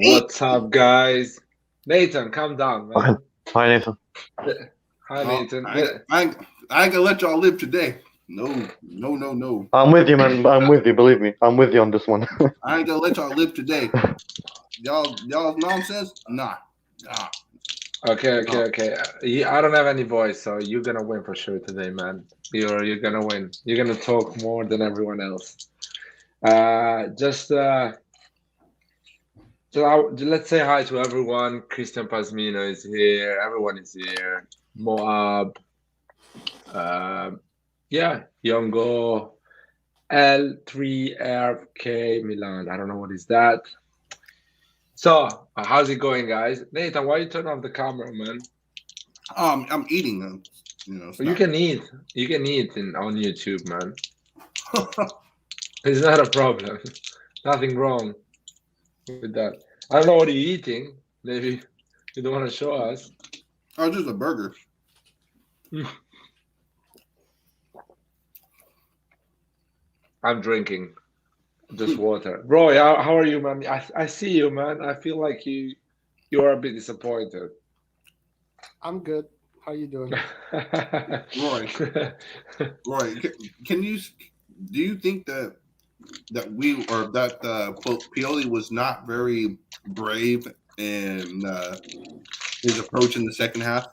What's up, guys? Nathan, calm down, man. Hi, Nathan. Hi, Nathan. I ain't gonna let y'all live today. No. I'm with you, man. I'm with you. Believe me, I'm with you on this one. I ain't gonna let y'all live today. Y'all nonsense? Nah. Okay. I don't have any voice, so you're gonna win for sure today, man. You're gonna win. You're gonna talk more than everyone else. Let's say hi to everyone. Christian Pasmino is here. Everyone is here. Moab. Yeah, Yongo. L3RK Milan. I don't know what is that. So, how's it going, guys? Nathan, why you turn off the camera, man? I'm eating them. You can eat. You can eat on YouTube, man. It's not a problem. Nothing wrong with that. I don't know what you're eating. Maybe you don't want to show us. Oh, just a burger. I'm drinking just water. Roy, how are you, man? I see you, man. I feel like you are a bit disappointed. I'm good. How you doing? Roy, do you think that Pioli was not very brave in his approach in the second half?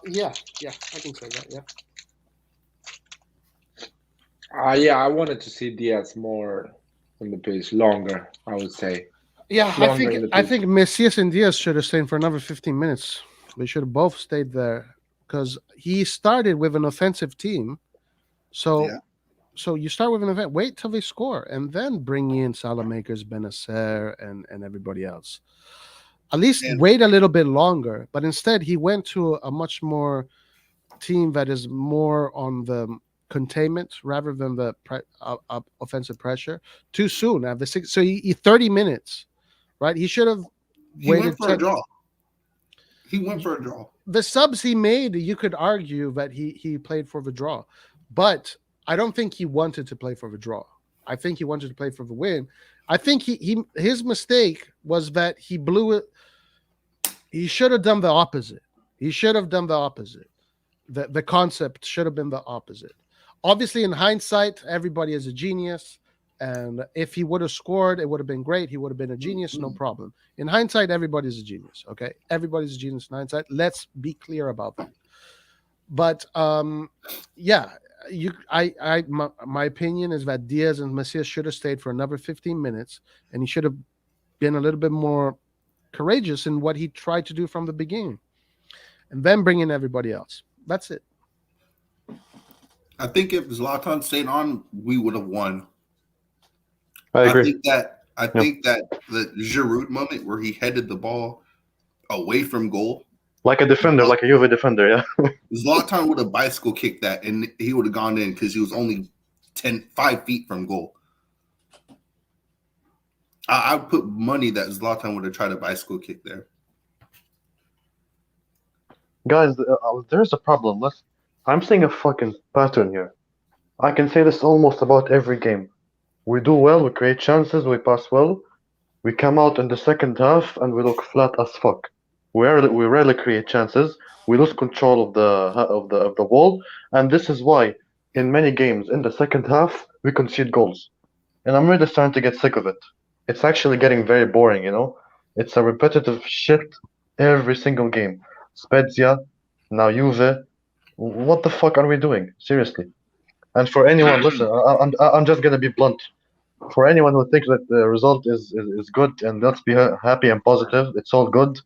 Yeah, I can say that. Yeah, I wanted to see Diaz more on the pitch, longer. I would say. Yeah, I think Messias and Diaz should have stayed for another 15 minutes. They should have both stayed there because he started with an offensive team. So you start with an event, wait till they score, and then bring in Salamakers, Benacer, and everybody else. At least wait a little bit longer. But instead, he went to a much more team that is more on the containment rather than the offensive pressure. Too soon. So he 30 minutes, right? He should have waited. He went for a draw. The subs he made, you could argue that he played for the draw, but I don't think he wanted to play for the draw. I think he wanted to play for the win. I think his mistake was that he blew it. He should have done the opposite. The concept should have been the opposite. Obviously, in hindsight, everybody is a genius. And if he would have scored, it would have been great. He would have been a genius, no problem. In hindsight, everybody's a genius, okay? Everybody's a genius in hindsight. Let's be clear about that. But, my opinion is that Diaz and Messias should have stayed for another 15 minutes, and he should have been a little bit more courageous in what he tried to do from the beginning. And then bring in everybody else. That's it. I think if Zlatan stayed on, we would have won. I agree. I think that the Giroud moment where he headed the ball away from goal, like a defender, like a Juve defender, yeah. Zlatan would have bicycle kicked that, and he would have gone in because he was only 5 feet from goal. I would put money that Zlatan would have tried a bicycle kick there. Guys, there's a problem. I'm seeing a fucking pattern here. I can say this almost about every game. We do well, we create chances, we pass well. We come out in the second half and we look flat as fuck. We rarely create chances. We lose control of the ball, and this is why in many games in the second half we concede goals. And I'm really starting to get sick of it. It's actually getting very boring, you know? It's a repetitive shit every single game. Spezia, now Juve. What the fuck are we doing? Seriously. And for anyone, listen, I'm just gonna be blunt. For anyone who thinks that the result is good and let's be happy and positive, it's all good.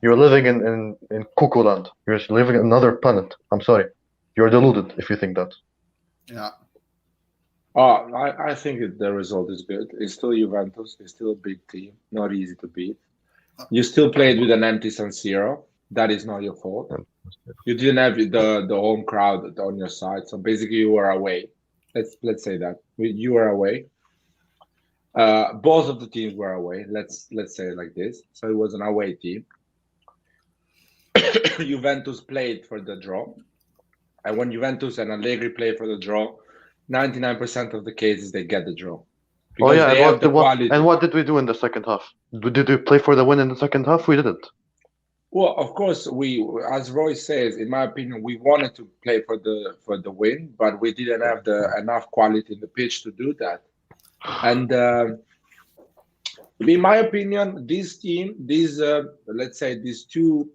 You're living in cuckoo land. You're living in another planet. I'm sorry. You're deluded if you think that. Yeah. Oh, I think the result is good. It's still Juventus. It's still a big team. Not easy to beat. You still played with an empty San Siro. That is not your fault. You didn't have the home crowd on your side, so basically you were away. Let's say that you were away. Both of the teams were away. Let's say it like this. So it was an away team. Juventus played for the draw, and when Juventus and Allegri play for the draw, 99% of the cases they get the draw. Oh yeah, they have the quality. and what did we do in the second half? Did we play for the win in the second half? We didn't. Well, of course, as Roy says, in my opinion, we wanted to play for the win, but we didn't have the enough quality in the pitch to do that. And in my opinion, this team, let's say these two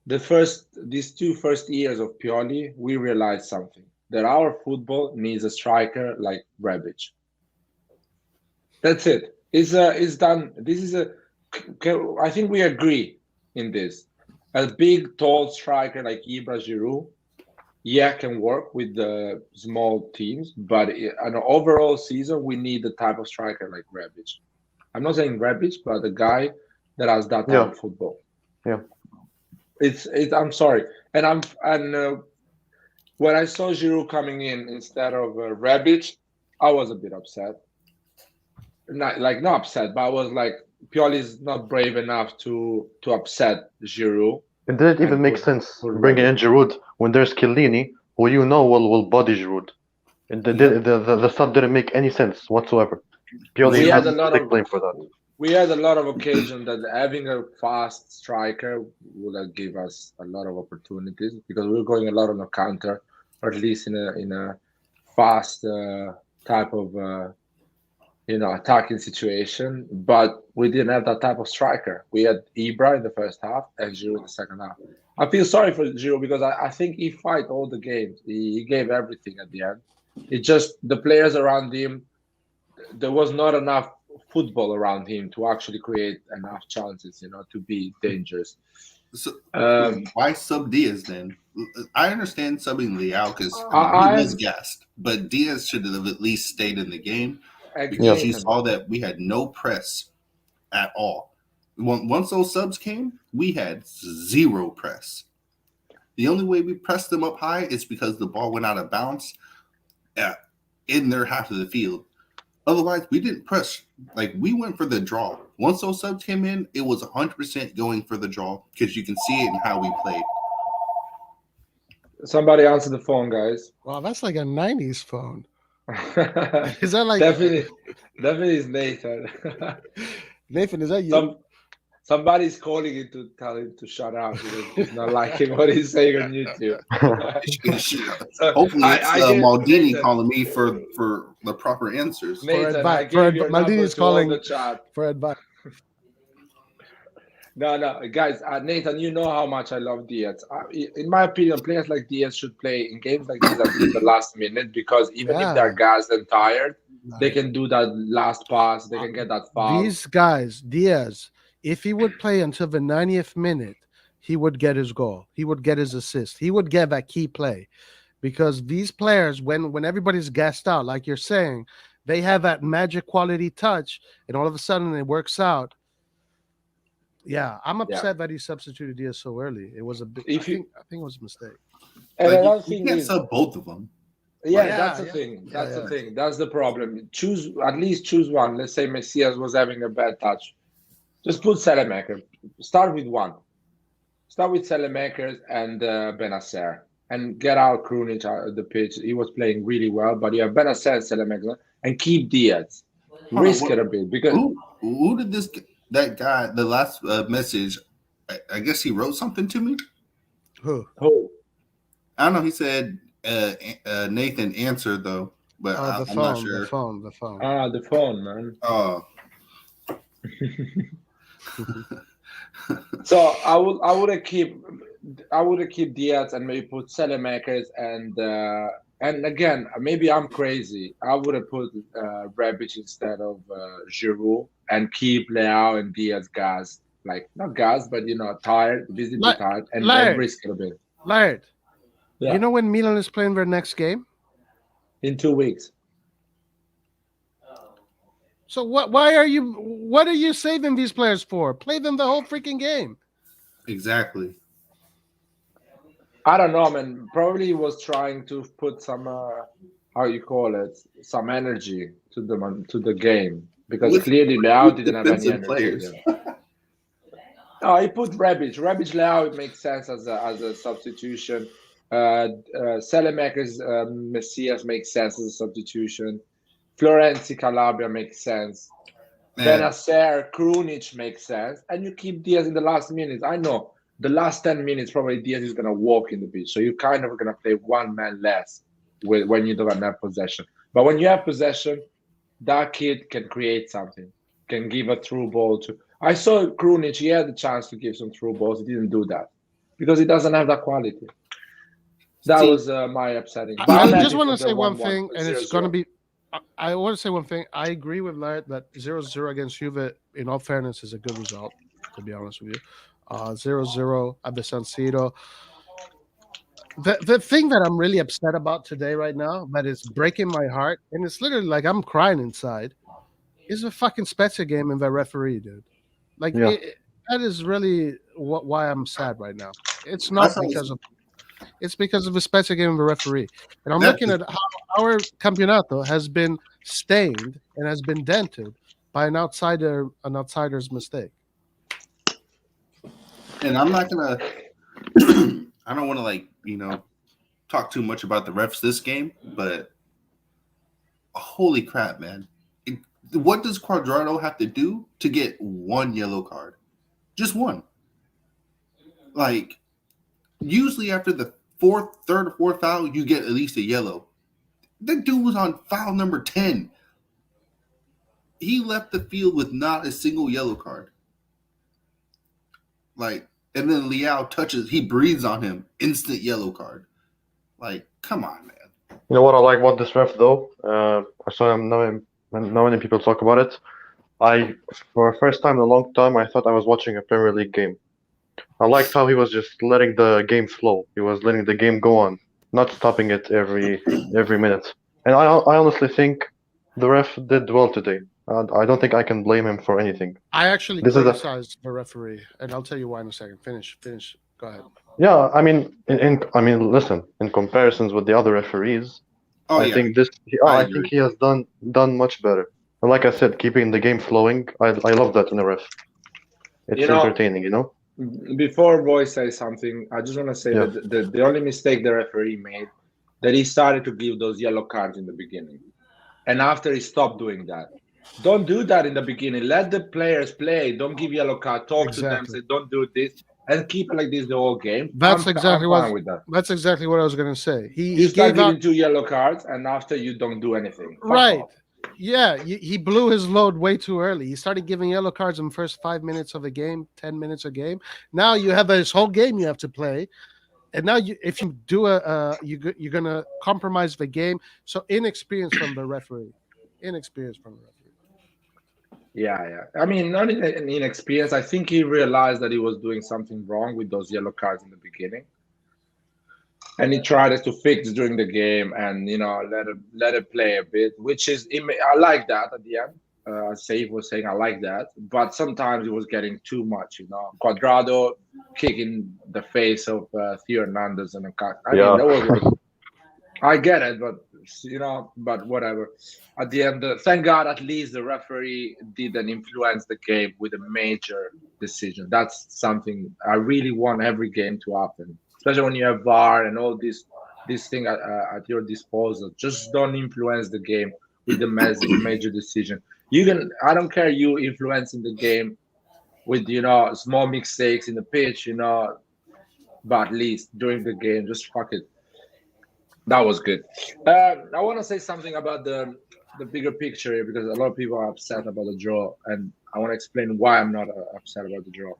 these two first years of Pioli, we realized something, that our football needs a striker like Rebic. That's it. It's done. I think we agree in this. A big, tall striker like Ibra, Giroud, can work with the small teams, but an overall season, we need the type of striker like Rebic. I'm not saying Rebic, but a guy that has that type of football. Yeah. I'm sorry, and when I saw Giroud coming in instead of Rebic, I was a bit upset. Not upset, but I was like, Pioli's not brave enough to upset Giroud. It didn't even make sense bringing in Giroud when there's Chiellini, who will body Giroud. The sub didn't make any sense whatsoever. Pioli has to take blame for that. We had a lot of occasions that having a fast striker would give us a lot of opportunities, because we were going a lot on the counter, or at least in a fast type of attacking situation. But we didn't have that type of striker. We had Ibra in the first half and Giroud in the second half. I feel sorry for Giroud, because I think he fight all the games. He gave everything at the end. It just, the players around him, there was not enough football around him to actually create enough chances, to be dangerous. So why sub Diaz then? I understand subbing Leao because he was gassed, but Diaz should have at least stayed in the game, because you saw that we had no press at all. Once those subs came, we had zero press. The only way we pressed them up high is because the ball went out of bounds in their half of the field. Otherwise, we didn't press. Like, we went for the draw. Once those subs came in, it was 100% going for the draw, because you can see it in how we played. Somebody answer the phone, guys. Wow, that's like a 90s phone. Is that like... Definitely is Nathan. Nathan, is that you? Somebody's calling him to tell him to shut up, because he's not liking what he's saying on YouTube. Hopefully it's Maldini calling me for the proper answers. Nathan, Maldini's calling the chat for advice. No, guys, Nathan, you know how much I love Diaz. In my opinion, players like Diaz should play in games like this until the last minute, because even if they're gassed and tired, they can do that last pass, they can get that foul. These guys, Diaz, if he would play until the 90th minute, he would get his goal. He would get his assist. He would get that key play. Because these players, when everybody's gassed out, like you're saying, they have that magic quality touch, and all of a sudden it works out. Yeah, I'm upset that he substituted Diaz so early. It was a big. I think it was a mistake. And you can't sub both of them. That's the thing. That's the thing. That's the problem. At least choose one. Let's say Messias was having a bad touch. Just put Salamaker. Start with one. Start with Salamaker and Benacer, and get out Krunic out of the pitch. He was playing really well, but you have Benacer and Salamaker, and keep Diaz. Risk it a bit, because who did that guy? The last message, I guess he wrote something to me. Who? I don't know. He said Nathan answered though, but I'm not sure. The phone. The phone, man. Oh. So I would keep Diaz and maybe put Salamakers and again, maybe I'm crazy. I would have put Rebic instead of Giroud, and keep Leao and Diaz gassed, like not gassed, but tired, visibly tired, and then risk it a bit. Laird, you know when Milan is playing their next game? In 2 weeks. So what are you saving these players for? Play them the whole freaking game. Exactly. I don't know, man. Probably he was trying to put some some energy to the game, because clearly Leao didn't have any energy. Players. No, he put Rebic. Leao, it makes sense as a substitution. Selemaker's Messias makes sense as a substitution. Florenzi Calabria makes sense. Benacer, Krunic makes sense. And you keep Diaz in the last minutes. I know the last 10 minutes, probably Diaz is going to walk in the pitch. So you're kind of going to play one man less when you don't have possession. But when you have possession, that kid can create something, can give a through ball to. I saw Krunic, he had the chance to give some through balls. He didn't do that because he doesn't have that quality. That was my upsetting. I just want to say one thing, and it's going to be. I want to say one thing. I agree with Laird that 0-0 against Juve, in all fairness, is a good result, to be honest with you. 0-0 at the San Siro. The thing that I'm really upset about today right now, that is breaking my heart, and it's literally like I'm crying inside, is the fucking Spezia game and the referee, dude. Like, that is really why I'm sad right now. It's not because of... It's because of the Spezia game and the referee. And I'm looking at how our Campionato has been stained and has been dented by an outsider's mistake. And I'm not gonna I don't want to talk too much about the refs this game, but holy crap, man. What does Cuadrado have to do to get one yellow card? Just one. Like, usually after the third or fourth foul, you get at least a yellow. That dude was on foul number 10. He left the field with not a single yellow card. Like, and then Leao touches, he breathes on him, instant yellow card. Like, come on, man. You know what I like about this ref, though? I saw not many people talk about it. For the first time in a long time, I thought I was watching a Premier League game. I liked how he was just letting the game flow. He was letting the game go on, not stopping it every minute. And I honestly think the ref did well today. I don't think I can blame him for anything. I actually criticized the referee, and I'll tell you why in a second. Finish. Go ahead. Yeah, I mean, listen. In comparisons with the other referees, I think he has done much better. And like I said, keeping the game flowing, I love that in a ref. It's entertaining, Before Roy says something, I just want to say that the only mistake the referee made, that he started to give those yellow cards in the beginning. And after he stopped doing that. Don't do that in the beginning. Let the players play. Don't give yellow card. Talk to them. Say, don't do this. And keep like this the whole game. That's exactly what I was going to say. You start giving 2 yellow cards, and after you don't do anything. Right. Yeah, he blew his load way too early. He started giving yellow cards in the first 5 minutes of a game, 10 minutes a game. Now you have this whole game you have to play. And now if you do you're going to compromise the game. So inexperience from the referee. Yeah. I mean, not in inexperience. I think he realized that he was doing something wrong with those yellow cards in the beginning. And he tried to fix during the game and, let it play a bit, which is, I like that at the end. Saif was saying, I like that. But sometimes it was getting too much, Cuadrado kicking the face of Theo Hernandez and I get it, but, but whatever. At the end, thank God, at least the referee didn't influence the game with a major decision. That's something I really want every game to happen. Especially when you have VAR and all this thing at your disposal. Just don't influence the game with the major decision. I don't care you influencing the game with, small mistakes in the pitch, but at least during the game, just fuck it. That was good. I want to say something about the bigger picture here because a lot of people are upset about the draw, and I want to explain why I'm not upset about the draw.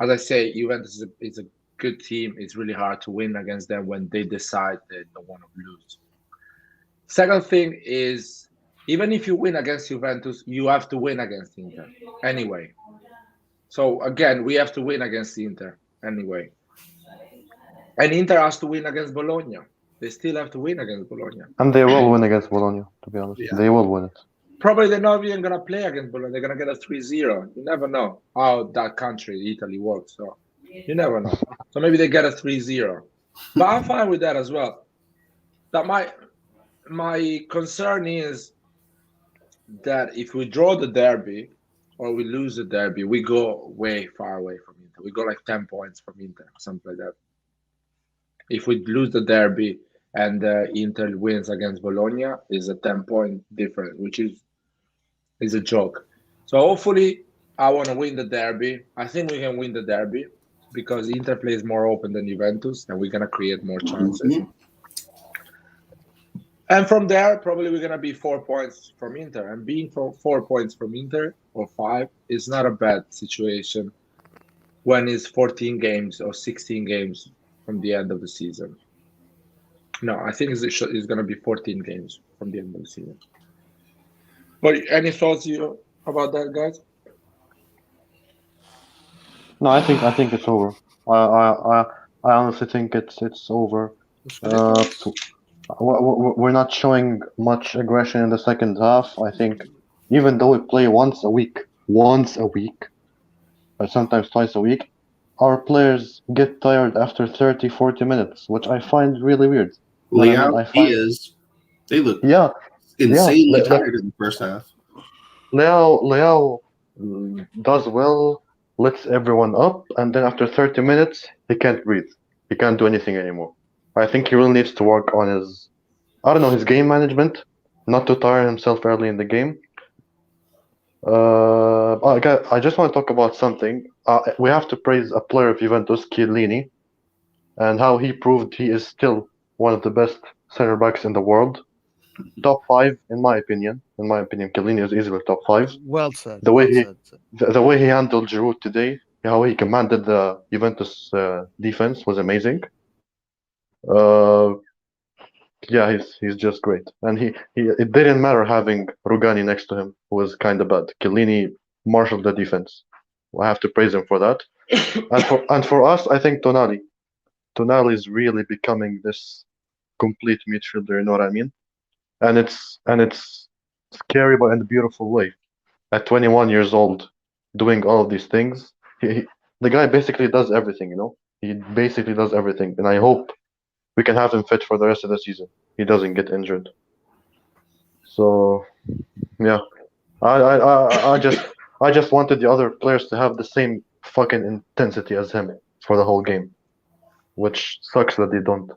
As I say, Juventus is a good team. It's really hard to win against them when they decide they don't want to lose. Second thing is, even if you win against Juventus, you have to win against Inter anyway. So again, we have to win against Inter anyway. And Inter has to win against Bologna. They still have to win against Bologna. And they will win against Bologna, to be honest. Yeah. They will win it. Probably they're not even going to play against Bologna. They're going to get a 3-0. You never know how that country, Italy, works. So you never know. So maybe they get a 3-0. But I'm fine with that as well. That my concern is that if we draw the derby or we lose the derby, we go way far away from Inter. We go like 10 points from Inter, something like that. If we lose the derby and Inter wins against Bologna, is a 10-point difference, which is a joke. So hopefully, I want to win the derby. I think we can win the derby because Inter plays more open than Juventus, and we're gonna create more chances. Mm-hmm. And from there, probably we're gonna be 4 points from Inter, and being for 4 points from Inter or 5 is not a bad situation when it's 14 games or 16 games from the end of the season. No, I think it's gonna be 14 games from the end of the season. But any thoughts you about that, guys? No, I think it's over. I honestly think it's over. We're not showing much aggression in the second half. I think even though we play once a week, or sometimes twice a week, our players get tired after 30, 40 minutes, which I find really weird. Leao, Diaz, they look insanely tired in the first half. Leao does well, lets everyone up, and then after 30 minutes, he can't breathe. He can't do anything anymore. I think he really needs to work on his game management, not to tire himself early in the game. I just want to talk about something. We have to praise a player of Juventus, Chiellini, and how he proved he is still one of the best center backs in the world. Top 5, in my opinion. Chiellini is easily top 5. Well said. The way he handled Giroud today, how he commanded the Juventus defense was amazing. Yeah, he's just great, and it didn't matter having Rugani next to him, who was kind of bad. Chiellini marshaled the defense. I have to praise him for that. and for us, I think Tonali is really becoming this complete midfielder. You know what I mean? And it's scary, but in a beautiful way. At 21 years old, doing all of these things, the guy basically does everything. You know, he basically does everything, and I hope we can have him fit for the rest of the season. He doesn't get injured. So, yeah, I just wanted the other players to have the same fucking intensity as him for the whole game, which sucks that they don't.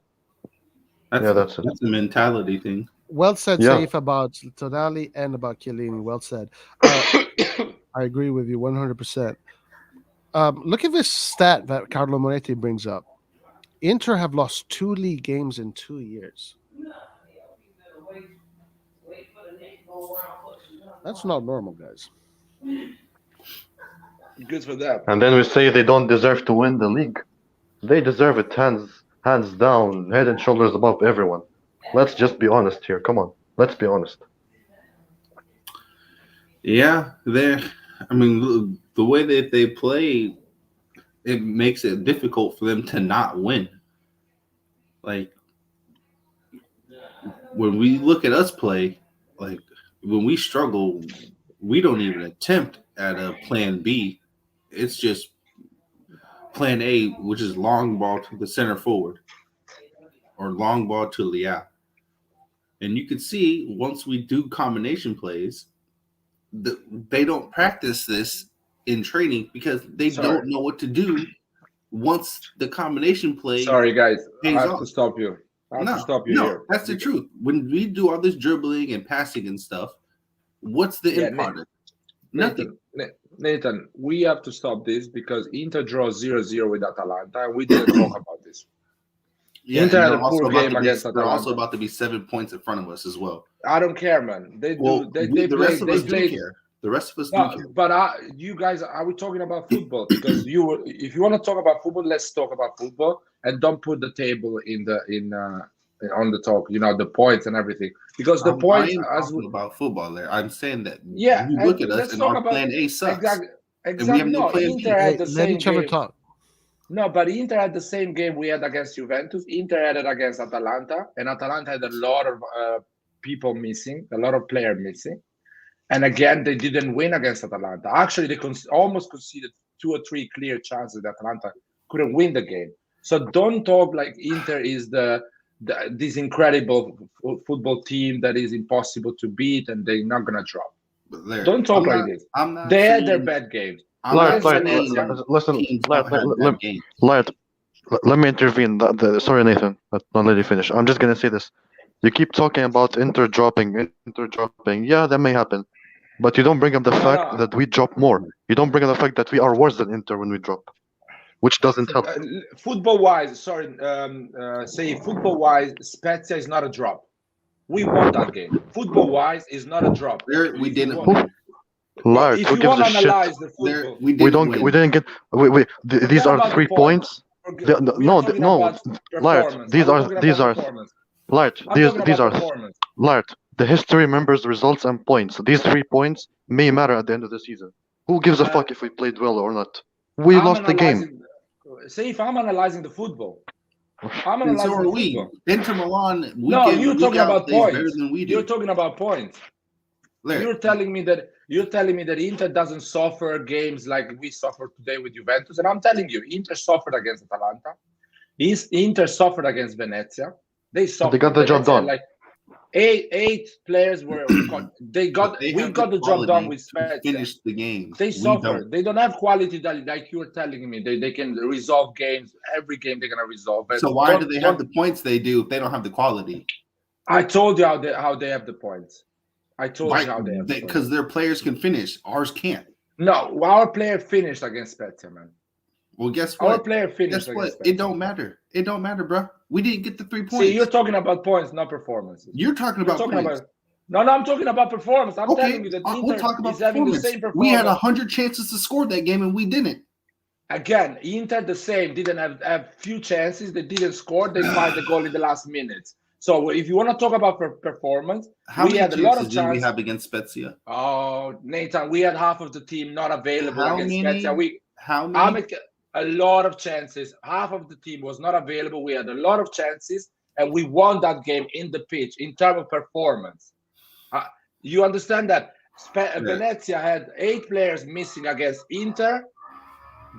That's it. That's a mentality thing. Well said, Saif, about Tonali and about Chiellini. Well said. I agree with you 100%. Look at this stat that Carlo Moretti brings up. Inter have lost 2 league games in 2 years. That's not normal, guys. Good for them. And then we say they don't deserve to win the league. They deserve it hands down, head and shoulders above everyone. Let's just be honest here. Come on, let's be honest. Yeah, the way that they play, it makes it difficult for them to not win. Like, when we look at us play, like, when we struggle, we don't even attempt at a plan B. It's just plan A, which is long ball to the center forward or long ball to Leao. And you can see once we do combination plays, they don't practice this in training because they don't know what to do once the combination play. Sorry, guys. I have to stop you. No, that's the truth. When we do all this dribbling and passing and stuff, what's the end product? Nothing. Nathan, we have to stop this because Inter draws 0-0 with Atalanta, and we didn't talk about this. Yeah, Inter had a poor game against Atalanta. They're also about to be 7 points in front of us as well. I don't care, man. The rest of us do care. The rest of us do care. But you guys, are we talking about football? Because if you want to talk about football, let's talk about football, and don't put the table on the talk. You know, the points and everything. Because the points about football there. I'm saying that. Yeah, you look at us and our plan A sucks. Exactly. And we have no plan B. Let each other talk. No, but Inter had the same game we had against Juventus. Inter had it against Atalanta, and Atalanta had a lot of people missing, a lot of players missing. And again, they didn't win against Atalanta. Actually, they almost conceded 2 or 3 clear chances that Atalanta couldn't win the game. So don't talk like Inter is this incredible football team that is impossible to beat and they're not going to drop. Don't talk like this. They had their bad games. Listen, Let me intervene. Sorry, Nathan. Not let you finish. I'm just gonna say this. You keep talking about Inter dropping. Yeah, that may happen. But you don't bring up the fact that we drop more. You don't bring up the fact that we are worse than Inter when we drop, which doesn't help. Football-wise, football-wise, Spezia is not a drop. We won that game. Football-wise, is not a drop. We didn't win. Lard, who gives a shit? We didn't get. These are 3 points. No, Lard. These are Lard. These are Lard. The history remembers results and points. These 3 points may matter at the end of the season. Who gives a fuck if we played well or not? We lost the game. See, if I'm analyzing the football, and so are we. Inter Milan. You're talking about points. Better than we do. You're talking about points. You're telling me that Inter doesn't suffer games like we suffered today with Juventus, and I'm telling you, Inter suffered against Atalanta. Inter suffered against Venezia. They suffered. They got the job done. Like eight players were. We got the job done with Spezia. Finished the game. They suffered. They don't have quality that, like you're telling me. They can resolve games. Every game they're gonna resolve. But so why do they have the points they do if they don't have the quality? I told you how they have the points. I told you how they have because their players can finish. Ours can't. No, our player finished against Spezia, man. Well, guess what? Our player finished. Guess what? It don't matter. It don't matter, bro. We didn't get the 3 points. See, you're talking about points, not performances. You're talking about points. No, I'm talking about performance. I'm telling you that we'll talk about is having the same performance. We had 100 chances to score that game, and we didn't. Again, Inter the same. Didn't have few chances. They didn't score. They find the goal in the last minutes. So if you want to talk about performance, we had a lot of chances did we have against Spezia? Oh, Nathan, we had half of the team not available against Spezia. How many? A lot of chances. Half of the team was not available. We had a lot of chances, and we won that game in the pitch in terms of performance. You understand that? Venezia had 8 players missing against Inter.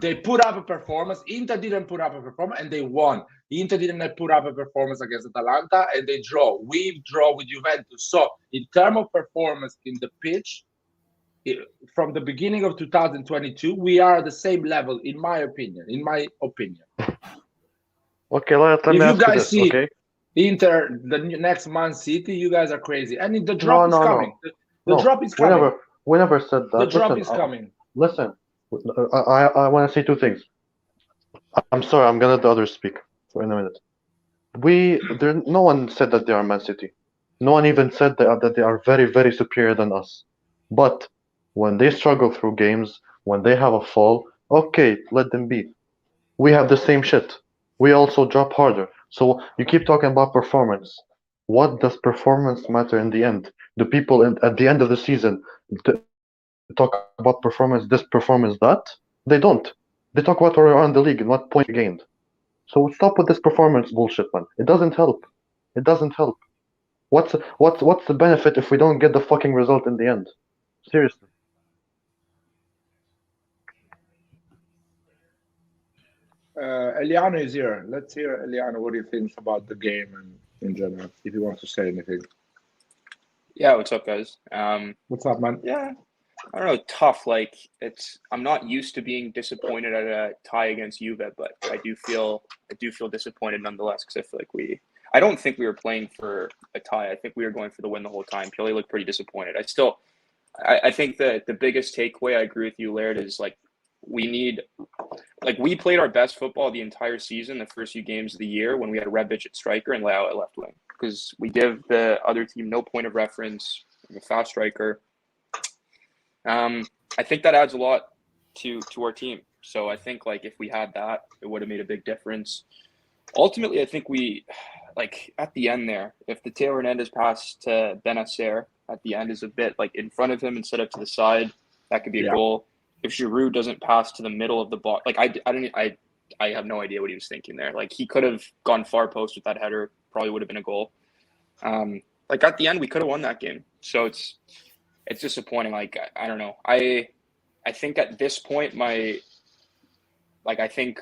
They put up a performance. Inter didn't put up a performance, and they won. Inter didn't put up a performance against Atalanta, and they draw. We draw with Juventus. So in terms of performance in the pitch, from the beginning of 2022, we are at the same level, in my opinion. Okay, let me ask you this, see okay? Inter, the next Man City, you guys are crazy. And the drop is coming. The drop is coming. We never said that. The drop is coming. Listen, I want to say 2 things. I'm sorry, I'm going to let the others speak for a minute. No one said that they are Man City. No one even said that they are very, very superior than us. But when they struggle through games, when they have a fall, okay, let them be. We have the same shit. We also drop harder. So you keep talking about performance. What does performance matter in the end? Do people at the end of the season talk about performance, this performance, that? They don't. They talk about where we are in the league and what point we gained. So stop with this performance bullshit, man. It doesn't help. It doesn't help. What's the benefit if we don't get the fucking result in the end? Seriously. Eliano is here. Let's hear Eliano what he thinks about the game and in general, if he wants to say anything. Yeah, what's up, guys? What's up, man? Yeah, I don't know, tough. Like I'm not used to being disappointed at a tie against Juve, but I do feel disappointed nonetheless because I feel like I don't think we were playing for a tie. I think we were going for the win the whole time. Pioli looked pretty disappointed. I think that the biggest takeaway, I agree with you, Laird, is we played our best football the entire season, the first few games of the year, when we had Rebic at striker and Leao at left wing, because we give the other team no point of reference, a fast striker. I think that adds a lot to our team. So I think if we had that, it would have made a big difference. Ultimately, I think we, at the end there, if the Teo Hernandez pass to Benacer at the end is a bit in front of him instead of to the side, that could be a goal. If Giroud doesn't pass to the middle of the box, I have no idea what he was thinking there. He could have gone far post with that header, probably would have been a goal. At the end, we could have won that game. So it's disappointing. I don't know. I think at this point, I think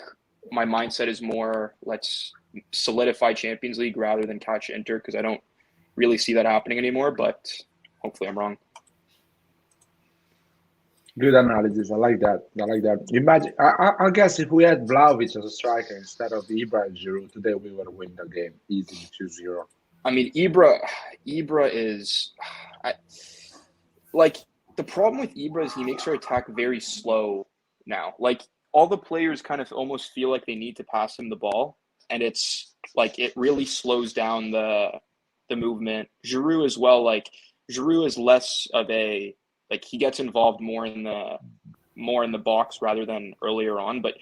my mindset is more, let's solidify Champions League rather than catch Inter, because I don't really see that happening anymore, but hopefully I'm wrong. Good analysis. I like that. Imagine, I guess if we had Vlahovic as a striker instead of Ibra and Giroud, today we would win the game easily 2-0. I mean, Ibra is like the problem with Ibra is he makes our attack very slow now. Like all the players kind of almost feel like they need to pass him the ball, and it's like it really slows down the movement. Giroud as well. Like Giroud is less of a like he gets involved more in the box rather than earlier on, but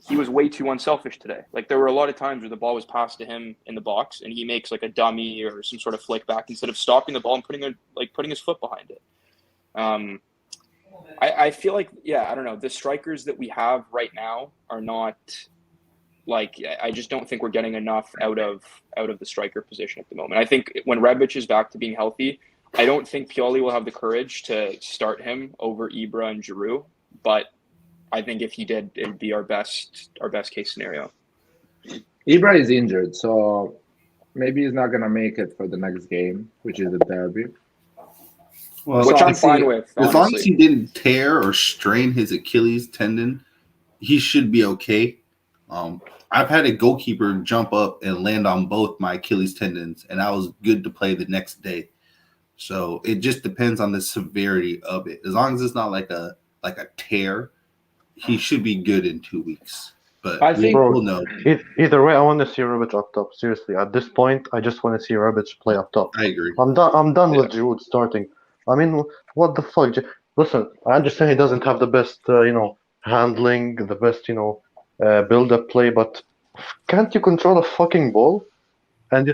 he was way too unselfish today. Like there were a lot of times where the ball was passed to him in the box and he makes like a dummy or some sort of flick back instead of stopping the ball and putting his foot behind it. I feel like, I don't know. The strikers that we have right now are not like, I just don't think we're getting enough out of the striker position at the moment. I think when Rebic is back to being healthy, I don't think Pioli will have the courage to start him over Ibra and Giroud, but I think if he did, it would be our best case scenario. Ibra is injured, so maybe he's not going to make it for the next game, which is the derby. Well, which I'm fine with. As long as he didn't tear or strain his Achilles tendon, he should be okay. I've had a goalkeeper jump up and land on both my Achilles tendons, and I was good to play the next day. So it just depends on the severity of it. As long as it's not like a tear, he should be good in 2 weeks. But I think we'll know. Either way, I want to see Rebic up top. Seriously, at this point, I just want to see Rebic play up top. I agree. I'm done with Giroud starting. I mean, what the fuck? Listen, I understand he doesn't have the best, handling, the best, build-up play, but can't you control a fucking ball? And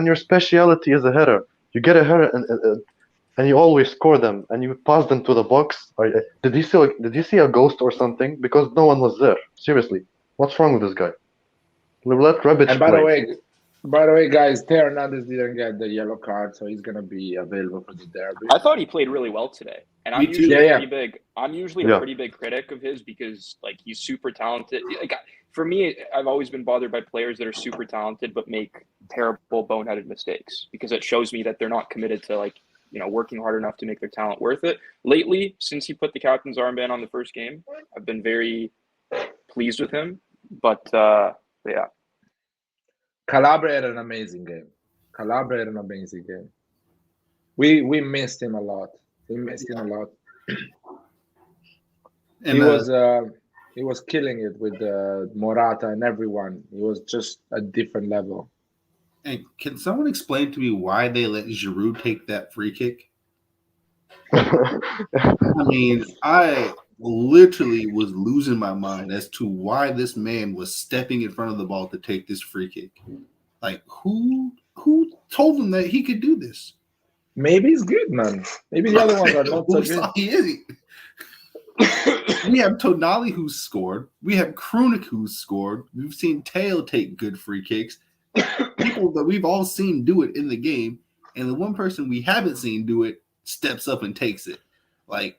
your speciality is a header. You get a header and you always score them, and you pass them to the box. Did you see a ghost or something? Because no one was there. Seriously, what's wrong with this guy? Let Rebic play. By the way, guys, Theo Hernandez didn't get the yellow card, so he's gonna be available for the derby. I thought he played really well today, and I'm usually a pretty big critic of his because like he's super talented. Like for me, I've always been bothered by players that are super talented but make terrible boneheaded mistakes because it shows me that they're not committed to working hard enough to make their talent worth it. Lately, since he put the captain's armband on the first game, I've been very pleased with him. But yeah. Calabria had an amazing game. We missed him a lot. And he was killing it with Morata and everyone. He was just a different level. And can someone explain to me why they let Giroud take that free kick? I mean, I literally was losing my mind as to why this man was stepping in front of the ball to take this free kick. Like, who told him that he could do this? Maybe he's good, man. Maybe the other ones are not so good. He isn't. We have Tonali who's scored. We have Krunic who's scored. We've seen Teo take good free kicks. People that we've all seen do it in the game, and the one person we haven't seen do it steps up and takes it. Like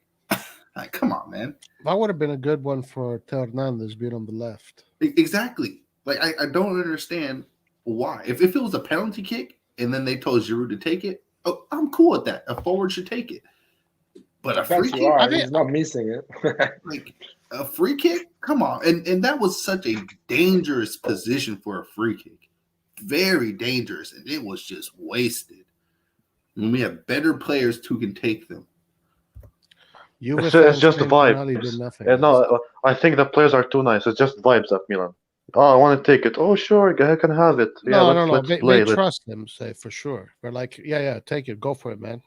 come on, man. That would have been a good one for Theo Hernandez being on the left. Exactly. Like I don't understand why. If it was a penalty kick and then they told Giroud to take it, I'm cool with that. A forward should take it. But a free kick, he's not missing it. Like a free kick, come on. And that was such a dangerous position for a free kick. Very dangerous, and it was just wasted. When we have better players who can take them. It's just vibes. No, I think the players are too nice. It's just vibes at Milan. Oh, I want to take it. Oh, sure, I can have it. No. They trust him, say for sure. They're like, yeah, take it, go for it, man.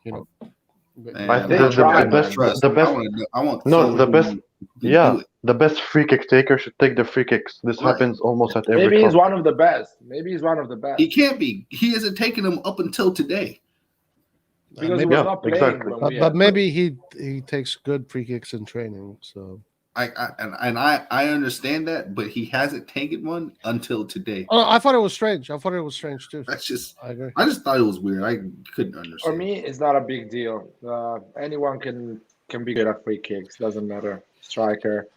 I think the best free kick taker should take the free kicks. This happens almost at every. Maybe he's one of the best. He can't be. He hasn't taken them up until today. Because he was not playing. Exactly. But maybe he takes good free kicks in training. So I understand that, but he hasn't taken one until today. Oh, I thought it was strange. Too. That's just. I agree. I just thought it was weird. I couldn't understand. For me, it's not a big deal. Anyone can be good at free kicks. Doesn't matter. Striker.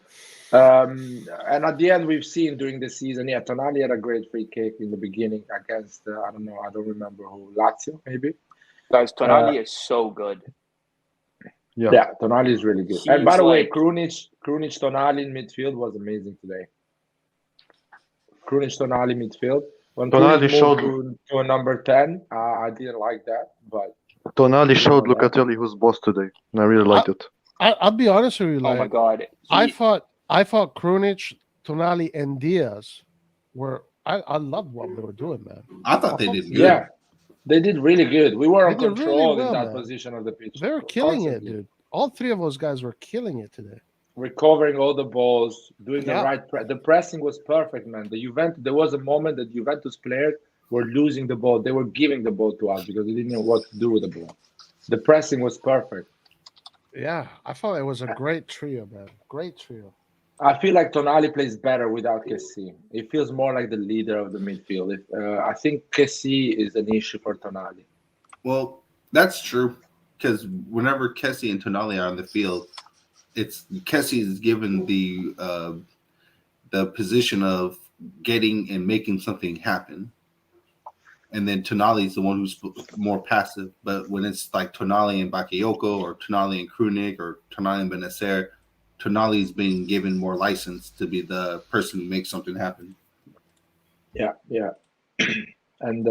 And at the end, we've seen during the season. Yeah, Tonali had a great free kick in the beginning against. I don't know. I don't remember who. Lazio, maybe. Guys, Tonali is so good. Yeah, Tonali is really good. And by the way, Krunic, Tonali in midfield was amazing today. Krunic, Tonali midfield. When Tonali showed to a number 10, I didn't like that, but Tonali showed Locatelli who's boss today, and I really liked it. I'll be honest with you, like, oh my god, I thought Krunic, Tonali, and Diaz were. I loved what they were doing, man. I thought they did good. Yeah, they did really good. We were in control really well, in that man. position of the pitch. They were killing it, dude. All three of those guys were killing it today. Recovering all the balls, doing the right the pressing was perfect, man. There was a moment that Juventus players were losing the ball. They were giving the ball to us because they didn't know what to do with the ball. The pressing was perfect. Yeah, I thought it was a great trio, man. Great trio. I feel like Tonali plays better without Kessie. He feels more like the leader of the midfield. I think Kessie is an issue for Tonali. Well, that's true, because whenever Kessie and Tonali are on the field, it's Kessie is given the position of getting and making something happen, and then Tonali is the one who's more passive. But when it's like Tonali and Bakayoko, or Tonali and Krunic, or Tonali and Benacer, Tonali's being given more license to be the person who makes something happen. Yeah. And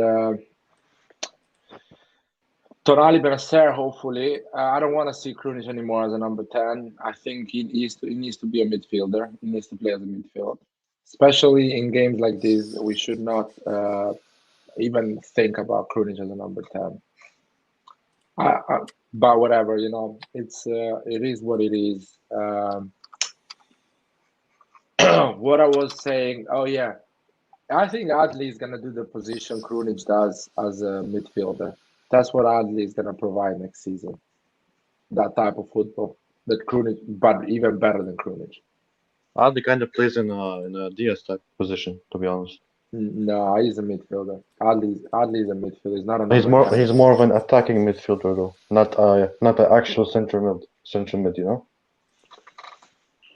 Tonali, Benacer, hopefully. I don't want to see Krunic anymore as a number 10. I think he needs to be a midfielder. He needs to play as a midfield. Especially in games like this, we should not even think about Krunic as a number 10. But whatever, it is what it is. What I was saying, I think Adli is going to do the position Krunic does as a midfielder. That's what Adli is going to provide next season. That type of football, that Krunic, but even better than Krunic. Adli kind of plays in a Diaz type position, to be honest. No, he's a midfielder. Adli is a midfielder. He's not a. He's more of an attacking midfielder though, not an actual central mid.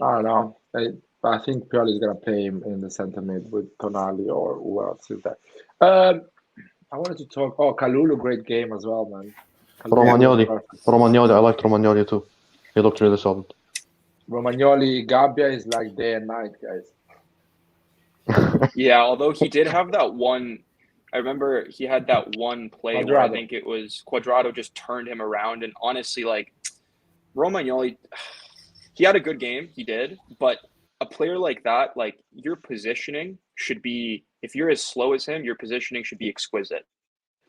I don't know. I think Pioli is gonna play him in the center mid with Tonali or who else is there. I wanted to talk. Oh, Kalulu, great game as well, man. Romagnoli, I liked Romagnoli too. He looked really solid. Romagnoli, Gabbia is like day and night, guys. Yeah, although he did have that one. I remember he had that one play where I think it was Cuadrado just turned him around, and honestly, like Romagnoli, he had a good game, he did, but a player like that, like your positioning should be, if you're as slow as him, your positioning should be exquisite.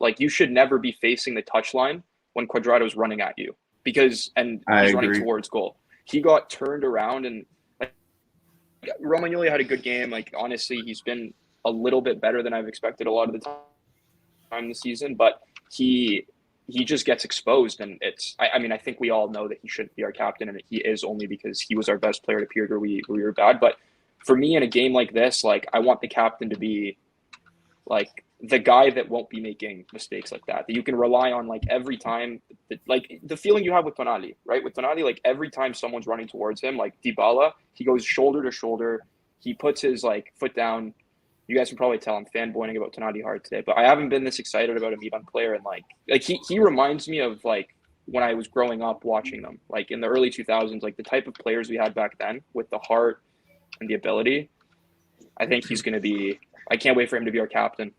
Like you should never be facing the touchline when Cuadrado's running at you he's running towards goal. He got turned around, and like Romagnoli had a good game. Like honestly, he's been a little bit better than I've expected a lot of the time this season, but he just gets exposed, and I think we all know that he shouldn't be our captain, and he is only because he was our best player at a period where we were bad. But for me, in a game like this, like I want the captain to be like the guy that won't be making mistakes like that you can rely on, like every time, like the feeling you have with Tonali, right? With Tonali, like every time someone's running towards him, like Dybala, he goes shoulder to shoulder, he puts his like foot down. You guys can probably tell I'm fanboying about Tonali hard today, but I haven't been this excited about a Milan player, and like he reminds me of like when I was growing up watching them, like in the early 2000s, like the type of players we had back then with the heart and the ability. I think he's going to be. I can't wait for him to be our captain.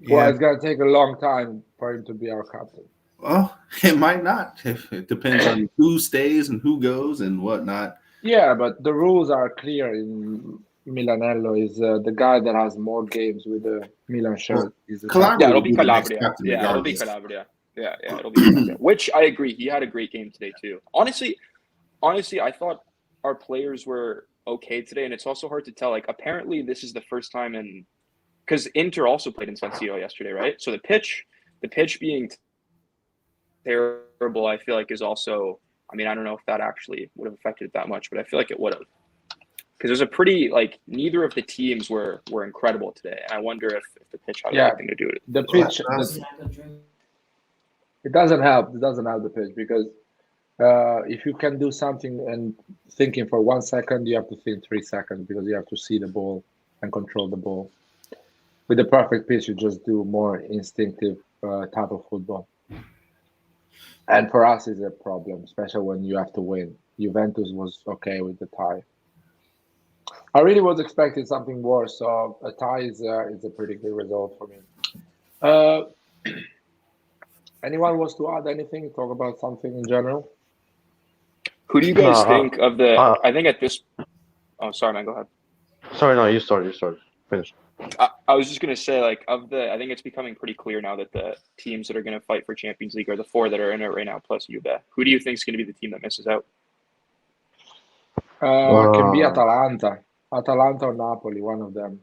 Well, it's going to take a long time for him to be our captain. Well, it might not. It depends on who stays and who goes and whatnot. Yeah, but the rules are clear. In Milanello is the guy that has more games with the Milan shirt. It'll be Calabria. Yeah, it'll be Calabria. Yeah, it'll be Calabria. Which I agree. He had a great game today too. Honestly, I thought our players were okay today, and it's also hard to tell. Like, apparently, this is the first time because Inter also played in San Siro yesterday, right? So the pitch being terrible, I feel like is also. I mean, I don't know if that actually would have affected it that much, but I feel like it would have. Because there's a pretty, like, neither of the teams were incredible today. And I wonder if the pitch had anything to do with it. The pitch, it doesn't help. It doesn't help the pitch because if you can do something and thinking for 1 second, you have to think 3 seconds because you have to see the ball and control the ball. With the perfect pitch, you just do more instinctive type of football. And for us, it's a problem, especially when you have to win. Juventus was okay with the tie. I really was expecting something worse, so a tie is a pretty good result for me. Uh, anyone wants to add anything? Talk about something in general? Who do you guys think of the? I think at this. Oh, sorry, man. Go ahead. Sorry, no, you start. Finish. I was just gonna say, like, of the. I think it's becoming pretty clear now that the teams that are gonna fight for Champions League are the 4 that are in it right now, plus Juve. Who do you think is gonna be the team that misses out? Can be Atalanta or Napoli, one of them.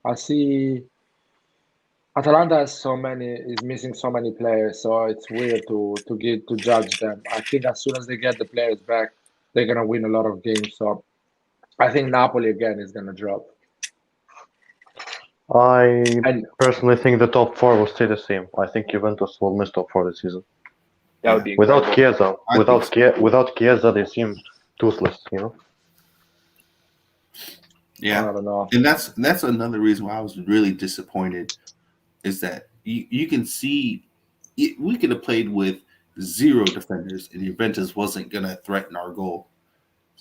I see Atalanta is missing so many players, so it's weird to judge them. I think as soon as they get the players back, they're gonna win a lot of games. So I think Napoli again is gonna drop. I personally think the top 4 will stay the same. I think Juventus will miss top 4 this season. That would be incredible. Without Chiesa, they seem toothless. Yeah, I don't know. And that's another reason why I was really disappointed is that you can see we could have played with 0 defenders and Juventus wasn't going to threaten our goal.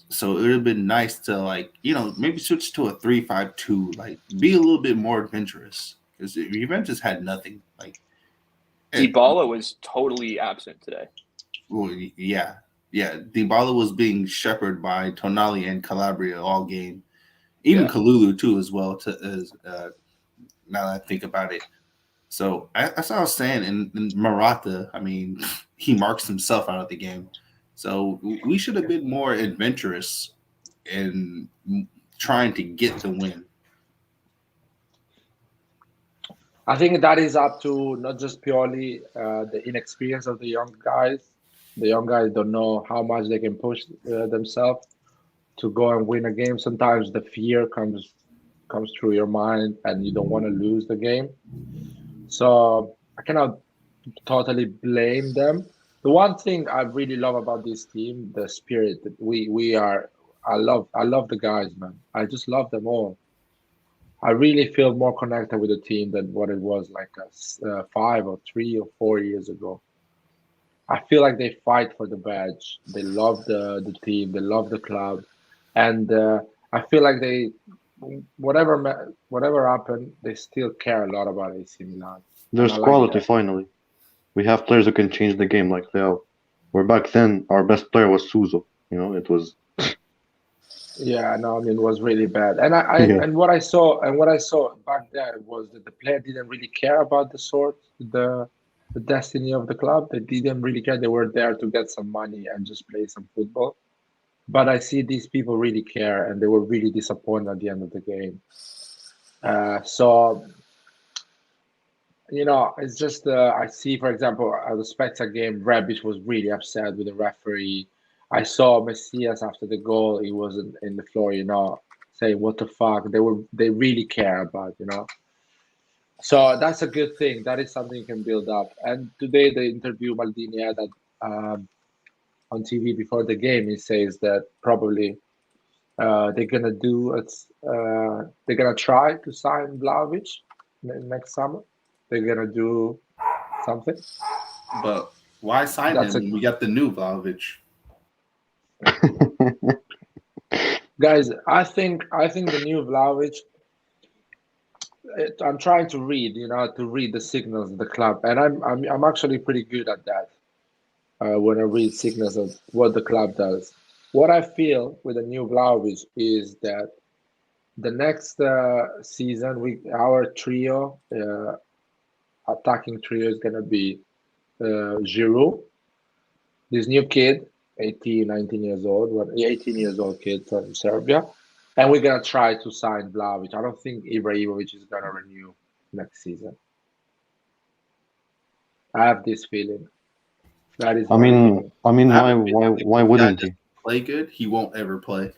So it would have been nice to maybe switch to a 3-5-2, like be a little bit more adventurous because Juventus had nothing. Like Dybala was totally absent today. Well, yeah. Dybala was being shepherded by Tonali and Calabria all game. Even Kalulu too, as well. Now that I think about it, so that's what I was saying. And Morata, I mean, he marks himself out of the game. So we should have been more adventurous in trying to get the win. I think that is up to not just purely the inexperience of the young guys. The young guys don't know how much they can push themselves to go and win a game. Sometimes the fear comes through your mind and you don't want to lose the game. So I cannot totally blame them. The one thing I really love about this team, the spirit that we are. I love the guys, man. I just love them all. I really feel more connected with the team than what it was like 5 or 3 or 4 years ago. I feel like they fight for the badge. They love the team. They love the club. And I feel like they, whatever happened, they still care a lot about AC Milan. There's quality finally. We have players who can change the game like Leo. Where back then our best player was Suso. It was. Yeah, no, I mean it was really bad. And and what I saw back there was that the player didn't really care about the destiny of the club. They didn't really care. They were there to get some money and just play some football. But I see these people really care, and they were really disappointed at the end of the game. So, it's just I see, for example, at the Spezia game, Rebic was really upset with the referee. I saw Messias after the goal; he wasn't in the floor, saying "What the fuck?" They really care about, So that's a good thing. That is something you can build up. And today, the interview Maldini had on TV before the game, he says that probably they're gonna try to sign Vlahovic next summer. They're gonna do something. But why sign him when we got the new Vlahovic? Guys, I think the new Vlahovic. I'm trying to read, to read the signals of the club, and I'm actually pretty good at that. When I read signals of what the club does. What I feel with the new Vlahovic is that the next season, our trio, attacking trio, is going to be Giroud, this new kid, 19 years old, 18 years old kid from Serbia, and we're going to try to sign Vlahovic. I don't think Ibrahimovic is going to renew next season. I have this feeling. That is. I mean, why wouldn't he play good? He won't ever play.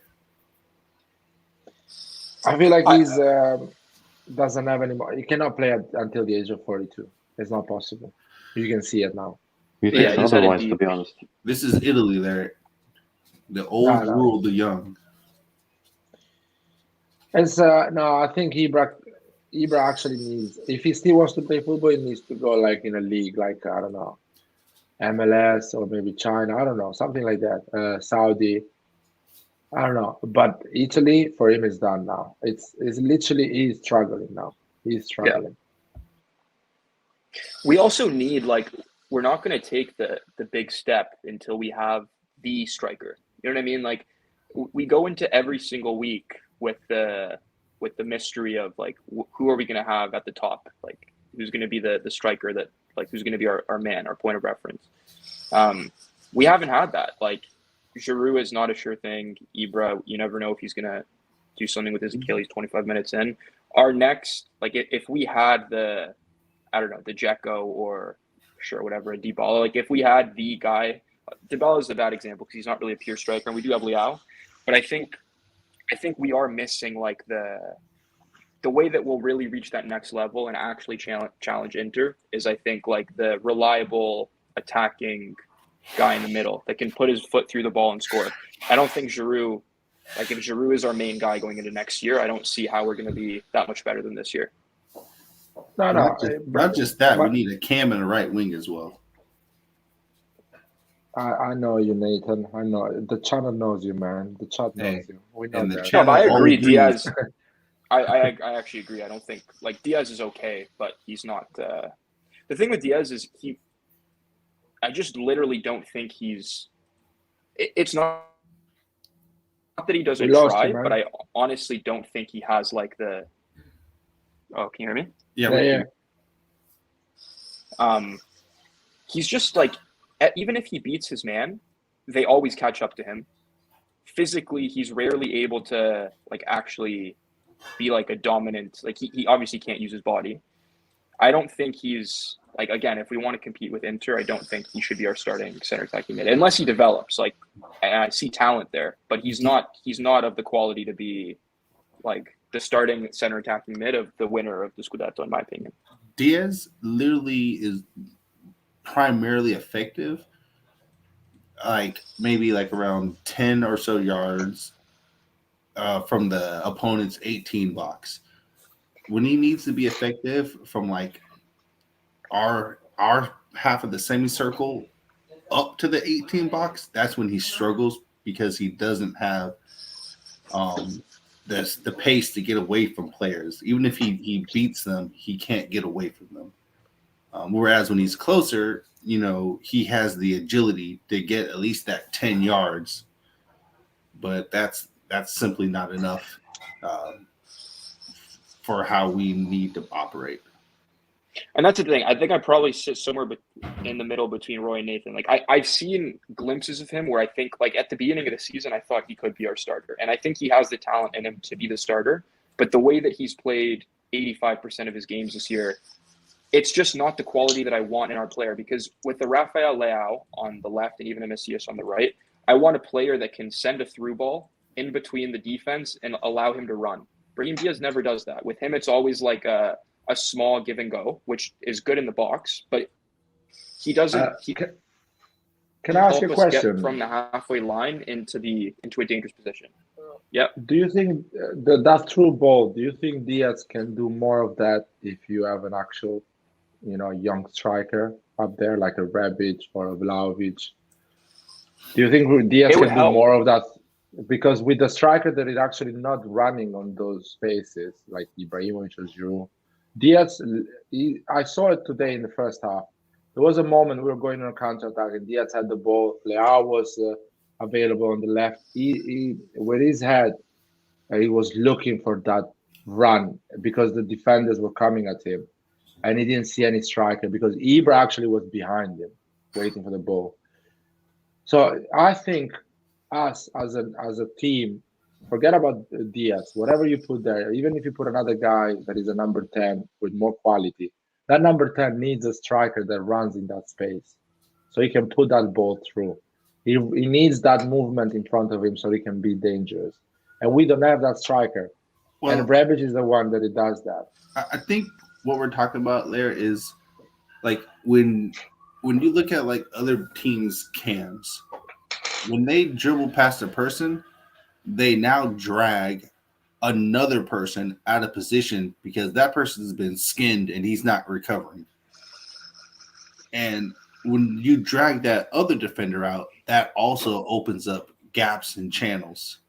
I feel like he's doesn't have any more. He cannot play until the age of 42. It's not possible. You can see it now. You think otherwise, to be honest. This is Italy. There, the old rule the young. It's no. I think Ibra actually needs. If he still wants to play football, he needs to go like in a league, like I don't know. MLS or maybe China. I don't know, something like that. Saudi. I don't know, but Italy for him is done now. It's literally he's struggling now. He's struggling. We also need we're not going to take the big step until we have the striker. You know what I mean? Like we go into every single week with the mystery of who are we going to have at the top? Like who's going to be the striker that who's going to be our man, our point of reference. We haven't had that. Like Giroud is not a sure thing. Ibra, you never know if he's going to do something with his Achilles 25 minutes in. Our next, if we had the Dzeko or whatever, Dybala, if we had the guy, Dybala is a bad example because he's not really a pure striker, and we do have Leao, but I think we are missing the way that we'll really reach that next level and actually challenge Inter is I think the reliable attacking guy in the middle that can put his foot through the ball and score. I don't think Giroud, if Giroud is our main guy going into next year, I don't see how we're going to be that much better than this year. No, not just that. We need a cam and a right wing as well. I know you, Nathan. I know the channel knows you, man. The chat knows you. We know that. No, but I agree, Diaz. I actually agree. I don't think Diaz is okay, but he's not. The thing with Diaz is I just literally don't think he's. It's not that he doesn't try, but I honestly don't think he has the. Oh, can you hear me? Yeah. He's just even if he beats his man, they always catch up to him. Physically, he's rarely able to actually be a dominant. He obviously can't use his body. I don't think he's again. If we want to compete with Inter, I don't think he should be our starting center attacking mid unless he develops. I see talent there, but he's not of the quality to be the starting center attacking mid of the winner of the Scudetto, in my opinion. Diaz literally is primarily effective, maybe around 10 or so yards from the opponent's 18 box. When he needs to be effective from our half of the semicircle up to the 18 box, that's when he struggles because he doesn't have the pace to get away from players. Even if he beats them, he can't get away from them. Whereas when he's closer, he has the agility to get at least that 10 yards. But that's simply not enough for how we need to operate. And that's the thing. I think I probably sit somewhere in the middle between Roy and Nathan. I've seen glimpses of him where I think at the beginning of the season, I thought he could be our starter. And I think he has the talent in him to be the starter. But the way that he's played 85% of his games this year, it's just not the quality that I want in our player. Because with the Rafael Leao on the left and even a Messias on the right, I want a player that can send a through ball in between the defense and allow him to run. Brahim Diaz never does that. With him, it's always a small give and go, which is good in the box, but he doesn't. Can I ask you a question? Get from the halfway line into a dangerous position. Yep. Do you think that through ball? Do you think Diaz can do more of that if you have an actual, young striker up there like a Rebic or a Vlahovic? Do you think Diaz can do more of that? Because with the striker that is actually not running on those spaces like Ibrahimovic or Giroud, Diaz, I saw it today in the first half. There was a moment we were going on a counter-attack and Diaz had the ball. Leao was available on the left. He with his head, he was looking for that run because the defenders were coming at him. And he didn't see any striker because Ibra actually was behind him, waiting for the ball. So I think us as a team, forget about Diaz. Whatever you put there, even if you put another guy that is a number 10 with more quality, that number 10 needs a striker that runs in that space, so he can put that ball through. He needs that movement in front of him so he can be dangerous. And we don't have that striker. Well, and Rebic is the one that it does that. I think what we're talking about there is when you look at other teams' cams, when they dribble past a person, they now drag another person out of position because that person has been skinned and he's not recovering. And when you drag that other defender out, that also opens up gaps and channels.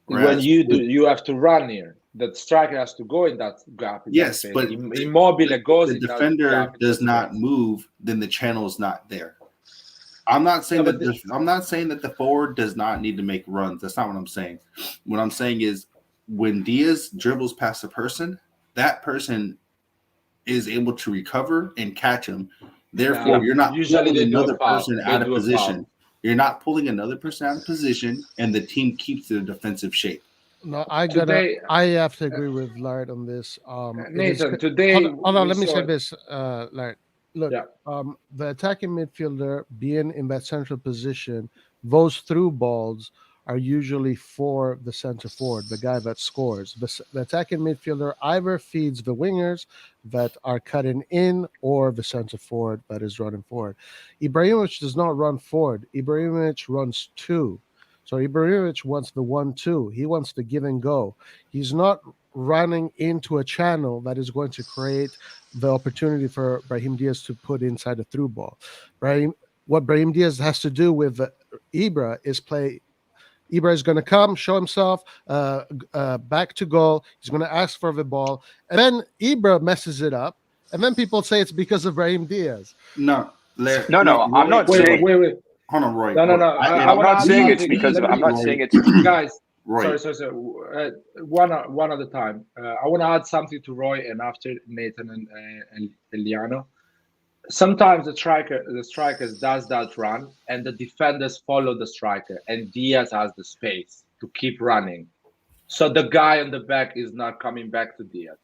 When you have to run here. The striker has to go in that gap. Yes, but Immobile goes. The defender does not move, then the channel is not there. I'm not saying I'm not saying that the forward does not need to make runs. That's not what I'm saying. What I'm saying is when Diaz dribbles past a person, that person is able to recover and catch him. Therefore, you're not pulling another person out of position. You're not pulling another person out of position, and the team keeps their defensive shape. No, I have to agree with Lard on this. Nathan, today. Hold on, let me say this, Lard. Look, the attacking midfielder being in that central position, those through balls are usually for the center forward, the guy that scores. The attacking midfielder either feeds the wingers that are cutting in or the center forward that is running forward. Ibrahimovic does not run forward. Ibrahimovic runs two. So Ibrahimovic wants the 1-2. He wants the give and go. He's not running into a channel that is going to create the opportunity for Brahim Diaz to put inside a through ball. What Brahim Diaz has to do with Ibra is play. Ibra is going to come, show himself, back to goal. He's going to ask for the ball. And then Ibra messes it up. And then people say it's because of Brahim Diaz. No, I'm not saying. Wait. Hold on, Roy. No. I'm not saying it's because of. I'm not saying it's guys. Roy. Sorry. One at a time. I want to add something to Roy and after Nathan and Eliano. Sometimes the strikers does that run and the defenders follow the striker and Diaz has the space to keep running. So the guy on the back is not coming back to Diaz.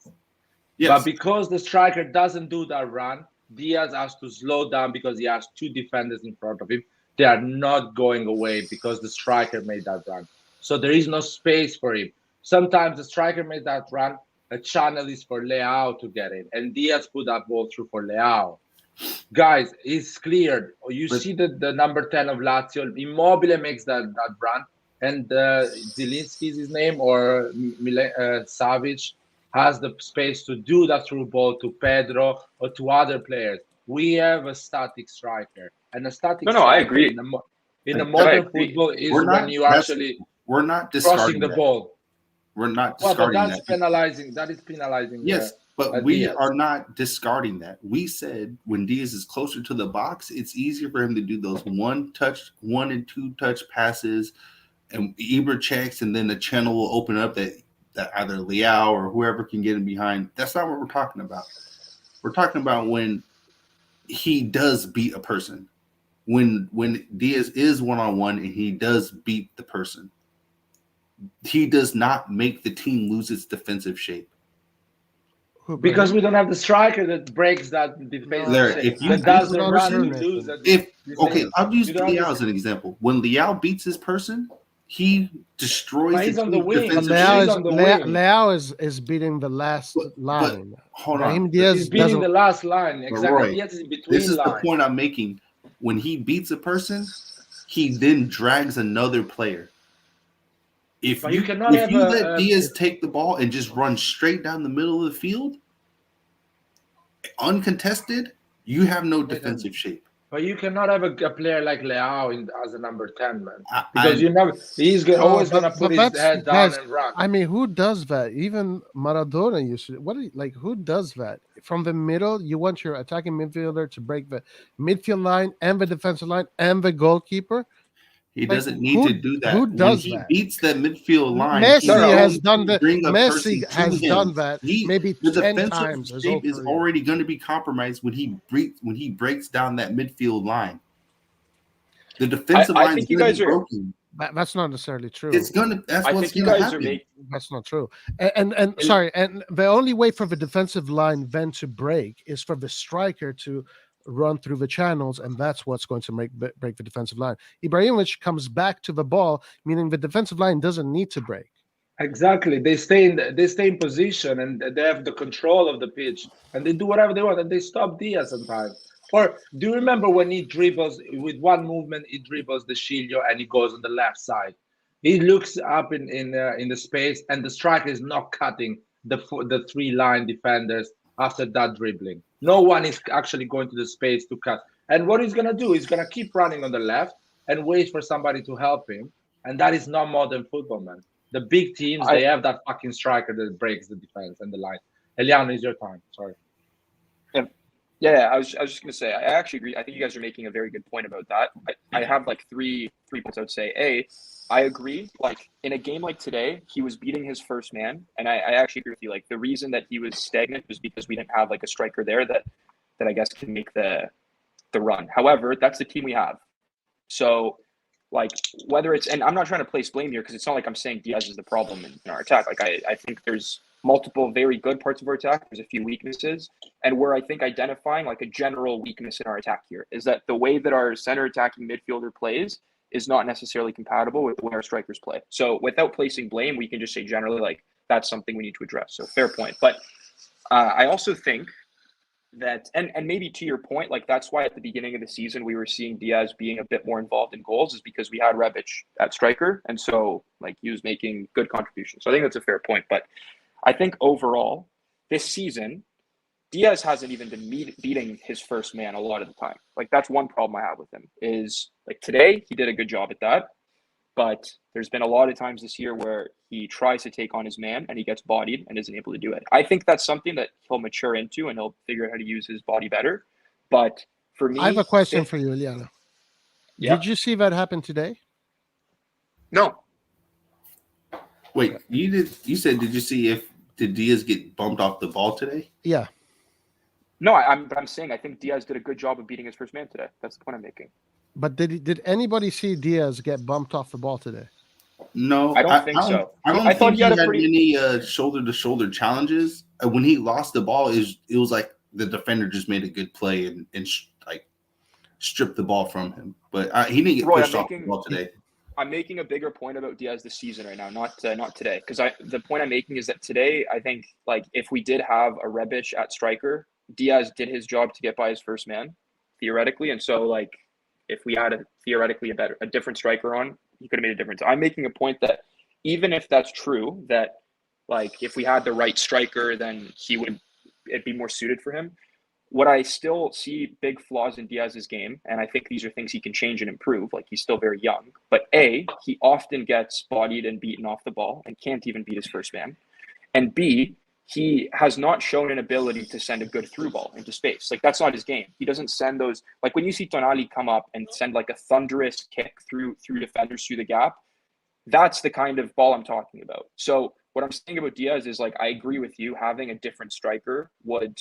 Yes. But because the striker doesn't do that run, Diaz has to slow down because he has two defenders in front of him. They are not going away because the striker made that run. So there is no space for him. Sometimes the striker made that run, a channel is for Leao to get in. And Diaz put that ball through for Leao. Guys, it's cleared. You see the number 10 of Lazio, Immobile makes that run. And Zielinski is his name, or Savic has the space to do that through ball to Pedro or to other players. We have a static striker. And a static striker I agree. In the modern football is when you actually we're not discarding the ball. We're not discarding that's penalizing. That is penalizing. Yes, but we are not discarding that. We said when Diaz is closer to the box, it's easier for him to do those 1 and 2 touch passes, and Ibra checks, and then the channel will open up that either Leao or whoever can get him behind. That's not what we're talking about. We're talking about when he does beat a person. When Diaz is one-on-one and he does beat the person, he does not make the team lose its defensive shape. Because we don't have the striker that breaks that defensive shape. I'll use Leao as an example. When Leao beats his person, he destroys the wing. Leao is beating the last line. Hold on. He's beating the last line. Exactly. Roy, this is the point I'm making. When he beats a person, he then drags another player. If you let Diaz take the ball and just run straight down the middle of the field, uncontested, you have no defensive shape. But you cannot have a player like Leao as a number 10, man. Because he's always going to put his head down and run. I mean, who does that? Even Maradona used to. Who does that? From the middle, you want your attacking midfielder to break the midfield line and the defensive line and the goalkeeper? He doesn't need to do that. Who does when he that? beats that midfield line. Messi has done that. Messi has done that maybe 10 times. The shape is already going to be compromised when he breaks down that midfield line. The defensive line is going to be broken. That's not necessarily true. It's gonna. That's what's going to happen. That's not true. And sorry. And the only way for the defensive line then to break is for the striker to run through the channels, and that's what's going to break the defensive line. Ibrahimovic comes back to the ball, meaning the defensive line doesn't need to break. Exactly. They stay in position and they have the control of the pitch and they do whatever they want and they stop Diaz sometimes. Or do you remember when he dribbles with one movement, he dribbles the Sciglio and he goes on the left side. He looks up in the space and the striker is not cutting the 3 line defenders after that dribbling. No one is actually going to the space to cut. And what he's going to do, he's going to keep running on the left and wait for somebody to help him. And that is not modern football, man. The big teams, they have that fucking striker that breaks the defense and the line. Eliano, it's your time. Sorry. Yeah, I was just going to say, I actually agree. I think you guys are making a very good point about that. I have like three points I would say. A, I agree. Like in a game like today, he was beating his first man. And I actually agree with you. Like the reason that he was stagnant was because we didn't have like a striker there that I guess can make the run. However, that's the team we have. So like whether it's, and I'm not trying to place blame here because it's not like I'm saying Diaz is the problem in our attack. Like I think there's multiple very good parts of our attack. There's a few weaknesses. And we're, I think, identifying like a general weakness in our attack here is that the way that our center attacking midfielder plays is not necessarily compatible with the way our strikers play. So without placing blame, we can just say generally like that's something we need to address. So fair point. But I also think that, and maybe to your point, like that's why at the beginning of the season we were seeing Diaz being a bit more involved in goals is because we had Rebic at striker. And so like he was making good contributions. So I think that's a fair point. But I think overall, this season, Diaz hasn't even been beating his first man a lot of the time. Like that's one problem I have with him is like today he did a good job at that, but there's been a lot of times this year where he tries to take on his man and he gets bodied and isn't able to do it. I think that's something that he'll mature into and he'll figure out how to use his body better. But for me, I have a question for you, Eliana. Yeah. Did you see that happen today? No. Wait, you said did you see did Diaz get bumped off the ball today? Yeah. No, I'm saying I think Diaz did a good job of beating his first man today. That's the point I'm making. But did anybody see Diaz get bumped off the ball today? No, I don't think so. I thought he had any shoulder-to-shoulder challenges. When he lost the ball, it was like the defender just made a good play and stripped the ball from him. But he didn't get pushed off the ball today. I'm making a bigger point about Diaz this season right now, not today. Because the point I'm making is that today, I think like if we did have a Rebic at striker, Diaz did his job to get by his first man, theoretically. And so like if we had a different striker on, he could have made a difference. I'm making a point that even if that's true, that like if we had the right striker, then it'd be more suited for him. What I still see big flaws in Diaz's game, and I think these are things he can change and improve, like he's still very young, but A, he often gets bodied and beaten off the ball and can't even beat his first man. And B, he has not shown an ability to send a good through ball into space. Like that's not his game. He doesn't send those, like when you see Tonali come up and send like a thunderous kick through defenders through the gap, that's the kind of ball I'm talking about. So what I'm saying about Diaz is like, I agree with you, having a different striker would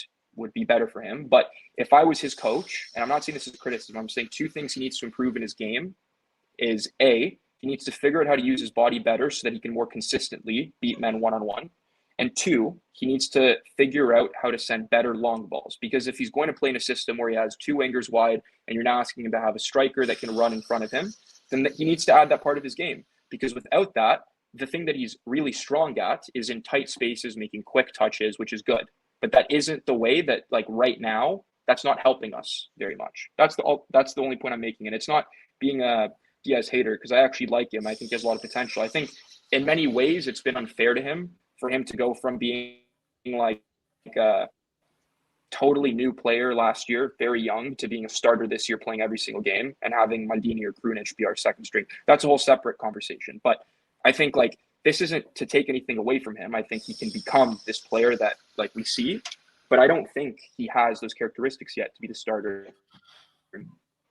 be better for him. But if I was his coach, and I'm not saying this is criticism, I'm saying two things he needs to improve in his game is A, he needs to figure out how to use his body better so that he can more consistently beat men one-on-one. And two, he needs to figure out how to send better long balls. Because if he's going to play in a system where he has two wingers wide and you're now asking him to have a striker that can run in front of him, then he needs to add that part of his game. Because without that, the thing that he's really strong at is in tight spaces, making quick touches, which is good. But that isn't the way that, like right now, that's not helping us very much. That's the only point I'm making. And it's not being a Diaz hater because I actually like him. I think he has a lot of potential. I think in many ways it's been unfair to him for him to go from being like a totally new player last year, very young, to being a starter this year, playing every single game and having Maldini or Krunic be our second string. That's a whole separate conversation. But I think like this isn't to take anything away from him. I think he can become this player that like we see, but I don't think he has those characteristics yet to be the starter.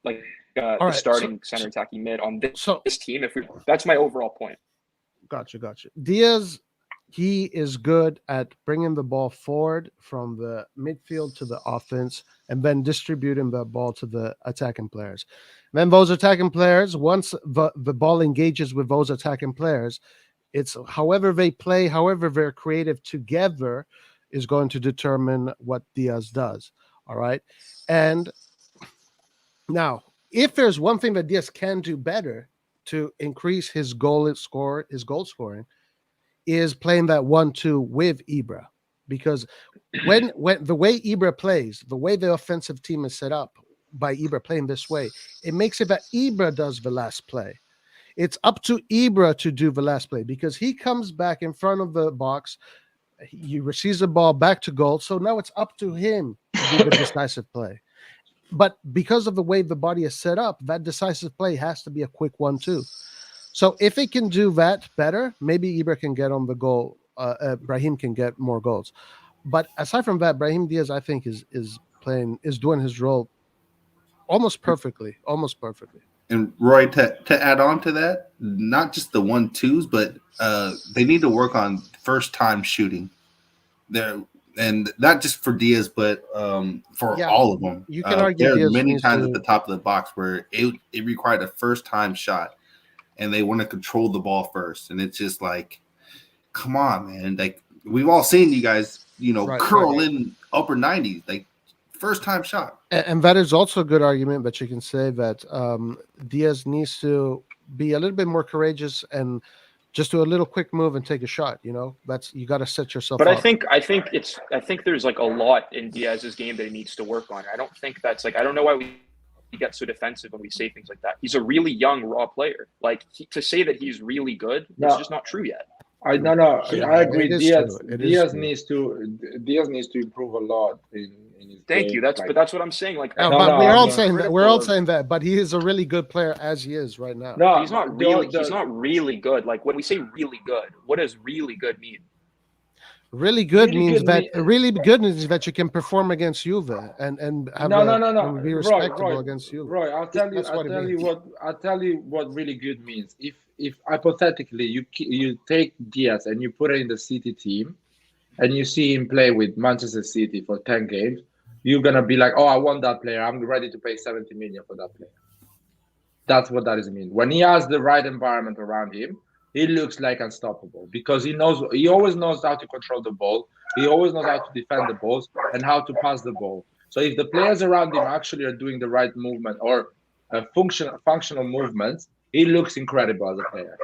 Like the starting center attacking mid on this team. That's my overall point. Gotcha. Diaz, he is good at bringing the ball forward from the midfield to the offense and then distributing the ball to the attacking players. And then those attacking players, once the ball engages with those attacking players, it's however they play, however they're creative together is going to determine what Diaz does. All right. And now, if there's one thing that Diaz can do better to increase his goal scoring, is playing that 1-2 with Ibra. Because when the way Ibra plays, the way the offensive team is set up by Ibra playing this way, it makes it that Ibra does the last play. It's up to Ibra to do the last play because he comes back in front of the box, he receives the ball back to goal, so now it's up to him to do the decisive play. but because of the way the body is set up, that decisive play has to be a quick one too. So if it can do that better, maybe Ibra can get on the goal. Brahim can get more goals. But aside from that, Brahim Diaz, I think, is doing his role almost perfectly. And Roy, to add on to that, not just the 1-2s, but they need to work on first time shooting. There, and not just for Diaz, but for all of them. You can argue there Diaz are many times to... at the top of the box where it required a first time shot, and they want to control the ball first, and it's just like, come on, man! Like we've all seen you guys, curl in upper 90s, like first time shot. And that is also a good argument, but you can say that Diaz needs to be a little bit more courageous and just do a little quick move and take a shot. That's you got to set yourself but up. I think there's like a lot in Diaz's game that he needs to work on. I don't think that's like, I don't know why we get so defensive when we say things like that. He's a really young raw player. Like to say that he's really good, it's just not true yet. I agree. Diaz needs to improve a lot in his Thank game. you. But that's what I'm saying. Like, we're all saying that, but he is a really good player as he is right now. No, he's not really. He's not really good. Like when we say really good, what does really good mean? Really good means that you can perform against Juve and be respectable against Juve. Roy, I'll tell you what really good means. If hypothetically you take Diaz and you put it in the City team, and you see him play with Manchester City for 10 games, you're gonna be like, oh, I want that player. I'm ready to pay 70 million for that player. That's what that is mean. When he has the right environment around him, he looks like unstoppable because he always knows how to control the ball. He always knows how to defend the balls and how to pass the ball. So if the players around him actually are doing the right movement or functional movements, he looks incredible as a player.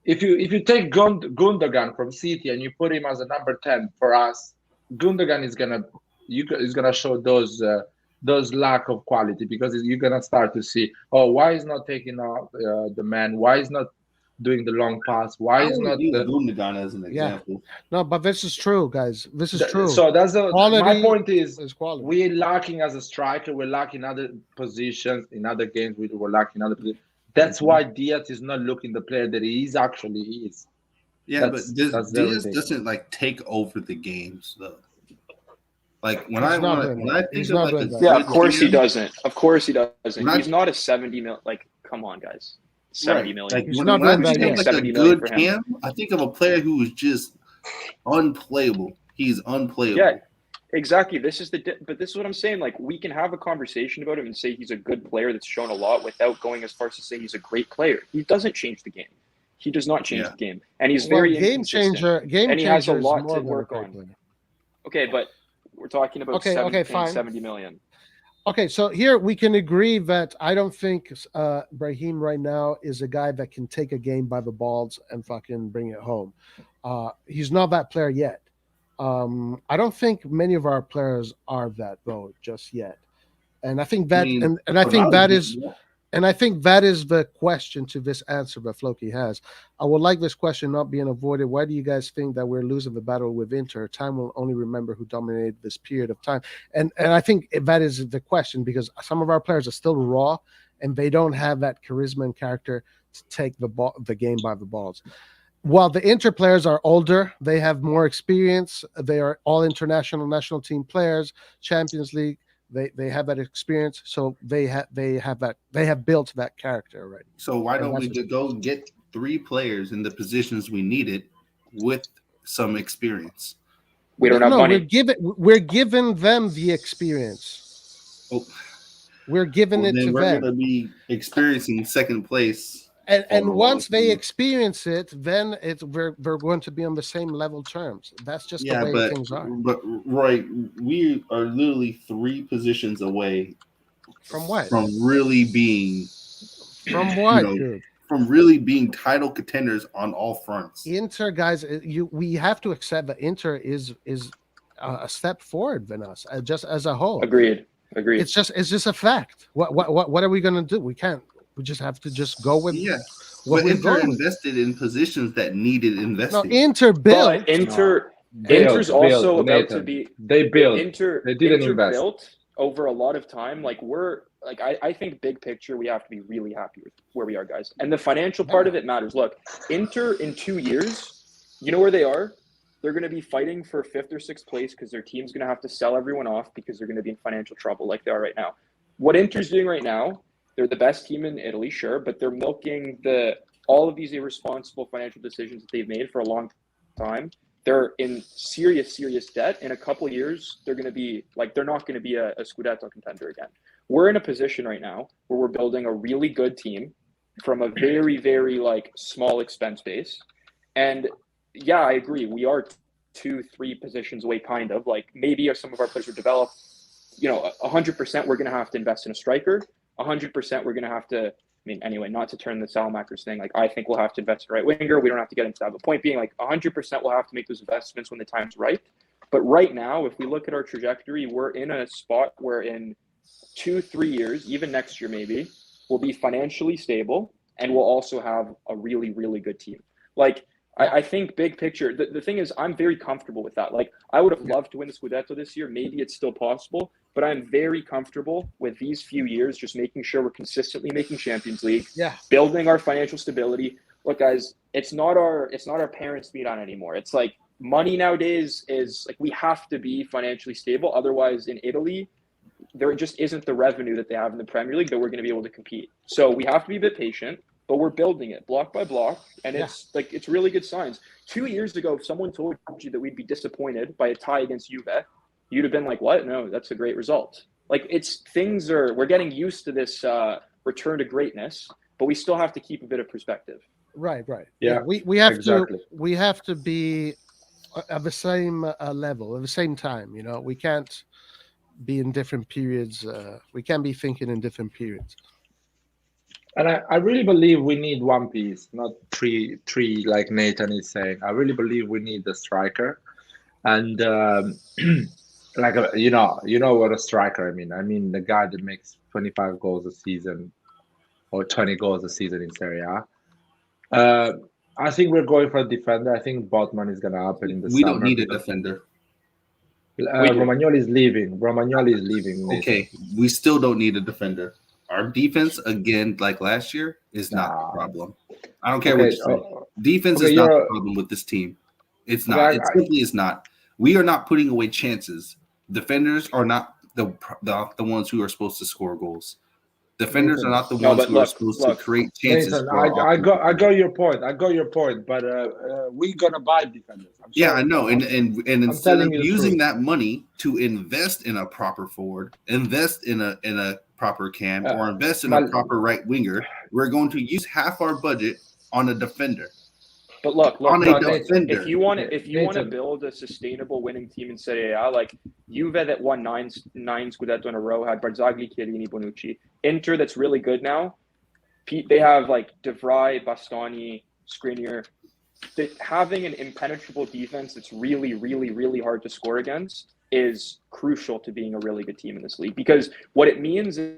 If you take Gundogan from City and you put him as a number 10 for us, Gundogan is gonna show those lack of quality because you're gonna start to see, why is not taking out the man? Why is not doing the long pass? Why is not Gundogan as an example? No, but this is true, guys. This is true. So that's my point is quality. We're lacking as a striker. We're lacking other positions in other games. We're lacking other positions. That's why Diaz is not looking the player that he is. Yeah, but Diaz doesn't like take over the games though. Like when I think of like of course he doesn't. Of course he doesn't. He's not a 70 million. Like, come on, guys. 70 million. Like when I think of like a good Cam, I think of a player who is just unplayable. He's unplayable. Yeah, exactly. This is what I'm saying. Like, we can have a conversation about him and say he's a good player that's shown a lot without going as far as to say he's a great player. He doesn't change the game. He does not change the game, and he's very game changer. And he has a lot to work on. Okay, but we're talking about 70 million. Okay, so here we can agree that I don't think Brahim right now is a guy that can take a game by the balls and fucking bring it home. He's not that player yet. I don't think many of our players are that though just yet. And I think that I think that is the question to this answer that Floki has. I would like this question not being avoided. Why do you guys think that we're losing the battle with Inter? Time will only remember who dominated this period of time. And I think that is the question because some of our players are still raw and they don't have that charisma and character to take the game by the balls. While the Inter players are older, they have more experience. They are all international national team players, Champions League. They have that experience, so they have built that character already. So why don't we go get 3 players in the positions we needed with some experience? We don't have money. We're giving them the experience. Oh. We're giving it to them. We're going to be experiencing second place. And once they experience it, then we're going to be on the same level terms. That's just the way things are. But Roy, we are literally 3 positions away from what? From really being dude? From really being title contenders on all fronts. Inter, guys, we have to accept that Inter is a step forward than us, just as a whole. Agreed. It's just a fact. What are we going to do? We can't. We just have to just go with what we're invested in positions that needed investing. No, Inter built. Inter's also about to be. They built. Inter they didn't invest. Built over a lot of time, like I think big picture, we have to be really happy with where we are, guys. And the financial part of it matters. Look, Inter in 2 years, you know where they are? They're going to be fighting for 5th or 6th place because their team's going to have to sell everyone off because they're going to be in financial trouble like they are right now. What Inter's doing right now, they're the best team in Italy, sure, but they're milking all of these irresponsible financial decisions that they've made for a long time. They're in serious debt. In a couple of years, they're going to be they're not going to be a Scudetto contender again. We're in a position right now where we're building a really good team from a very, very small expense base. And yeah, I agree. We are 2-3 positions away, kind of. Maybe if some of our players are developed, 100% we're going to have to invest in a striker. 100% we're going to have to, anyway, not to turn the Salamakers thing, I think we'll have to invest in a right winger. We don't have to get into that. But point being, 100% we'll have to make those investments when the time's right. But right now, if we look at our trajectory, we're in a spot where in 2-3 years, even next year maybe, we'll be financially stable and we'll also have a really, really good team. I think big picture, the thing is, I'm very comfortable with that. I would have loved to win the Scudetto this year. Maybe it's still possible, but I'm very comfortable with these few years, just making sure we're consistently making Champions League, building our financial stability. Look, guys, it's not our parents' Milan anymore. It's money nowadays is we have to be financially stable. Otherwise, in Italy, there just isn't the revenue that they have in the Premier League that we're going to be able to compete. So we have to be a bit patient. But we're building it block by block, and it's really good signs. 2 years ago, if someone told you that we'd be disappointed by a tie against Juve, you'd have been like, "What? No, that's a great result." We're getting used to this return to greatness, but we still have to keep a bit of perspective. Right. Yeah, we have to be at the same level at the same time. We can't be in different periods. We can't be thinking in different periods. And I really believe we need one piece, not three like Nathan is saying. I really believe we need the striker, and you know what a striker. I mean the guy that makes 25 goals a season or 20 goals a season in Serie A. I think we're going for a defender. I think Botman is going to happen in the summer. We don't need a defender. Romagnoli is leaving. Nathan. Okay, we still don't need a defender. Our defense, again, like last year, is not the problem. I don't care what you say. Defense is not the problem with this team. It's not. It simply is not. We are not putting away chances. Defenders are not the ones who are supposed to score goals. Defenders are not the ones who are supposed to create chances. Nathan, I got your point. But we're gonna buy defenders. I know. And instead of using that money to invest in a proper forward, invest in a proper cam, or invest in a proper right winger, we're going to use half our budget on a defender. But look, Nathan, if you want to build a sustainable winning team in Serie A, Juve that won nine Scudetto in a row had Barzagli, Chiellini, Bonucci. Inter that's really good now. They have De Vrij, Bastoni, Skriniar. Having an impenetrable defense that's really, really, really hard to score against is crucial to being a really good team in this league, because what it means is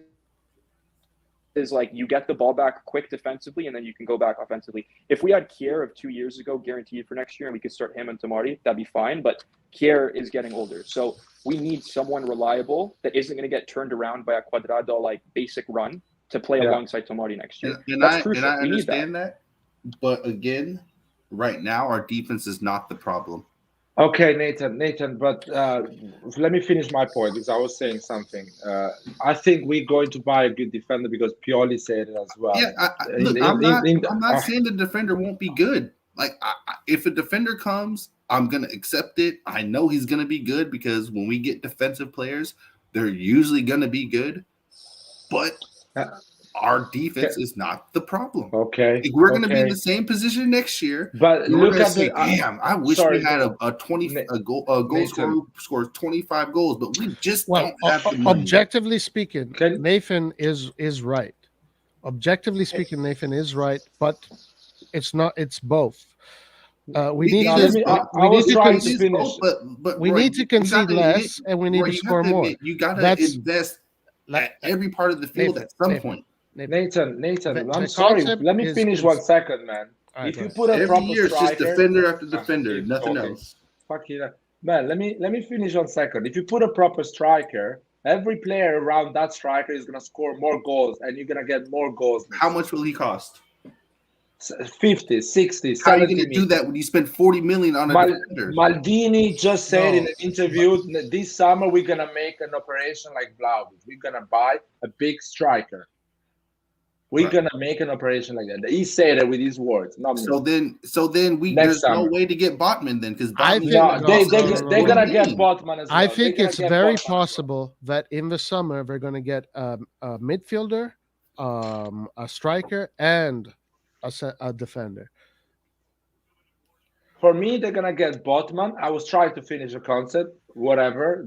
you get the ball back quick defensively and then you can go back offensively. If we had Kier of 2 years ago guaranteed for next year and we could start him and Tomori, that'd be fine. But Kier is getting older. So we need someone reliable that isn't going to get turned around by a Quadrado basic run to play alongside Tomori next year. That's crucial. And I understand that. But again, right now our defense is not the problem. Okay, Nathan, but let me finish my point, because I was saying something. I think we're going to buy a good defender because Pioli said it as well. Yeah, I'm not saying the defender won't be good. If a defender comes, I'm going to accept it. I know he's going to be good because when we get defensive players, they're usually going to be good. But our defense is not the problem. Okay. We're going to be in the same position next year. But look at damn, I wish we had a goal scorer who scores 25 goals, but we just don't have the money. Objectively speaking, Nathan is right. Objectively speaking, Nathan is right, but it's not. It's both. We need to concede less, and we need to score more. You got to invest at every part of the field at some point. Nathan, I'm sorry. Let me finish 1 second, man. Right, if you put a proper year, striker, it's just defender after defender, nothing else. Fuck it, man. Let me finish 1 second. If you put a proper striker Every player around that striker is going to score more goals, and you're going to get more goals. How much will he cost? 50, 60, How are you 70 going to do that when you spend 40 million on a defender? Maldini just said in an interview, this summer we're going to make an operation like Vlahovic. We're going to buy a big striker. We're going to make an operation like that. He said it with his words. Not me. So then there's no way to get Botman then, because they're going to get Botman as well. I think it's very possible that in the summer they're going to get a midfielder, a striker, and a defender. For me, they're gonna get Botman. I was trying to finish a concept, whatever.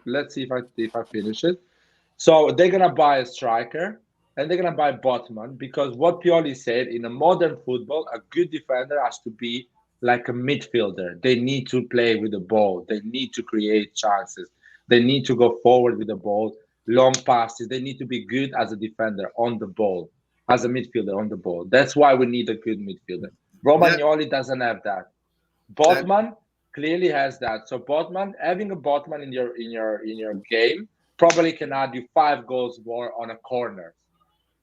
Let's see if I finish it. So they're gonna buy a striker and they're gonna buy Botman, because what Pioli said, in a modern football, a good defender has to be like a midfielder. They need to play with the ball. They need to create chances. They need to go forward with the ball, long passes. They need to be good as a defender on the ball, as a midfielder on the ball. That's why we need a good midfielder. Romagnoli doesn't have that. Botman clearly has that. So having a Botman in your game probably can add you 5 goals more on a corner,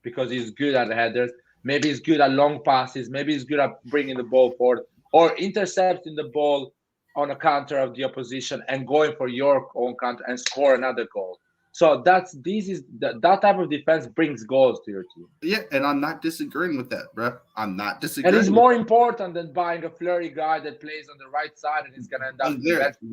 because he's good at headers. Maybe he's good at long passes. Maybe he's good at bringing the ball forward or intercepting the ball on a counter of the opposition and going for your own counter and score another goal. So that type of defense brings goals to your team. Yeah, and I'm not disagreeing with that, bro. I'm not disagreeing. And it's more important than buying a flurry guy that plays on the right side and he's gonna end up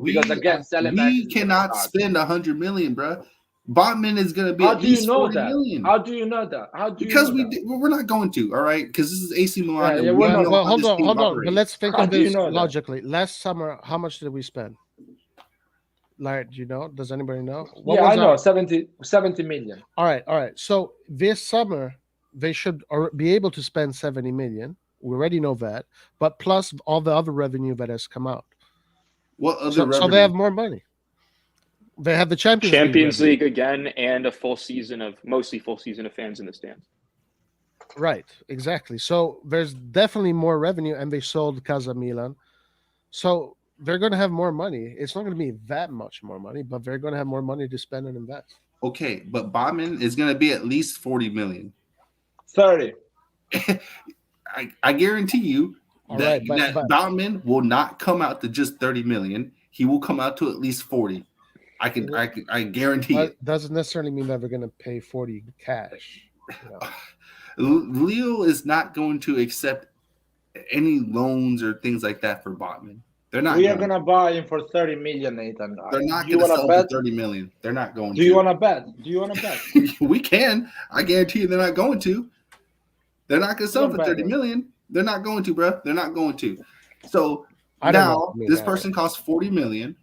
because again, we cannot spend 100 million, bro. Botman is gonna be at least 40 million. How do you know that? Because we're not going to, all right? Because this is AC Milan. Well, hold on. But let's think of this logically. Last summer, how much did we spend? Like, do you know? Does anybody know? I know. 70 million. All right. So this summer, they should be able to spend 70 million. We already know that. But plus all the other revenue that has come out. What other revenue? So they have more money. They have the Champions League again, and a mostly full season of fans in the stands. Right, exactly. So there's definitely more revenue, and they sold Casa Milan. So they're going to have more money. It's not going to be that much more money, but they're going to have more money to spend and invest. Okay, but Botman is going to be at least 40 million. 30. I guarantee you that Botman will not come out to just 30 million. He will come out to at least 40. I guarantee it. Doesn't necessarily mean that they're going to pay 40 cash. You know? Leo is not going to accept any loans or things like that for Botman. They're not. We are going to buy him for 30 million, Nathan. They're not going to sell him for 30 million. They're not going to. Do you want to bet? We can. I guarantee you they're not going to. They're not going to sell him for 30 million. They're not going to, bro. They're not going to. So now this person costs 40 million,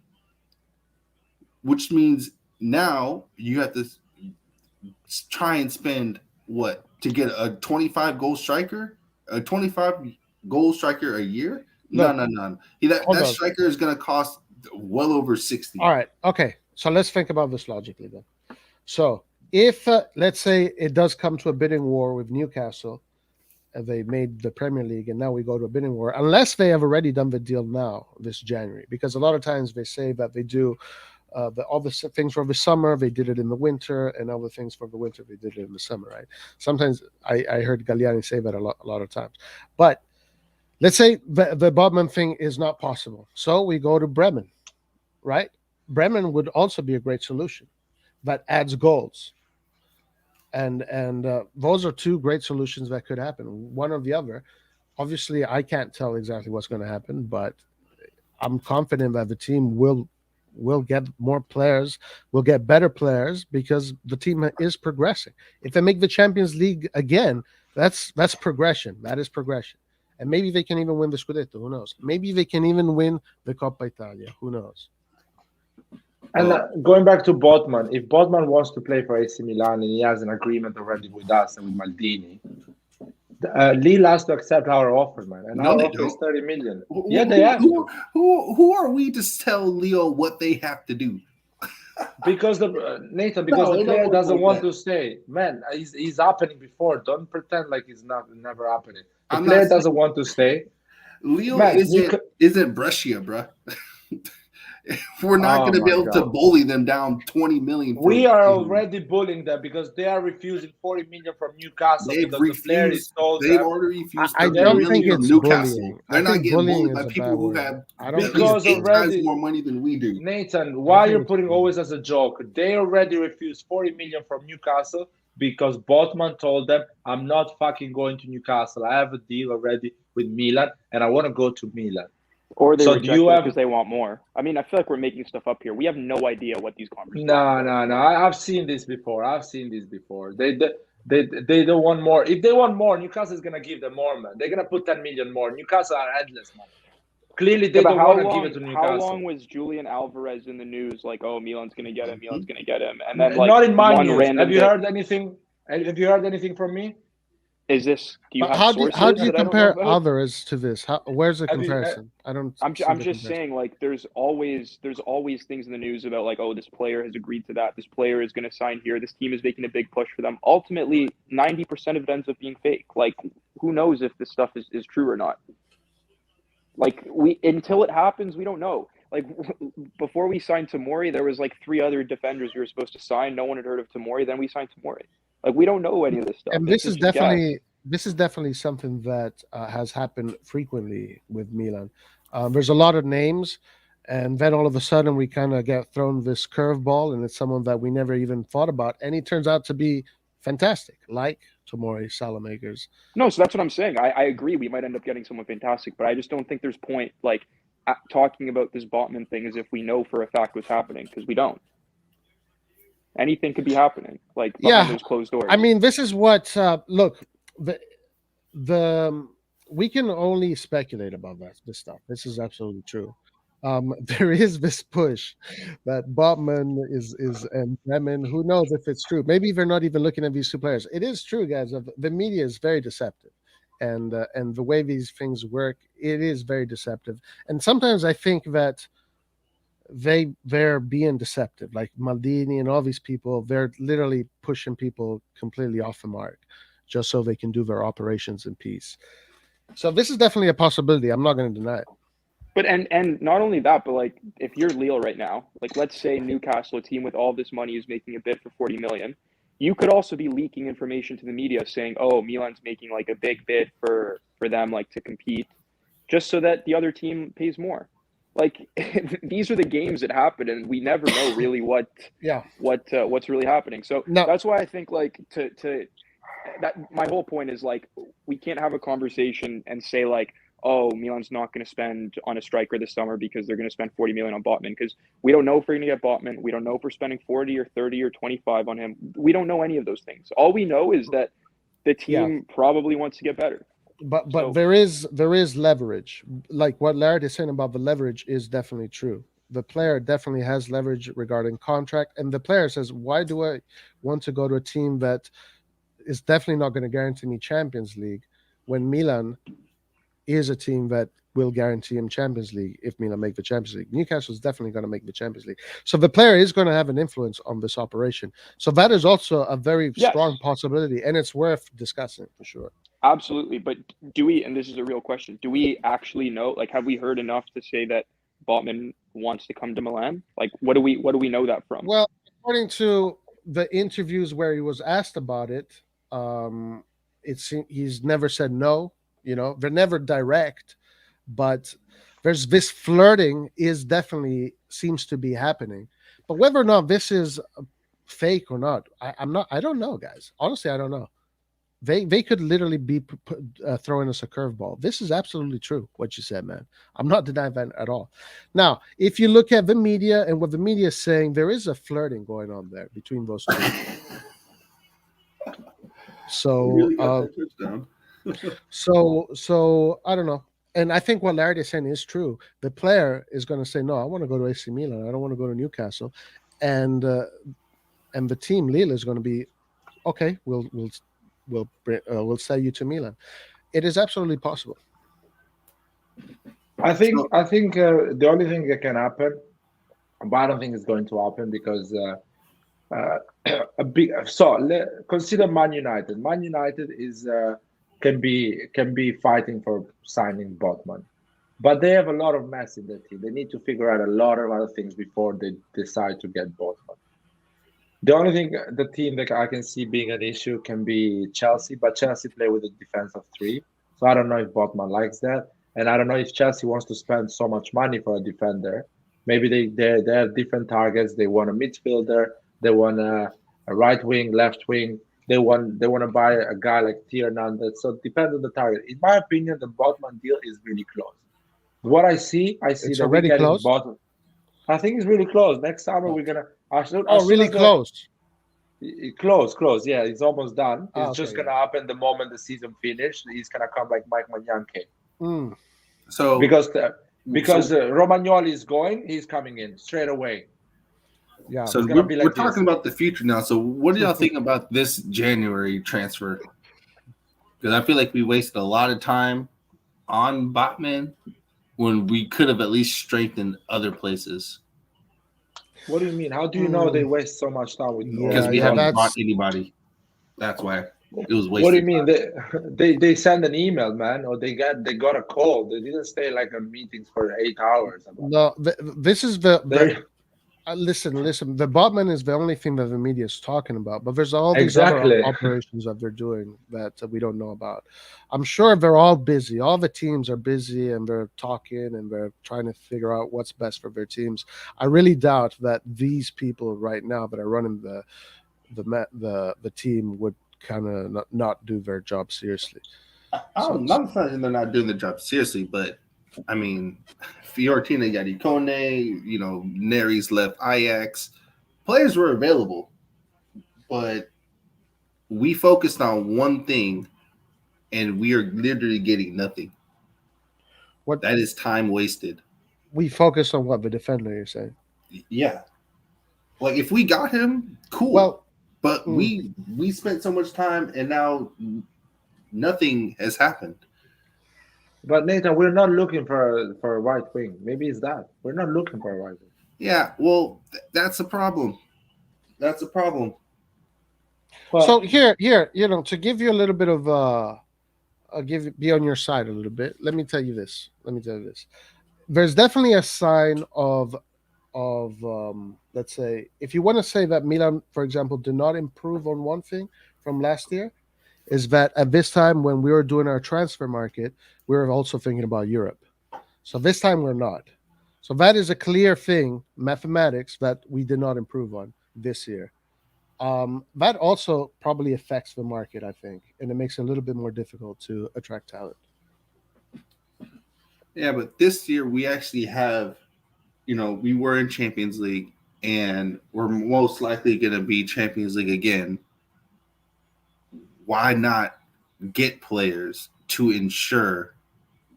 which means now you have to try and spend what to get a 25 goal striker? A 25 goal striker a year? No. That striker is going to cost well over 60. All right. Okay. So let's think about this logically then. So if, let's say, it does come to a bidding war with Newcastle, and they made the Premier League, and now we go to a bidding war, unless they have already done the deal now, this January, because a lot of times they say that they do all the things for the summer, they did it in the winter, and all the things for the winter, they did it in the summer, right? Sometimes I heard Galliani say that a lot of times. But let's say the Botman thing is not possible. So we go to Bremen, right? Bremen would also be a great solution that adds goals. And those are two great solutions that could happen, one or the other. Obviously, I can't tell exactly what's going to happen, but I'm confident that the team will get more players, will get better players, because the team is progressing. If they make the Champions League again, that's progression. That is progression. And maybe they can even win the Scudetto. Who knows? Maybe they can even win the Coppa Italia. Who knows? And going back to Botman, if Botman wants to play for AC Milan and he has an agreement already with us and with Maldini, Lille has to accept our offer, man. And our offer is 30 million. Yeah, they have. Who are we to tell Leo what they have to do? Because the player doesn't want to stay. Man, he's happening before. Don't pretend like it's never happening. The player doesn't want to stay. Leo isn't Brescia, bro. We're not going to be able to bully them down 20 million. We are already bullying them because they are refusing 40 million from Newcastle. They've refused. They've already refused. I don't think it's Newcastle. They're not getting bullied by people who have at least 8 times more money than we do. Nathan, why you're putting always as a joke? They already refused 40 million from Newcastle because Botman told them, "I'm not fucking going to Newcastle. I have a deal already with Milan, and I want to go to Milan." Or they reject it because they want more. I mean, I feel like we're making stuff up here. We have no idea what these conversations are. No. I've seen this before. They don't want more. If they want more, Newcastle is gonna give them more, man. They're gonna put 10 million more. Newcastle are endless, man. Clearly, they don't want to give it to Newcastle. How long was Julian Alvarez in the news? Like, oh, Milan's gonna get him. Milan's gonna get him, and then like not in my news. Have you heard anything? Have you heard anything from me? Is this? Do you have how do you compare Alvarez to this? Where's the comparison? I'm just saying, like, there's always things in the news about like, oh, this player has agreed to that. This player is going to sign here. This team is making a big push for them. Ultimately, 90% of it ends up being fake. Like, who knows if this stuff is true or not? Like, until it happens, we don't know. Like, before we signed Tomori, there was like 3 other defenders we were supposed to sign. No one had heard of Tomori. Then we signed Tomori. Like, we don't know any of this stuff. And this is definitely something that has happened frequently with Milan. There's a lot of names, and then all of a sudden we kind of get thrown this curveball, and it's someone that we never even thought about, and he turns out to be fantastic, like Tomori, Salamakers. No, so that's what I'm saying. I agree. We might end up getting someone fantastic, but I just don't think there's point like talking about this Botman thing as if we know for a fact what's happening, because we don't. Anything could be happening, like behind those closed doors. I mean, this is what look, the we can only speculate about this stuff. This is absolutely true. There is this push that Botman is and Bremen. Who knows if it's true? Maybe they're not even looking at these 2 players. It is true, guys. The media is very deceptive, and the way these things work, it is very deceptive. And sometimes I think that they're being deceptive, like Maldini and all these people. They're literally pushing people completely off the mark just so they can do their operations in peace. So this is definitely a possibility. I'm not going to deny it. But and not only that, but like if you're Lille right now, like let's say Newcastle, a team with all this money, is making a bid for 40 million, you could also be leaking information to the media saying, oh, Milan's making like a big bid for them, like to compete, just so that the other team pays more. Like these are the games that happen, and we never know really what's really happening. So that's why I think like to that my whole point is like we can't have a conversation and say like, oh, Milan's not going to spend on a striker this summer because they're going to spend 40 million on Botman, because we don't know if we're going to get Botman. We don't know if we're spending 40 or 30 or 25 on him. We don't know any of those things. All we know is that the team probably wants to get better. But there is leverage. Like what Laird is saying about the leverage is definitely true. The player definitely has leverage regarding contract, and the player says, why do I want to go to a team that is definitely not going to guarantee me Champions League when Milan is a team that will guarantee him Champions League if Milan make the Champions League. Newcastle is definitely going to make the Champions League. So the player is going to have an influence on this operation. So that is also a very strong possibility, and it's worth discussing for sure. Absolutely. But do we, and this is a real question, do we actually know, like, have we heard enough to say that Botman wants to come to Milan? Like, what do we know that from? Well, according to the interviews where he was asked about it, he's never said no. You know, they're never direct, but there's this flirting is definitely seems to be happening. But whether or not this is fake or not, I don't know, guys. Honestly, I don't know. They could literally be throwing us a curveball. This is absolutely true, what you said, man. I'm not denying that at all. Now, if you look at the media and what the media is saying, there is a flirting going on there between those two. So, so I don't know. And I think what Larry is saying is true. The player is going to say, no, I want to go to AC Milan. I don't want to go to Newcastle. And the team, Lille, is going to be, okay, we'll sell you to Milan. It is absolutely possible. I think the only thing that can happen, but I don't think it's going to happen because consider Man United. Man United is can be fighting for signing Botman. But they have a lot of mess in their team. They need to figure out a lot of other things before they decide to get Botman. The only thing, the team that I can see being an issue can be Chelsea, but Chelsea play with a defense of 3. So I don't know if Botman likes that. And I don't know if Chelsea wants to spend so much money for a defender. Maybe they have different targets. They want a midfielder. They want a right wing, left wing. They want to buy a guy like Theo Hernandez. So it depends on the target. In my opinion, the Botman deal is really close. What I see It's that already close. I think it's really close. Next summer we're gonna. Really close. Close. Yeah, it's almost done. It's just okay, gonna happen the moment the season finished. He's gonna come like Mike Maignan came. So because Romagnoli is going, he's coming in straight away. Yeah. So we're talking about the future now. So what do y'all think about this January transfer? Because I feel like we wasted a lot of time on Botman when we could have at least strengthened other places. What do you mean? How do you know they waste so much time with? Because we haven't brought anybody. That's why it was wasted. What do you mean? They send an email, man, or they got a call. They didn't stay like on meetings for 8 hours. No, this is listen. The Botman is the only thing that the media is talking about, but there's all these other operations that they're doing that we don't know about. I'm sure they're all busy. All the teams are busy, and they're talking and they're trying to figure out what's best for their teams. I really doubt that these people right now that are running the team would kind of not do their job seriously. I'm not saying they're not doing the job seriously, but I mean, Fiorentina got Icone, Neres left Ajax. Players were available, but we focused on one thing, and we are literally getting nothing. That is time wasted. We focus on what the defender, you're saying? Yeah. Like if we got him, cool. Well, but we spent so much time, and now nothing has happened. But Nathan, we're not looking for a right wing. Maybe it's that we're not looking for a right wing. Yeah, well, that's a problem. That's a problem. Well, so here, to give you a little bit of be on your side a little bit. Let me tell you this. There's definitely a sign of let's say, if you want to say that Milan, for example, did not improve on one thing from last year, is that at this time when we were doing our transfer market, we were also thinking about Europe. So this time we're not. So that is a clear thing, mathematics, that we did not improve on this year. That also probably affects the market, I think, and it makes it a little bit more difficult to attract talent. Yeah, but this year we actually have, we were in Champions League, and we're most likely going to be Champions League again. Why not get players to ensure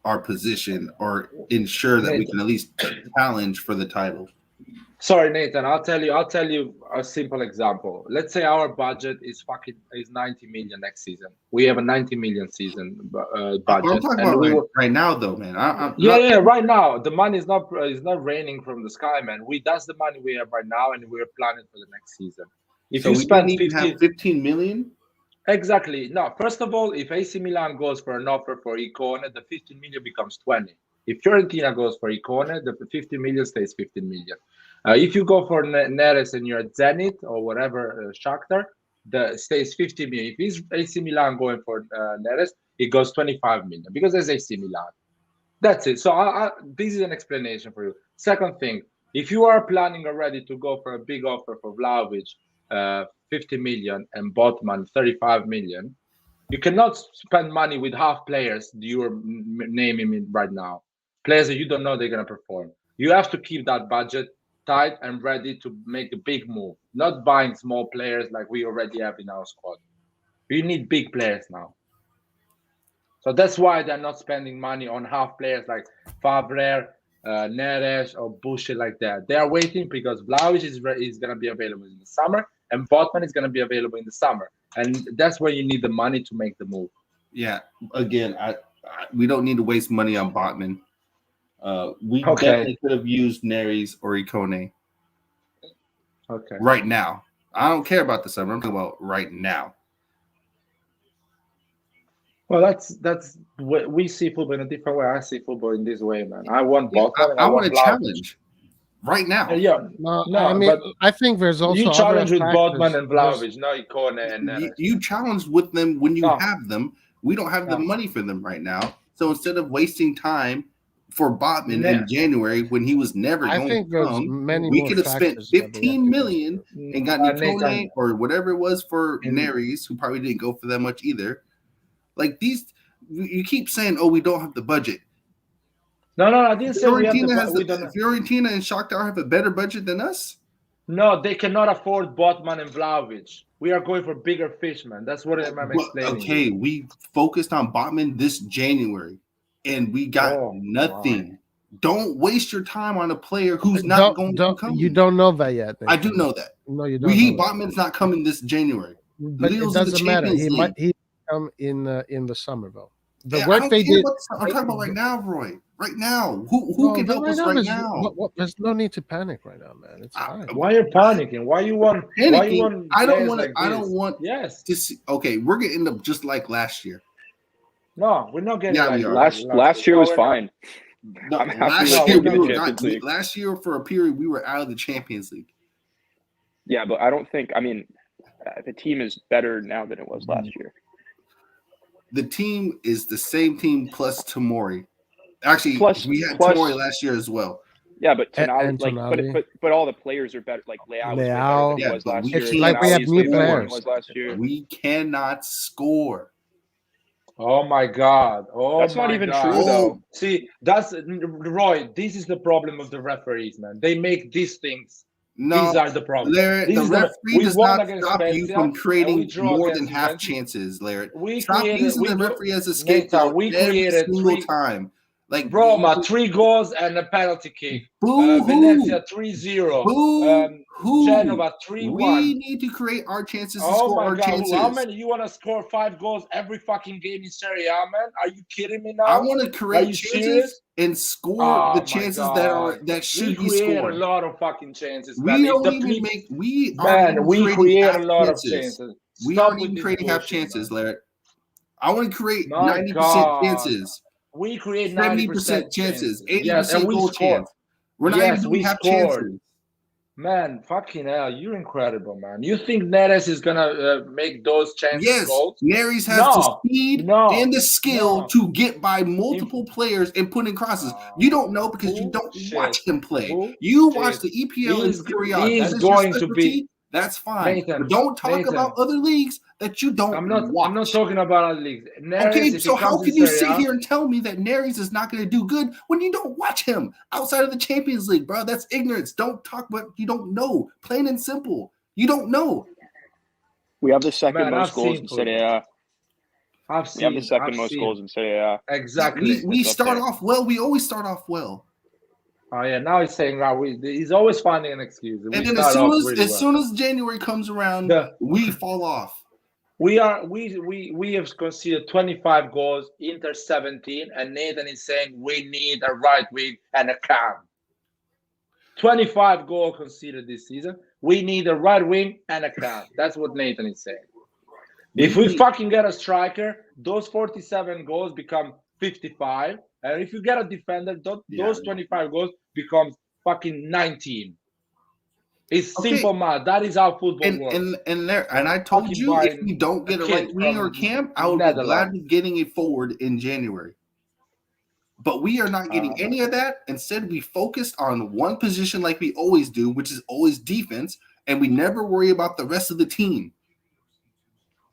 our position or ensure that we can at least challenge for the title? Sorry, Nathan. I'll tell you a simple example. Let's say our budget is 90 million next season. We have a 90 million season budget. I'm talking about right now, though, man. Right now the money is not raining from the sky, man. That's the money we have right now, and we're planning for the next season. If you spend 15 million. Exactly. No, first of all, if AC Milan goes for an offer for Icone, the 15 million becomes 20. If Fiorentina goes for Icone, the 15 million stays 15 million. If you go for Neres and you're at Zenit or whatever, Shakhtar, the stays 50 million. If it's AC Milan going for Neres, it goes 25 million because it's AC Milan. That's it. So this is an explanation for you. Second thing, if you are planning already to go for a big offer for Vlahovic, 50 million, and Botman 35 million, you cannot spend money with half players you are naming right now. Players that you don't know they're going to perform. You have to keep that budget tight and ready to make a big move, not buying small players like we already have in our squad. You need big players now. So that's why they're not spending money on half players like Favre, Neres, or bullshit like that. They are waiting because Vlahovic is going to be available in the summer, and Botman is going to be available in the summer. And that's where you need the money to make the move. Yeah. Again, we don't need to waste money on Botman. We definitely could have used Neres or Icone. Okay. Right now. I don't care about the summer. I'm talking about right now. Well, that's we see football in a different way. I see football in this way, man. I want Botman. I want a challenge right now. Yeah, No, no, I mean, but I think there's also you challenge other with Botman factors. and Vlahovic, not Ikone and You challenge with them when you No. have them. We don't have the No. money for them right now. So instead of wasting time for Botman Yeah. in January when he was never I going think to there's come, many we more could have spent factors that they have to 15 million consider. and got Nathan. Ikone or whatever it was for In- Neres, who probably didn't go for that much either. Like these, you keep saying, "Oh, we don't have the budget." No, I didn't say we have Fiorentina and Shakhtar have a better budget than us. No, they cannot afford Botman and Vlahovic. We are going for bigger fish, man. That's what I'm explaining. Okay, we focused on Botman this January, and we got nothing. Wow. Don't waste your time on a player who's not going to come. You don't know that yet. I do know that. No, you don't. Botman's not coming this January. But it doesn't matter. He might come in the summer though. The work they did. I'm talking about right now, Roy. Right now, who can help us right now? There's no need to panic right now, man. It's fine. Why are you panicking? Why you want? Panicking? I don't want. Like I don't want. Yes. To see, okay, we're gonna end up just like last year. No, we're not getting. Yeah, like we are. Last year was fine. No, I'm happy last year for a period we were out of the Champions League. Yeah, but I don't think. I mean, the team is better now than it was last year. The team is the same team plus Tomori. Actually, we had Tomori last year as well. Yeah, but Tonali, but all the players are better. Like Leao was last year. It's like we have new players. We cannot score. Oh my God! That's not even true, though. See, that's Roy. This is the problem of the referees, man. They make these things. No, these are the problems. The referee does not stop you from creating more than half chances, Larry. Stop using the referee as a scapegoat every single time. Like Roma, 3 goals and a penalty kick. Venezia 3-0. Genova 3-1. We need to create our chances to score our chances. How many? You want to score 5 goals every fucking game in Serie A, man? Are you kidding me now? I want to create chances and score the chances that should be scored. We create a lot of fucking chances. We don't even make. We create a lot of chances. We aren't even creating half chances, Larry. I want to create 90% chances. We create 70% chances, 80% goal chance. We're not even doing half chances. Man, fucking hell, you're incredible, man. You think Neres is gonna make those chances goals? Neres has the speed and the skill to get by multiple players and put in crosses. You don't know because you don't watch him play. You watch the EPL and Serie A. He's going to be. That's fine. Nathan, but don't talk about other leagues that you don't watch. I'm not talking about other leagues. Neres, okay, so how can you sit here and tell me that Neres is not going to do good when you don't watch him outside of the Champions League, bro? That's ignorance. Don't talk about you don't know. Plain and simple. You don't know. We have the second most goals in Serie A. We have the second most goals in Serie A. Exactly. We start off well. We always start off well. Oh yeah, now he's saying that he's always finding an excuse. And then as soon as January comes around, we fall off. We have conceded 25 goals, Inter 17, and Nathan is saying we need a right wing and a cam. 25 goals conceded this season. We need a right wing and a cam. That's what Nathan is saying. If we fucking get a striker, those 47 goals become 55. And if you get a defender, those 25 goals becomes fucking 19. It's simple math. That is how football works. And I told you, if we don't get a right wing or camp, I would be glad of getting a forward in January. But we are not getting any of that. Instead, we focused on one position like we always do, which is always defense, and we never worry about the rest of the team.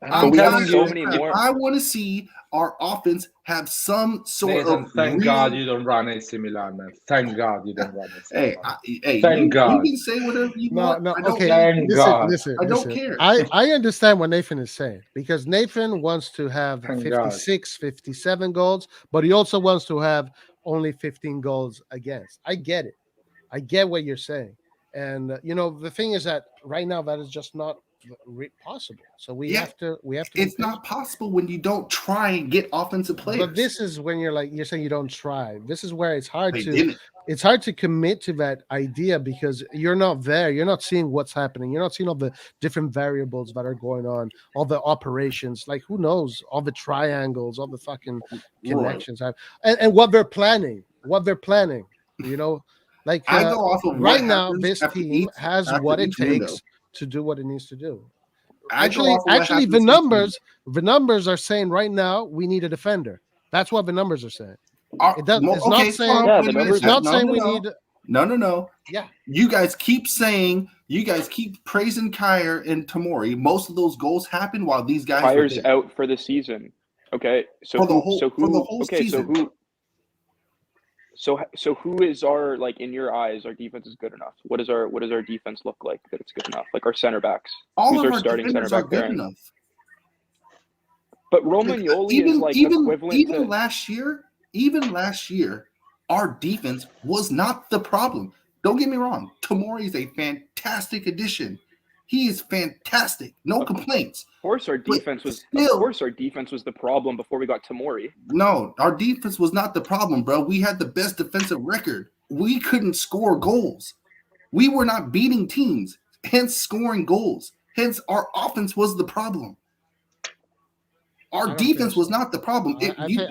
I'm telling you, if I want to see our offense have some sort of. Thank God you don't run AC Milan, man. Thank God you don't run AC Milan. Thank God. You can say whatever you want. No, listen. I don't care. I understand what Nathan is saying because Nathan wants to have 56, 57 goals, but he also wants to have only 15 goals against. I get it. I get what you're saying. And, the thing is that right now that is just not possible. So we have to. It's not possible when you don't try and get offensive players. But this is when you're saying you don't try. This is where it's hard it's hard to commit to that idea because you're not there. You're not seeing what's happening. You're not seeing all the different variables that are going on, all the operations. Like, who knows? All the triangles, all the fucking connections, and what they're planning. You know, like I go off of right now, this team has what it takes to do what it needs to do. Actually, the numbers are saying right now we need a defender. That's what the numbers are saying. It's not saying we need. No. Yeah. You guys keep praising Kyer and Tomori. Most of those goals happen while these guys Kyer's out for the season. Okay, so who is our, like, in your eyes, our defense is good enough? What does our defense look like that it's good enough? Like our center backs. Who's our starting center back there? Enough. But Romagnoli is like equivalent even last year, our defense was not the problem. Don't get me wrong. Tomori is a fantastic addition. He is fantastic. No complaints. Of course our defense was the problem before we got Tomori. No, our defense was not the problem, bro. We had the best defensive record. We couldn't score goals. We were not beating teams, hence scoring goals. Hence our offense was the problem. Our defense was not the problem.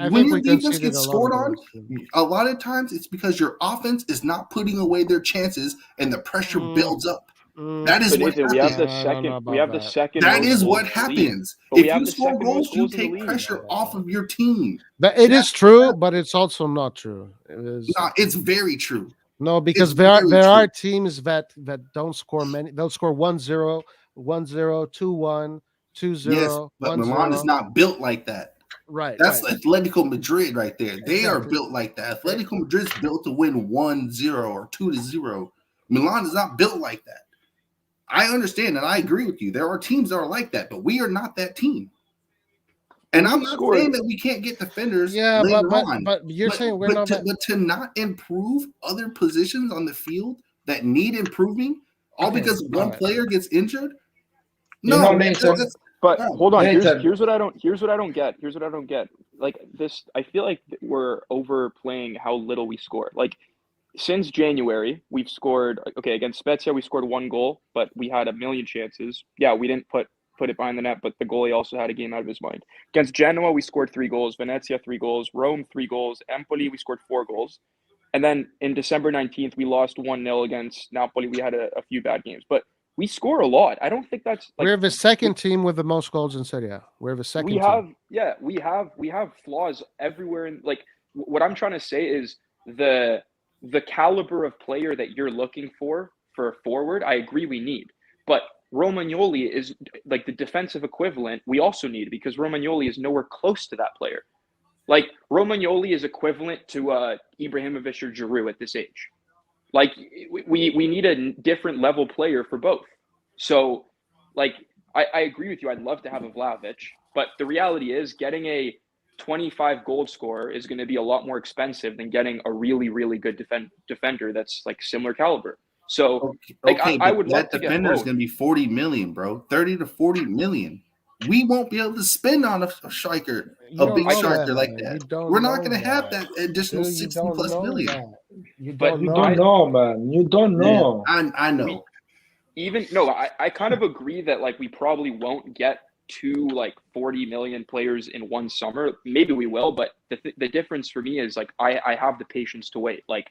When your defense gets scored on, a lot of times it's because your offense is not putting away their chances and the pressure builds up. That is what happens. We have the second. That is what happens. If you score goals, you take pressure off of your team. But it is true, but it's also not true. It's very true. No, because there are teams that don't score many. They'll score 1-0, 1-0, 2-1, 2-0. Yes, but Milan is not built like that. Right. That's Atletico Madrid right there. They are built like that. Atletico Madrid's built to win 1-0 or 2-0. Milan is not built like that. I understand and I agree with you. There are teams that are like that, but we are not that team. And I'm not saying that we can't get defenders later on. But you're saying we're not. But to not improve other positions on the field that need improving, because one player gets injured. No, but hold on. Here's what I don't get. Like this, I feel like we're overplaying how little we score. Like since January, we've scored. Okay, against Spezia, we scored 1 goal, but we had a million chances. Yeah, we didn't put it behind the net, but the goalie also had a game out of his mind. Against Genoa, we scored 3 goals. Venezia, 3 goals. Rome, 3 goals. Empoli, we scored 4 goals. And then in December 19th, we lost 1-0 against Napoli. We had a few bad games, but we score a lot. I don't think that's like, we're the second team with the most goals in Serie A. We're the second. We have flaws everywhere. And like what I'm trying to say is the caliber of player that you're looking for a forward. I agree we need, but Romagnoli is like the defensive equivalent we also need because Romagnoli is nowhere close to that player. Like Romagnoli is equivalent to Ibrahimovic or Giroud at this age. Like we need a different level player for both. So like I agree with you. I'd love to have a Vlahovic, but the reality is getting a 25 goal scorer is going to be a lot more expensive than getting a really, really good defender that's like similar caliber. So I would love that defender is going to be 40 million, bro. 30 to 40 million. We won't be able to spend on a striker, a big striker like that. We're not going to have that additional 60 plus million. You don't know, man. You don't know. Yeah, I know. I kind of agree that like we probably won't get 2 like 40 million players in one summer. Maybe we will, but the difference for me is like I have the patience to wait. Like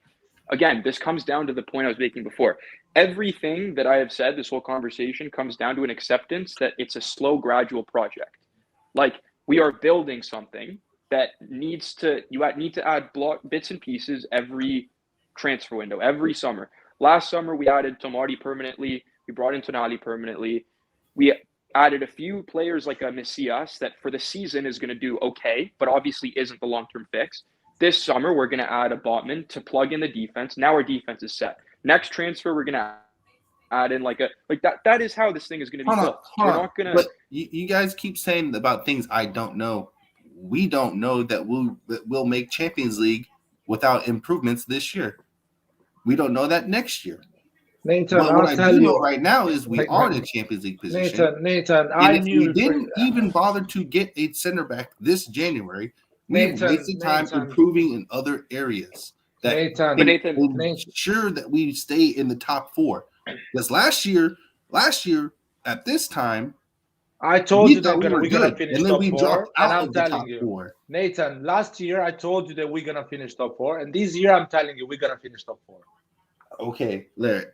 again, this comes down to the point I was making before. Everything that I have said, this whole conversation comes down to an acceptance that it's a slow, gradual project. Like we are building something that you need to add bits and pieces every transfer window, every summer. Last summer, we added Tomori permanently. We brought in Tonali permanently. We added a few players like a Messias that for the season is going to do okay, but obviously isn't the long-term fix. This summer, we're going to add a Botman to plug in the defense. Now our defense is set. Next transfer, we're going to add in like that. That is how this thing is going to be built. We're not going to. But you guys keep saying about things I don't know. We don't know that we'll make Champions League without improvements this year. We don't know that next year. Nathan, but what I do know right now is we are in a Champions League position. Nathan, we didn't even bother to get a center back this January. We wasted time improving in other areas. Nathan, sure that we stay in the top 4. Because last year at this time, I told you that we're gonna finish and then top we 4, dropped out and I'm of the telling top you, 4. Nathan, last year I told you that we're gonna finish top 4, and this year I'm telling you we're gonna finish top 4. Okay, Larry.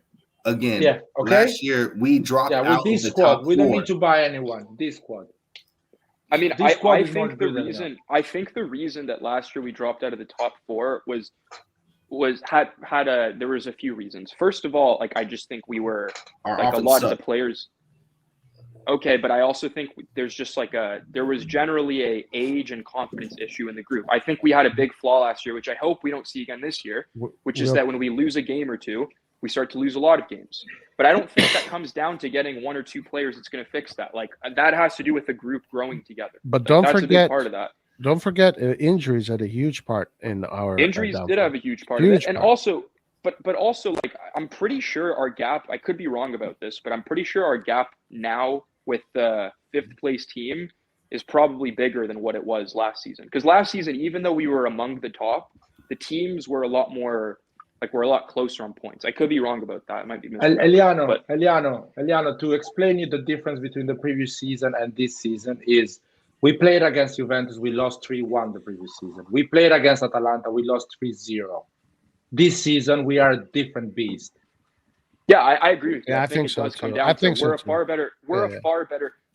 Again, yeah, okay. Last year we dropped out with this of the squad. top We 4. don't need to buy anyone. This squad. I mean, I think the reason that last year we dropped out of the top 4 there was a few reasons. First of all, like I just think we were like a lot of the players. Okay, but I also think there's just there was generally a age and confidence issue in the group. I think we had a big flaw last year, which I hope we don't see again this year, which is that when we lose a game or two, we start to lose a lot of games. But I don't think that comes down to getting 1 or 2 players that's going to fix that. Like that has to do with the group growing together. But don't that's forget a big part of that. Don't forget injuries had a huge part in our injuries did have a huge part of it, and also, but also like I'm pretty sure our gap. I could be wrong about this, but I'm pretty sure our gap now with the 5th place team is probably bigger than what it was last season. Because last season, even though we were among the top, the teams were a lot more. Like we're a lot closer on points. I could be wrong about that. It might be Eliano, to explain you the difference between the previous season and this season is we played against Juventus, we lost 3-1 the previous season. We played against Atalanta, we lost 3-0. This season we are a different beast. Yeah, I agree with you. Yeah, I think it does come down to we're a far better.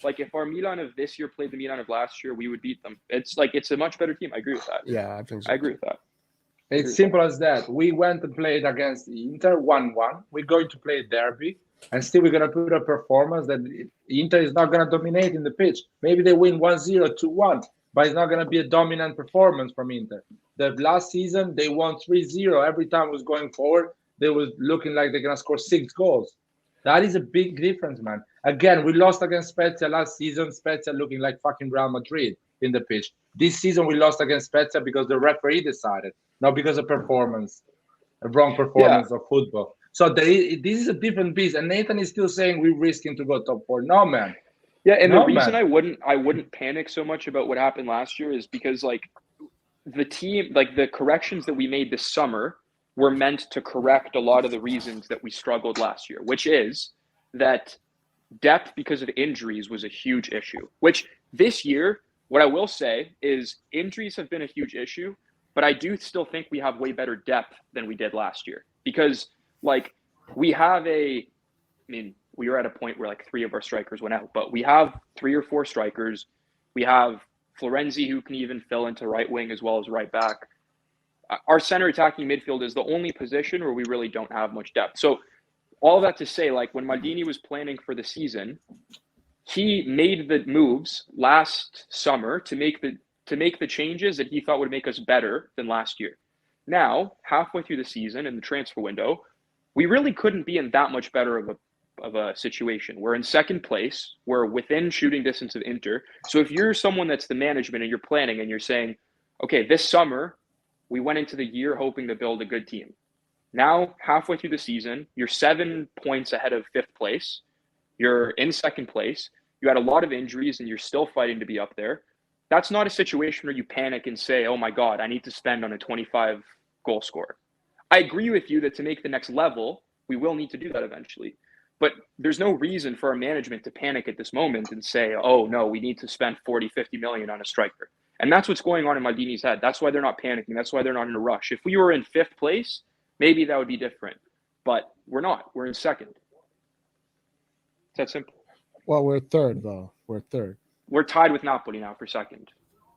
Like if our Milan of this year played the Milan of last year, we would beat them. It's a much better team. I agree with that. Yeah, I think so. I agree with that. It's simple as that. We went and played against Inter 1-1. We're going to play derby, and still we're going to put a performance that Inter is not going to dominate in the pitch. Maybe they win 1-0, 2-1, but it's not going to be a dominant performance from Inter. The last season, they won 3-0. Every time it was going forward, they was looking like they're going to score 6 goals. That is a big difference, man. Again, we lost against Spezia last season. Spezia looking like fucking Real Madrid in the pitch. This season, we lost against Spezia because the referee decided. Not because of performance, a wrong performance of football. So this is a different beast. And Nathan is still saying we're risking to go top 4. No, man. Yeah, and the reason I wouldn't panic so much about what happened last year is because like the team, like the corrections that we made this summer were meant to correct a lot of the reasons that we struggled last year, which is that depth because of injuries was a huge issue. Which this year, what I will say is injuries have been a huge issue. But I do still think we have way better depth than we did last year because, like, we were at a point where, like, 3 of our strikers went out. But we have 3 or 4 strikers. We have Florenzi, who can even fill into right wing as well as right back. Our center attacking midfield is the only position where we really don't have much depth. So all that to say, like, when Maldini was planning for the season, he made the moves last summer to make the changes that he thought would make us better than last year. Now, halfway through the season in the transfer window, we really couldn't be in that much better of a situation. We're in 2nd place. We're within shooting distance of Inter. So if you're someone that's the management and you're planning and you're saying, okay, this summer, we went into the year hoping to build a good team. Now, halfway through the season, you're 7 points ahead of 5th place. You're in 2nd place. You had a lot of injuries and you're still fighting to be up there. That's not a situation where you panic and say, oh my God, I need to spend on a 25 goal scorer. I agree with you that to make the next level, we will need to do that eventually. But there's no reason for our management to panic at this moment and say, oh no, we need to spend 40, 50 million on a striker. And that's what's going on in Maldini's head. That's why they're not panicking. That's why they're not in a rush. If we were in 5th place, maybe that would be different. But we're not. We're in 2nd. It's that simple. Well, we're 3rd, though. We're 3rd. We're tied with Napoli now for 2nd.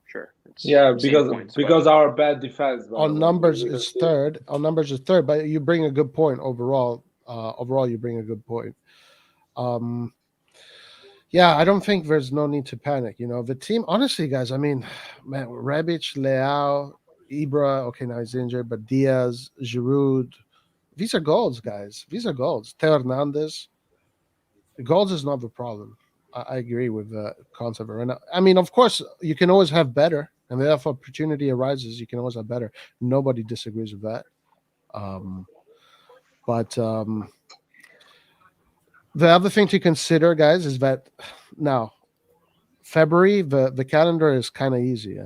Sure. Because our bad defense. On numbers is 3rd. On numbers is 3rd, but you bring a good point overall. You bring a good point. Yeah, I don't think there's no need to panic. You know, the team, honestly, guys, I mean, man, Rebic, Leao, Ibra, okay, now he's injured, but Diaz, Giroud, these are goals, guys. These are goals. Theo Hernandez. Goals is not the problem. I agree with the concept. I mean, of course, you can always have better, and if opportunity arises, you can always have better. Nobody disagrees with that. But the other thing to consider, guys, is that now February, the calendar is kind of easy.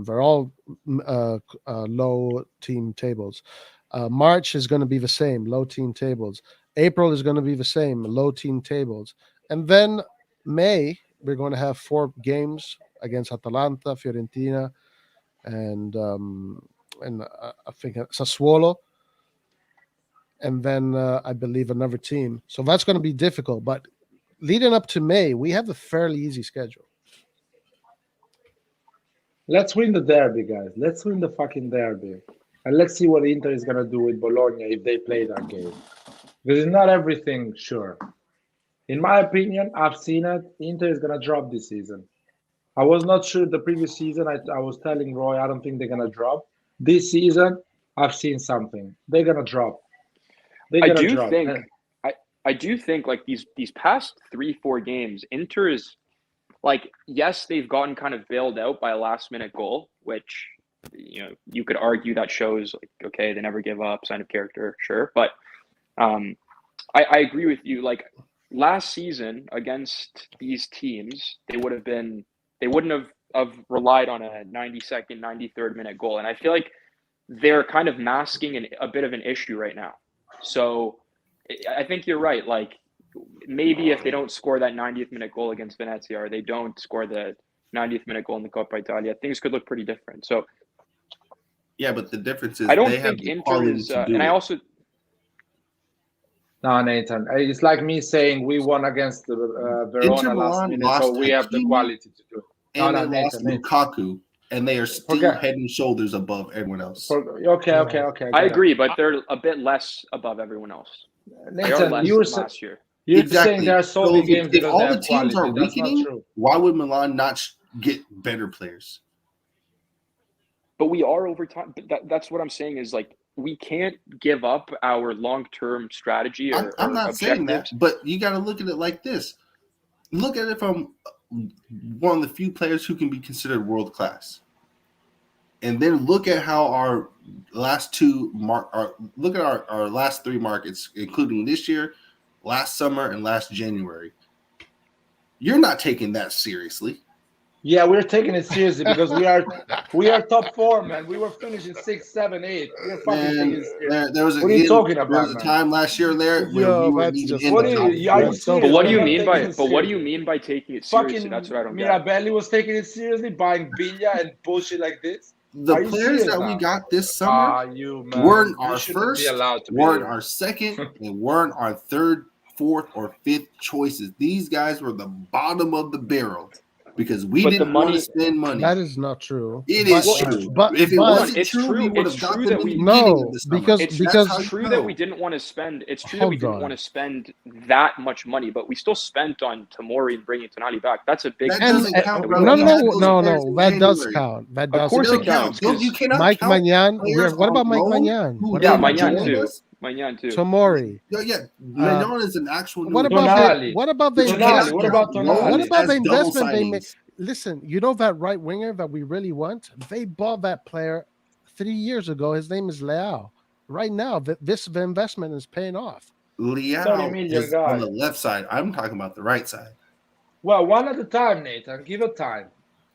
They're all low team tables. March is going to be the same, low team tables. April is going to be the same, low team tables. And then May, we're going to have 4 games against Atalanta, Fiorentina, and I think Sassuolo. And then I believe another team. So that's going to be difficult. But leading up to May, we have a fairly easy schedule. Let's win the derby, guys. Let's win the fucking derby. And let's see what Inter is going to do with Bologna if they play that game. Because it's not everything sure. In my opinion, I've seen it. Inter is going to drop this season. I was not sure the previous season. I was telling Roy, I don't think they're going to drop. This season, I've seen something. They're going to drop. I do think like these past 3-4 games, Inter is like, yes, they've gotten kind of bailed out by a last minute goal, which, you know, you could argue that shows like, okay, they never give up, sign of character, sure. But I agree with you. Like last season against these teams, they wouldn't have relied on a 92nd, 93rd minute goal. And I feel like they're kind of masking a bit of an issue right now. So I think you're right. Like maybe if they don't score that 90th minute goal against Venezia, or they don't score the 90th minute goal in the Coppa Italia, things could look pretty different. So yeah, but the difference is I don't think Inter is, and I also. No, Nathan, it's like me saying we won against Verona last minute, so we have the quality to do it. And they lost Lukaku, and they are still head and shoulders above everyone else. Okay. I agree, but they're a bit less above everyone else. Nathan, you were last year. You're saying they're solving games if all because the teams are weakening, why would Milan not get better players? But we are over time. But that's what I'm saying is like we can't give up our long-term strategy. I'm not saying that, but you got to look at it like this. Look at it from one of the few players who can be considered world class, and then look at how our last look at our last 3 markets, including this year, last summer, and last January. You're not taking that seriously. Yeah, we're taking it seriously because we are top 4, man. We were finishing 6, 7, 8. We're fucking taking it seriously. What are you talking about? There was a time last year there where we were even in the top. But what do you mean by? But what do you mean by taking it seriously? Fucking that's what I don't get. Mirabelli was taking it seriously, buying Villa and bullshit like this. The players that we got this summer weren't our first, weren't our second, and weren't our third, fourth, or fifth choices. These guys were the bottom of the barrel. Because we didn't want to spend money. That is not true. It is true. But if it wasn't true, we would have got them in the beginning of the summer. It's true that we didn't want to spend. It's true that we didn't want to spend that much money, but we still spent on Tomori and bringing Tonali back. That's a big. That doesn't count. No. That does count. That does. Of course it counts. You cannot Mike count Magnan. What about Mike Magnan? Yeah, Magnan too. Magnan too. Tomori. Yeah. Magnan is an actual. What about the Tonali. investment they made? Listen, you know that right winger that we really want? They bought that player 3 years ago. His name is Leao. Right now, the investment is paying off. Leao is on the left side. I'm talking about the right side. Well, one at a time, Nathan. Give it time.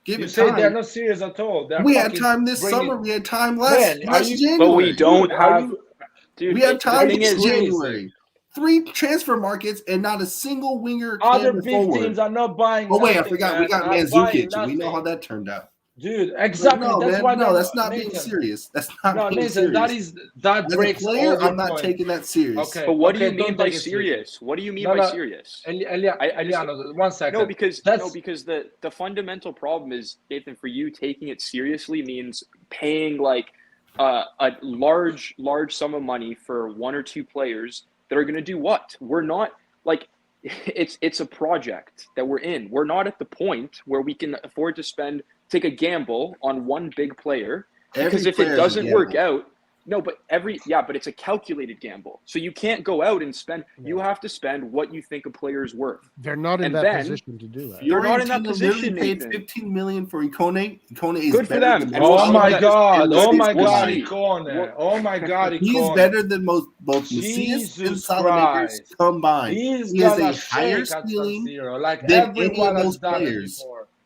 You say they're not serious at all. We had time this summer. We had time last January. But we don't have. Dude, we had time this January. 3 transfer markets and not a single winger. Other big teams are not buying. Oh wait, I forgot. We got Mandzukic. We know how that turned out. Dude, exactly. That's not being serious. That's not being serious. That breaks all the I'm not taking that serious. Okay. But what do you mean by serious? What do you mean by serious? Eliano, 1 second. No, because the fundamental problem is, Nathan, for you taking it seriously means paying like a large sum of money for 1 or 2 players that are going to do what? We're not like it's a project that we're in. We're not at the point where we can afford to take a gamble on one big player, because if it doesn't work out, but it's a calculated gamble. So you can't go out and spend. You have to spend what you think a player is worth. They're not in that position to do that. You're not in that position. Paid $15 million for Ikone. Ikone is good for them. Oh my God! Oh my God! Ikone! Oh my God! Ikone! He's better than both Macias and Salamakers combined. He has a higher ceiling than any of those players.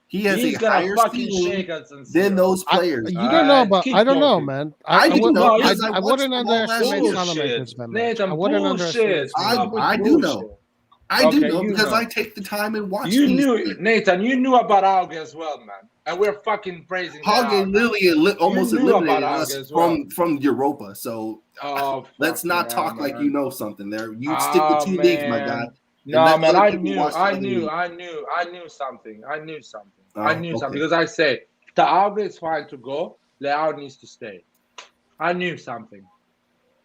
He has a higher ceiling than those players. You don't know, but I don't know, man. I do know. I wouldn't underestimate Salamakers, man. I wouldn't underestimate. I do know. I do know because I take the time and watch. You knew, Nathan. You knew about Auge as well, man. And we're fucking praising. Auge literally almost eliminated us from Europa. So let's not talk like you know something. There, you stick with two leagues, my guy. No, man. I knew something. I knew something because I say the Auge is fine to go. Leao needs to stay. I knew something.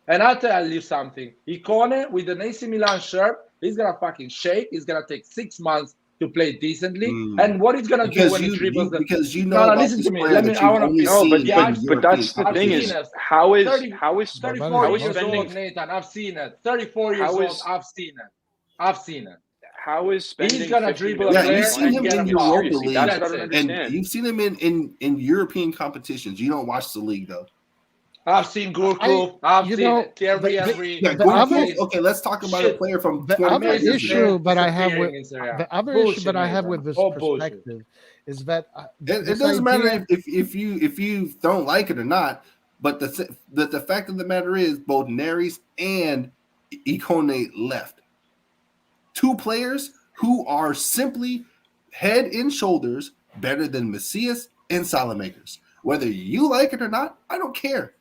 And I'll tell you something. Icone with an AC Milan shirt, he's going to fucking shake. He's going to take 6 months to play decently. And what he's going to do when he dribbles the... Because you know... No, listen to me. Let me... I want to... No, but that's the thing is, how is 34 years old, Nathan. I've seen it. 34 years old. I've seen it. How is spending... He's going to dribble a player you've seen him in Europa League. That's what I don't understand. And you've seen him in European competitions. You don't watch the league, though. I've seen Gurku. I've seen Thierry Henry. Okay, let's talk about a player from the other issue that I have with this perspective is that it doesn't matter if you don't like it or not. But the fact of the matter is, both Neres and Icone left. Two players who are simply head and shoulders better than Macias and Salamakers. Whether you like it or not, I don't care.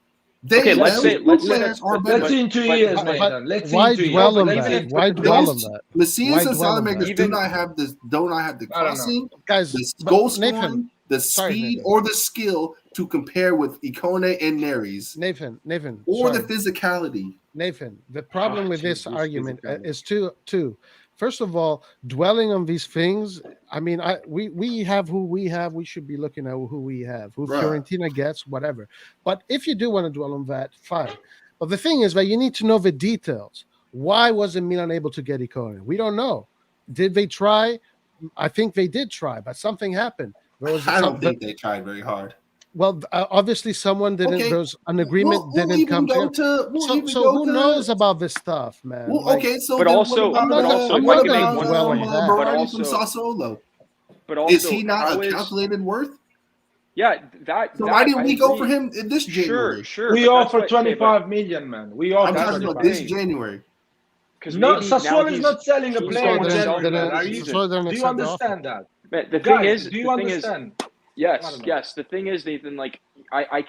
Let's say in 2 years, Nathan. Why dwell on that? Macias and Salamakers do not have the crossing, guys, the goal scoring, the speed, or the skill to compare with Icone and Neres. Nathan, or the physicality. Nathan, the problem with this argument is two. First of all, dwelling on these things. I mean, we have who we have. We should be looking at who we have, who Fiorentina gets, whatever. But if you do want to dwell on that, fine. But the thing is that you need to know the details. Why wasn't Milan able to get Icone? We don't know. Did they try? I think they did try, but something happened. I don't think they tried very hard. Well, obviously, someone didn't. Okay. There's an agreement didn't come to. So who knows about this stuff, man? Well, okay, so but also, I'm not going to dwell on that. But also, from Sassuolo. But also, is he not a calculated worth? Yeah, So why didn't we go for him in this January? Sure. We offered 25 million, man. We offered. I'm talking about this January. Because Sassuolo is not selling a player in January. Do you understand that? But the thing is, do you understand? Yes. The thing is, Nathan, like I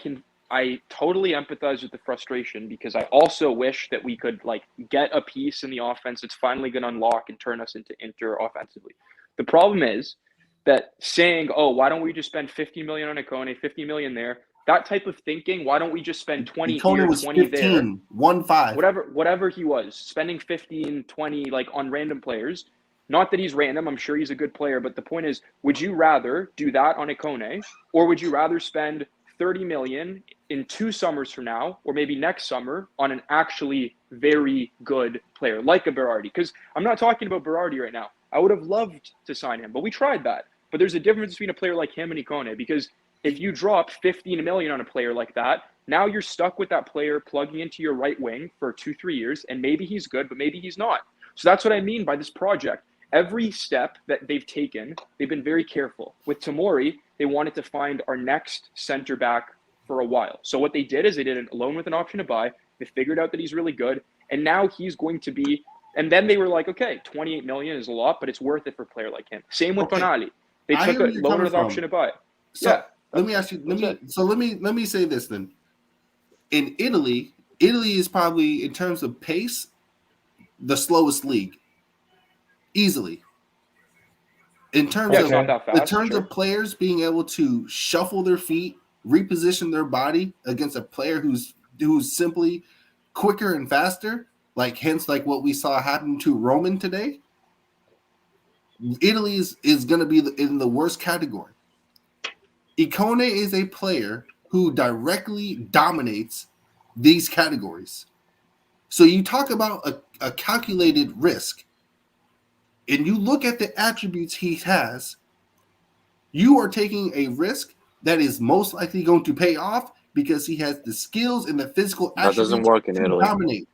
totally empathize with the frustration because I also wish that we could like get a piece in the offense that's finally going to unlock and turn us into Inter offensively. The problem is that saying, "Oh, why don't we just spend 50 million on Icone, 50 million there?" That type of thinking. Why don't we just spend 20 here, 20 there? 1.5. Whatever he was spending 15, 20 like on random players. Not that he's random. I'm sure he's a good player. But the point is, would you rather do that on Icone, or would you rather spend 30 million in 2 summers from now, or maybe next summer, on an actually very good player like a Berardi? Because I'm not talking about Berardi right now. I would have loved to sign him, but we tried that. But there's a difference between a player like him and Icone, because if you drop 15 million on a player like that, now you're stuck with that player plugging into your right wing for 2-3 years, and maybe he's good, but maybe he's not. So that's what I mean by this project. Every step that they've taken, they've been very careful. With Tomori, they wanted to find our next center back for a while. So what they did is they did a loan with an option to buy. They figured out that he's really good. And now he's going to be, and then they were like, okay, 28 million is a lot, but it's worth it for a player like him. Same with Tonali. They took a loan with an option to buy. So let me ask you, let me say this then. In Italy is probably, in terms of pace, the slowest league. Easily. In terms of players being able to shuffle their feet, reposition their body against a player who's simply quicker and faster, like what we saw happen to Roman today, Italy is going to be in the worst category. Icone is a player who directly dominates these categories. So you talk about a calculated risk. And you look at the attributes he has, you are taking a risk that is most likely going to pay off because he has the skills and the physical attributes that doesn't work in Italy. Dominate.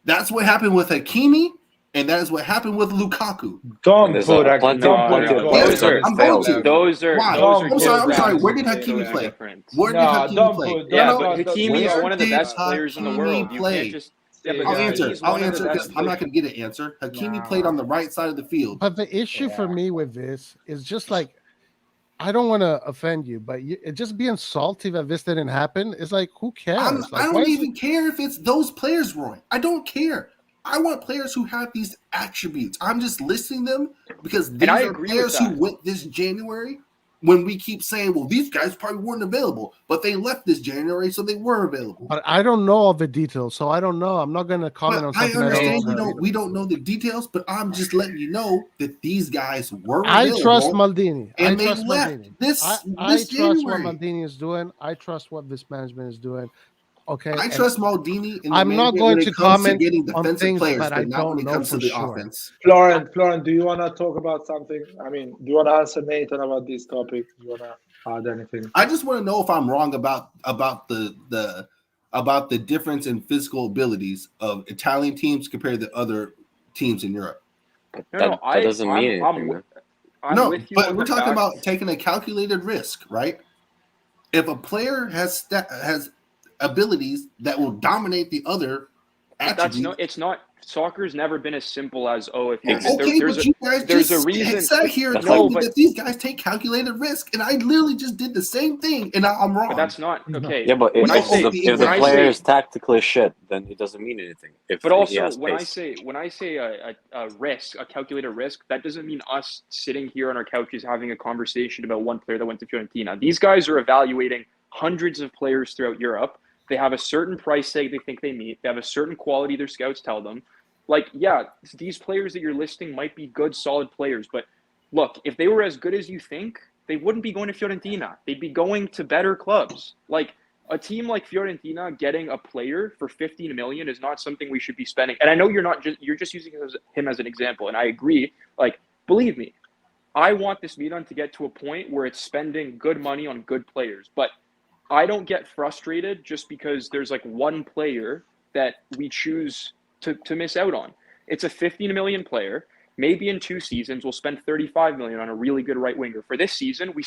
That's what happened with Hakimi. And that is what happened with Lukaku. Don't put I'm going to. Why? I'm sorry. Where did Hakimi play? Where did Hakimi play? Yeah, but Hakimi is one of the best players in the world. You can't just. Yeah, but I'll answer because I'm not going to get an answer. Hakimi played on the right side of the field. But the issue for me with this is just like, I don't want to offend you, but just being salty that this didn't happen is like, who cares? I don't even care if it's those players, Roy. I don't care. I want players who have these attributes. I'm just listing them because these are players who went this January when we keep saying, well, these guys probably weren't available, but they left this January, so they were available. But I don't know all the details, so I don't know. I'm not going to comment on something. I understand we don't know the details, but I'm just letting you know that these guys were available. I trust Maldini. And they left I trust what Maldini is doing. I trust what this management is doing. Okay, I trust Maldini. I'm not going to comment on things that I don't know for sure. Offense. Florent, do you want to talk about something? I mean, do you want to answer Nathan about this topic? Do you want to add anything? I just want to know if I'm wrong about the difference in physical abilities of Italian teams compared to other teams in Europe. That doesn't mean anything. But we're talking about taking a calculated risk, right? If a player has abilities that will dominate the other attributes. It's not. Soccer's never been as simple as there's a reason. Sat here that these guys take calculated risk, and I literally just did the same thing, and I'm wrong. But that's not okay. Yeah, but if the player is tactically shit, then it doesn't mean anything. But also, when I say a risk, a calculated risk, that doesn't mean us sitting here on our couches having a conversation about one player that went to Fiorentina. These guys are evaluating hundreds of players throughout Europe. They have a certain price tag they think they meet. They have a certain quality their scouts tell them. Like, yeah, these players that you're listing might be good, solid players. But look, if they were as good as you think, they wouldn't be going to Fiorentina. They'd be going to better clubs. Like, a team like Fiorentina getting a player for 15 million is not something we should be spending. And I know you're just using him as an example. And I agree. Like, believe me, I want this Milan to get to a point where it's spending good money on good players. But I don't get frustrated just because there's like one player that we choose to miss out on. It's a 15 million player. Maybe in 2 seasons we'll spend 35 million on a really good right winger. For this season, we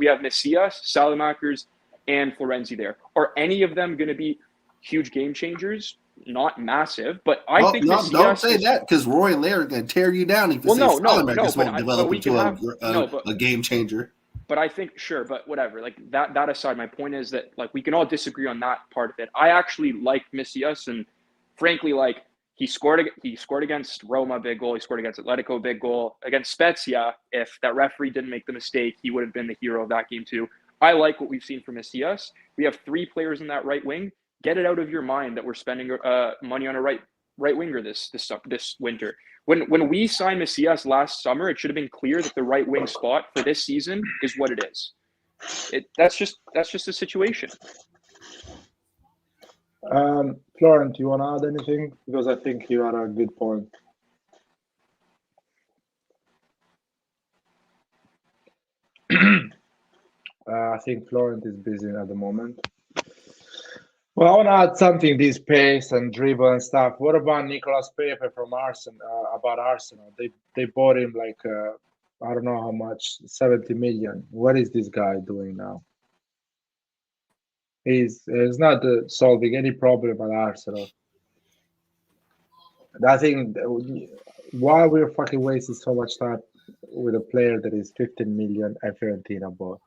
have Messias, Salamakers, and Florenzi there. Are any of them going to be huge game changers? Not massive, but I think Messias don't say that because Roy and Larry are going to tear you down if Salamakers won't develop into a game changer. But I think, sure, but whatever. Like that aside, my point is that like we can all disagree on that part of it. I actually like Messias, and frankly, like he scored against Roma, big goal. He scored against Atletico, big goal. Against Spezia, if that referee didn't make the mistake, he would have been the hero of that game too. I like what we've seen from Messias. We have 3 players in that right wing. Get it out of your mind that we're spending money on a right winger this winter. When we signed Messias last summer, it should have been clear that the right wing spot for this season is what it is. That's just the situation. Florent, you want to add anything? Because I think you had a good point. I think Florent is busy at the moment. Well, I want to add something, this pace and dribble and stuff. What about Nicolas Pepe from Arsenal? They bought him like, I don't know how much, 70 million. What is this guy doing now? He's not solving any problem at Arsenal. I think why we're fucking wasting so much time with a player that is 15 million at Fiorentina bought.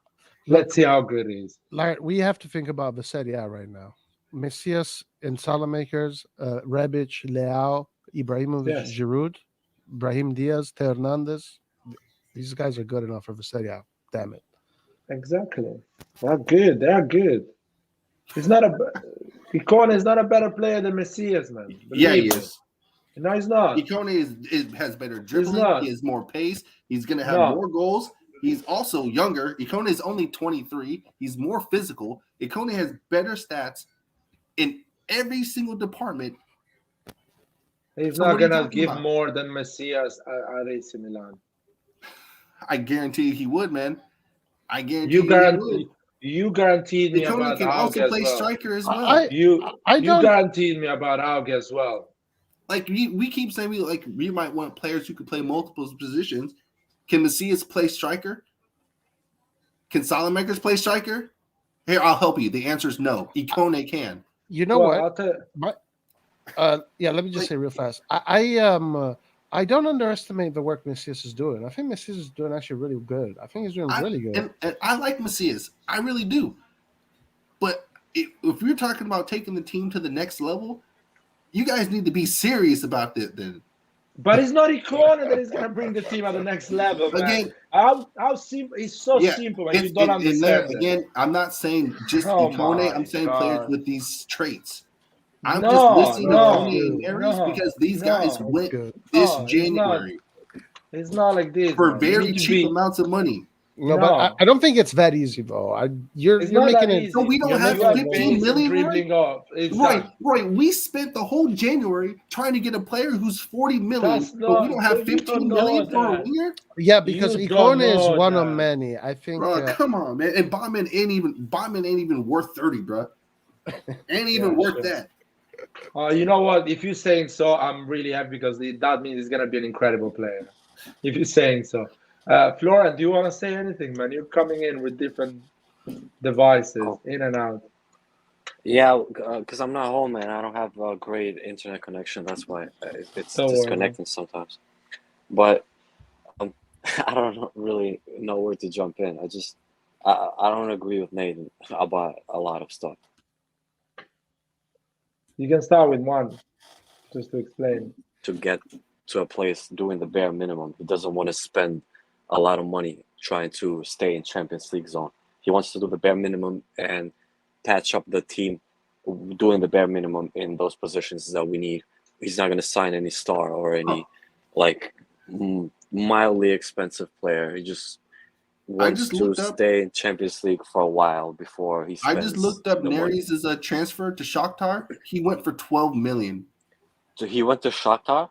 Let's see how good he is. Like, we have to think about the Serie A right now. Messias and Salamakers, Rebic, Leao, Ibrahimovic, Giroud, Brahim Diaz, Theo Hernandez. These guys are good enough for the Serie A. Damn it. Exactly. They're good. Icone is not a better player than Messias, man. Yeah, he is. No, he's not. Icone has better dribbling. He has more pace. He's going to have more goals. He's also younger. Icone is only 23. He's more physical. Icone has better stats in every single department. He's not going to give more than Messias at AC Milan. I guarantee he would, man. I guarantee you guaranteed me about can also play striker as well. You guaranteed me about Auge as well. Like we keep saying we might want players who could play multiple positions. Can Macias play striker? Can Salamakers play striker? Here, I'll help you. The answer is no. Ikone can. You know what? Yeah, let me just say real fast. I don't underestimate the work Macias is doing. I think Macias is doing actually really good. I think he's doing really good. And I like Macias. I really do. But if you're talking about taking the team to the next level, you guys need to be serious about it then. But it's not Ikone that is going to bring the team at the next level. Again, how simple? It's so simple. You don't understand. Again, I'm not saying just Ikone. I'm saying players with these traits. I'm just listing Ikone and Aries because these guys went this January. It's not like this. For very cheap amounts of money. No, but I don't think it's that easy, though. You're making it. So we don't have 15 million. Right. We spent the whole January trying to get a player who's 40 million, but we don't have 15 million for a winger. Yeah, because Ikone is one of many. I think. Bro, come on, man. And Botman ain't even worth 30, bro. Ain't even worth that. You know what? If you're saying so, I'm really happy because that means he's gonna be an incredible player. If you're saying so. Flora, do you want to say anything, man? You're coming in with different devices, in and out. Yeah, because I'm not home, man. I don't have a great internet connection. That's why it's disconnecting sometimes. But I don't really know where to jump in. I don't agree with Nathan about a lot of stuff. You can start with one, just to explain. To get to a place doing the bare minimum, he doesn't want to spend a lot of money trying to stay in Champions League zone. He wants to do the bare minimum and patch up the team doing the bare minimum in those positions that we need. He's not going to sign any star or any mildly expensive player. He just wants to stay in Champions League for a while before he spends. I just looked up Neres' as a transfer to Shakhtar. He went for 12 million. So he went to Shakhtar?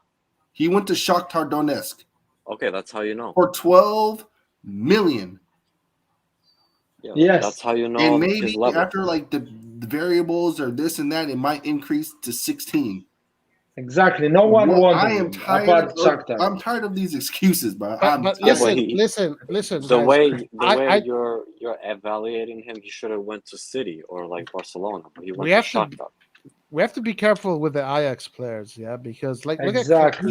He went to Shakhtar Donetsk. Okay, that's how you know. For 12 million. Yeah, yes. That's how you know. And maybe after like the variables or this and that, it might increase to 16. Exactly. No one wants. I'm tired of these excuses, bro. Listen. The way you're evaluating him, he should have went to City or like Barcelona. But he went to Shakhtar. We have to be careful with the Ajax players, because we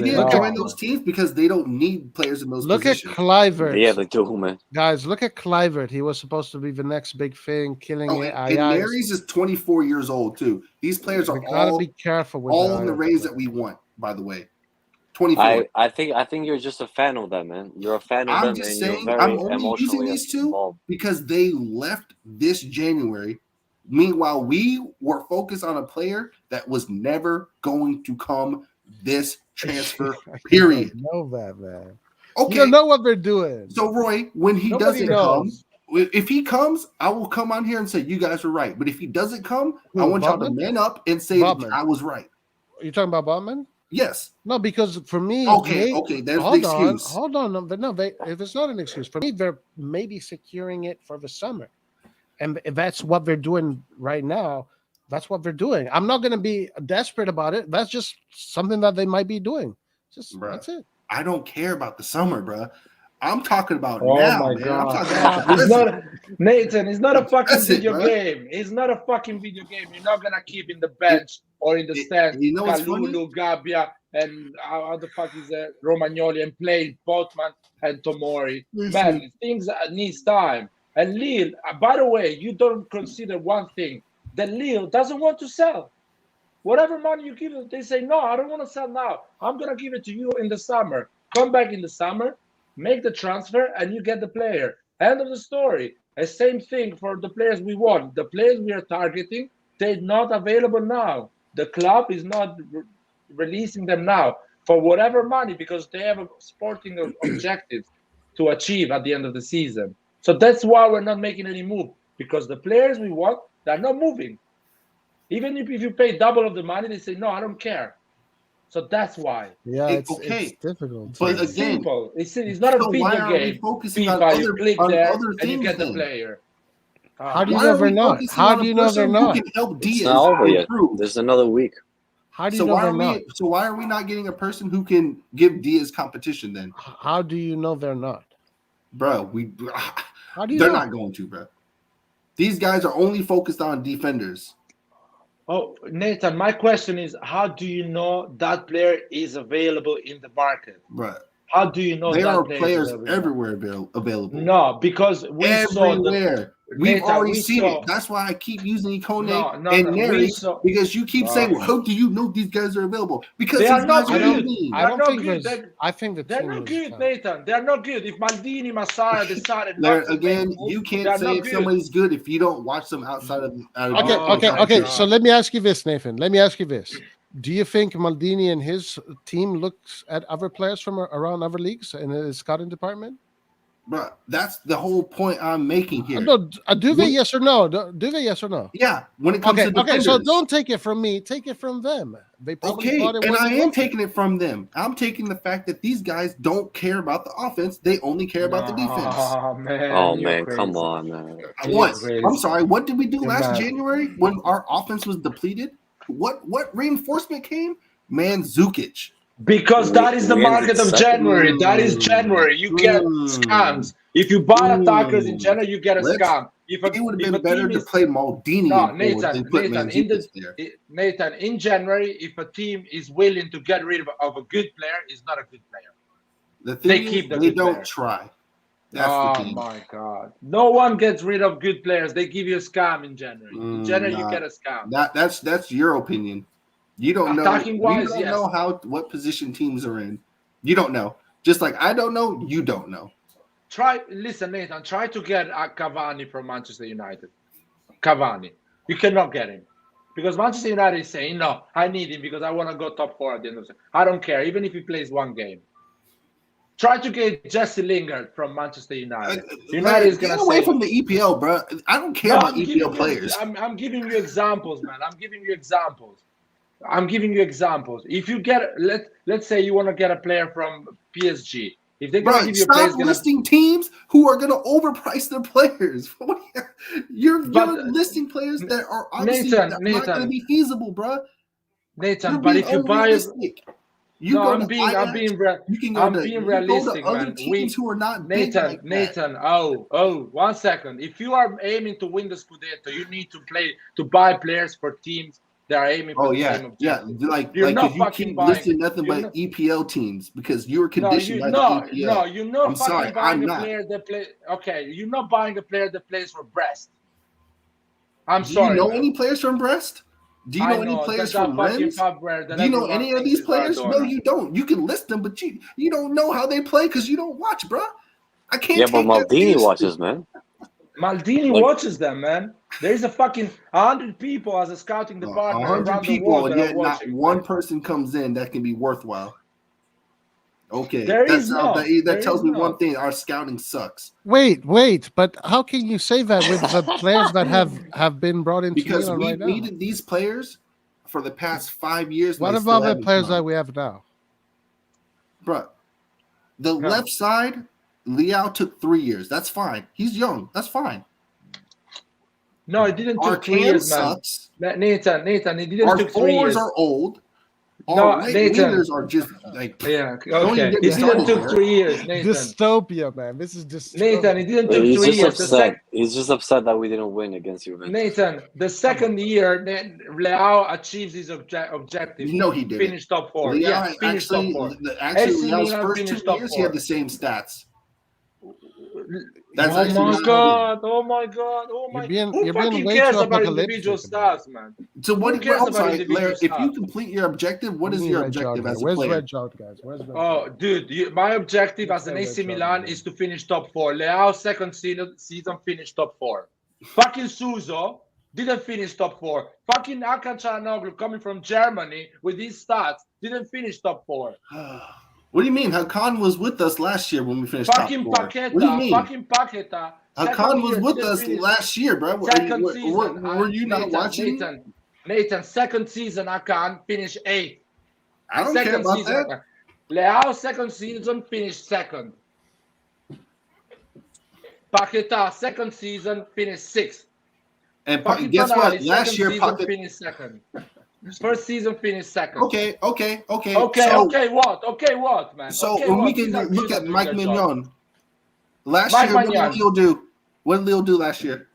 need to join those teams because they don't need players in those positions. Look at Kluivert. Yeah, they do, man. Guys, look at Kluivert. He was supposed to be the next big thing, killing it. And Neres is 24 years old too. These players are all be careful with all in the range that we want. By the way, 24. I think you're just a fan of them, man. You're a fan of them. I'm just saying. I'm only using these two because they left this January. Meanwhile, we were focused on a player that was never going to come this transfer period. I know that, man. Okay. You don't know what they're doing. So, Roy, when he doesn't come, if he comes, I will come on here and say, you guys were right. But if he doesn't come, I want y'all to man up and say that I was right. Are you talking about Botman? Yes. No, because for me, okay, there's the excuse. Hold on, if it's not an excuse for me, they're maybe securing it for the summer. And if that's what they're doing right now, that's what they're doing. I'm not going to be desperate about it. That's just something that they might be doing. That's it. I don't care about the summer, bro. I'm talking about now, my man. God. I'm talking about Nathan, it's not a fucking video game. It's not a fucking video game. You're not going to keep in the bench or in the stands. You know what's Kalulu, Gabbia, and how the fuck is Romagnoli and playing Botman and Tomori. Man, things needs time. And Lille, by the way, you don't consider one thing. That Lille doesn't want to sell. Whatever money you give them, they say, no, I don't want to sell now. I'm going to give it to you in the summer. Come back in the summer, make the transfer, and you get the player. End of the story. The same thing for the players we want. The players we are targeting, they're not available now. The club is not releasing them now for whatever money because they have sporting objectives to achieve at the end of the season. So that's why we're not making any move, because the players we want, they're not moving. Even if you pay double of the money, they say, no, I don't care. So that's why. Yeah, it's difficult. But it's simple. It's not a video game. FIFA, you click there and you get the player. How do you know they're not? How do you know they're not? It's not over yet. There's another week. How do you know they're not? So why are we not getting a person who can give Diaz competition then? How do you know they're not? Bro, they're not going to, bro. These guys are only focused on defenders. Oh, Nathan, my question is, how do you know that player is available in the market? Bro. How do you know there that are players everywhere available? No, because we everywhere. We've already seen it. That's why I keep using Ikone and Neri because you keep saying, well, how do you know these guys are available? Because they are not good. I think that they're not good, Nathan. They're not good. If Maldini, Massara decided you can't say if somebody's good if you don't watch them outside of. Okay. So let me ask you this, Nathan. Let me ask you this. Do you think Maldini and his team looks at other players from around other leagues in his scouting department? Bro, that's the whole point I'm making here. No, do they yes or no? Do they yes or no? Yeah, when it comes to defenders. So don't take it from me. Take it from them. They probably thought it was. And I am taking it from them. I'm taking the fact that these guys don't care about the offense. They only care about the defense. Oh, man. Come on, man. What? I'm sorry. What did we do last January when our offense was depleted? What reinforcement came? Mandzukic. Because that is the market of January. That is January. You get scams. If you buy attackers in January, you get a scam. It would have been better to play Maldini. No, Nathan, in January, if a team is willing to get rid of a good player, it's not a good player. The thing they don't try. That's the thing. My God. No one gets rid of good players. They give you a scam in January. In January, you get a scam. That's your opinion. You don't know. Know what position teams are in. You don't know. Just like I don't know, you don't know. Listen, Nathan. Try to get Cavani from Manchester United. Cavani, you cannot get him because Manchester United is saying no. I need him because I want to go top 4 at the end of the season. I don't care, even if he plays one game. Try to get Jesse Lingard from Manchester United. United is gonna away from the EPL, bro. I don't care about EPL players. I'm giving you examples, man. I'm giving you examples. If you get, let's say you want to get a player from PSG. If they're going to give you a player, stop listing teams who are going to overprice their players. You're listing players that are obviously not going to be feasible, bro. Nathan, but if you buy. I'm being realistic, man. Who are not Nathan. 1 second. If you are aiming to win the Scudetto, you need to buy players for teams that are aiming for the same objective. You're not you keep listing nothing but EPL teams because you're conditioned by the EPL. No, you're not buying a player that play. Okay, you're not buying a player that plays for Brest. I'm sorry. Do you know any players from Brest? Do you know any players from Rennes? Do you know any of these players? No, you don't. You can list them, but you don't know how they play because you don't watch, bro. I can't. Yeah, but Maldini watches, man. Maldini watches them, man. There's a fucking 100 people as a scouting department 100 people, and yet not one person comes in that can be worthwhile. Okay, that tells me one thing: our scouting sucks. Wait, but how can you say that with the players that have been brought into because Milan right now? Because we needed these players for the past 5 years. What about the players that we have now, bro? The left side, Leao took 3 years. That's fine. He's young. That's fine. No, it didn't take 3 years, man. Sucks. Nathan, it didn't take 3 years. Our forwards are old. No, Nathan. Wingers are just like okay. It didn't took 3 years, Nathan. Dystopia, man. This is dystopia. Nathan, it didn't take 3 years. He's just upset that we didn't win against Juventus. Nathan, the second year, Leao achieves his objective. No, he didn't. Finish top 4. Finish top 4. Actually, Leao's first 2 years, he had the same stats. Oh my god! You're being way cares too about individual stats, man? So what cares about Larry, if you complete your objective, what is your objective as a player? Where's Red Out, guys? Oh, dude, my objective as an AC Milan is to finish top 4. Leao second season finished top 4. Fucking Suso didn't finish top 4. Fucking Hakan Çalhanoğlu coming from Germany with these stats didn't finish top 4. What do you mean? Hakan was with us last year when we finished top 4. What do you mean? Fucking Paqueta. Hakan was with us last year, bro. Were you not watching? Nathan, second season, Hakan finished 8th. I don't care about that. Leao, second season, finished 2nd. Paqueta, second season, finished 6th. And guess what? Last year, finished 2nd. His first season finished second. Okay. Okay, what, man? So okay, when what? we can look at Mike Mignon, last Mike year, what Maignan. did Lille do? What did Lille do last year?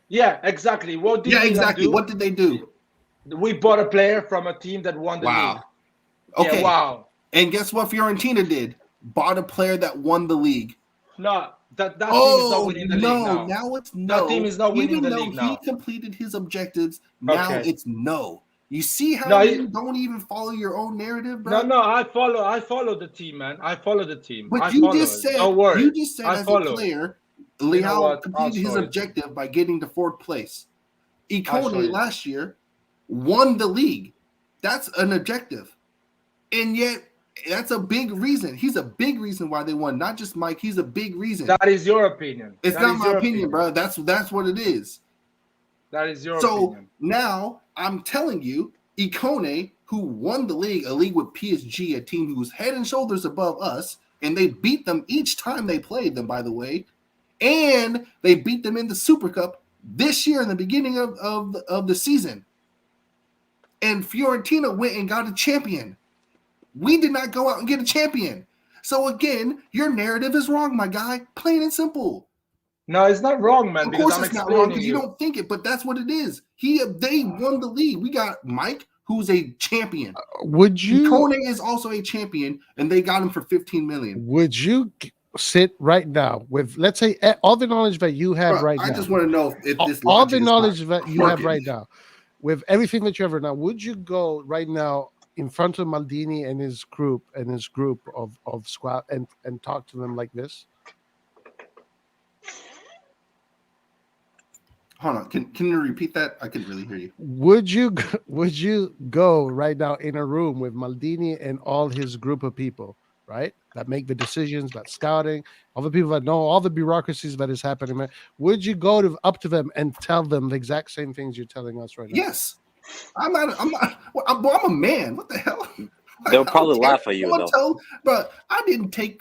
Yeah, exactly. What did Milan do? What did they do? We bought a player from a team that won the league. Okay. Yeah, wow. And guess what Fiorentina did? Bought a player that won the league. No, that team is not winning the league now. Now it's no. That team is not winning the league now. Even though he completed his objectives, now it's no. You see how you don't even follow your own narrative, bro? No, I follow the team, man. I follow the team. But you just said as a player, Leao completed his objective by getting to 4th place. Ikone last year won the league. That's an objective. And yet that's a big reason. He's a big reason why they won. Not just Mike. He's a big reason. That is your opinion. It's not my opinion, bro. That's what it is. That is your opinion. So now I'm telling you, Ikone, who won the league, a league with PSG, a team who was head and shoulders above us, and they beat them each time they played them, by the way, and they beat them in the Super Cup this year in the beginning of the season. And Fiorentina went and got a champion. We did not go out and get a champion. So again, your narrative is wrong, my guy. Plain and simple. No, it's not wrong, man. Of course it's not wrong because you don't think it, but that's what it is. They won the league. We got Mike, who's a champion. Ikone is also a champion, and they got him for 15 million. Would you sit right now with, let's say, all the knowledge that you have now? I just want to know if this all the knowledge that you have right now, with everything that you have right now, would you go right now in front of Maldini and his group of squad and talk to them like this? Hold on. Can you repeat that? I couldn't really hear you. Would you go right now in a room with Maldini and all his group of people, right? That make the decisions, that scouting, all the people that know all the bureaucracies that is happening, man. Would you go up to them and tell them the exact same things you're telling us right now? Yes. I'm a man. What the hell? They'll probably laugh at you, though. Bro, I didn't take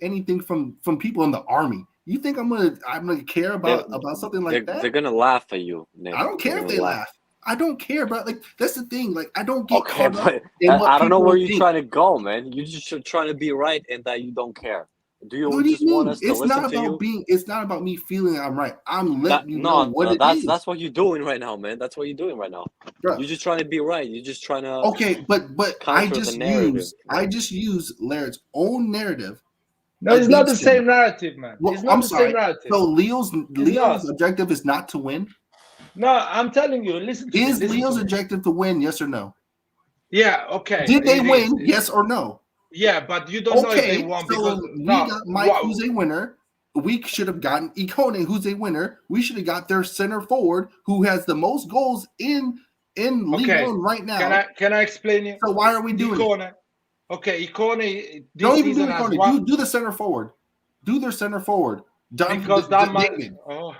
anything from people in the army. You think I'm gonna care about something like that? They're gonna laugh at you, Nick. I don't care if they laugh. I don't care, bro. Like that's the thing. Like I don't get caught up in what I don't know where you're trying to go, man. You just trying to be right and that you don't care. Do you just want us to listen to you? It's not about me feeling I'm right. I'm letting you know what it is. That's what you're doing right now, man. That's what you're doing right now. Bro. You're just trying to be right. You're just trying to. Okay, but I just use Laird's own narrative. No, it's not the same narrative, man. Well, it's not the same narrative. So Leo's objective is not to win? No, I'm telling you, listen to me. Is Leo's objective to win, yes or no? Yeah, okay. Did they win, yes or no? Yeah, but you don't know if they won because we got Mike, who's a winner. We should have gotten Ikone, who's a winner. We should have got their center forward, who has the most goals in League One right now. Can I explain it? So why are we doing it? Okay, Ikone. Don't even do Ikone. Do the center forward. Do their center forward. Because that might. Oh,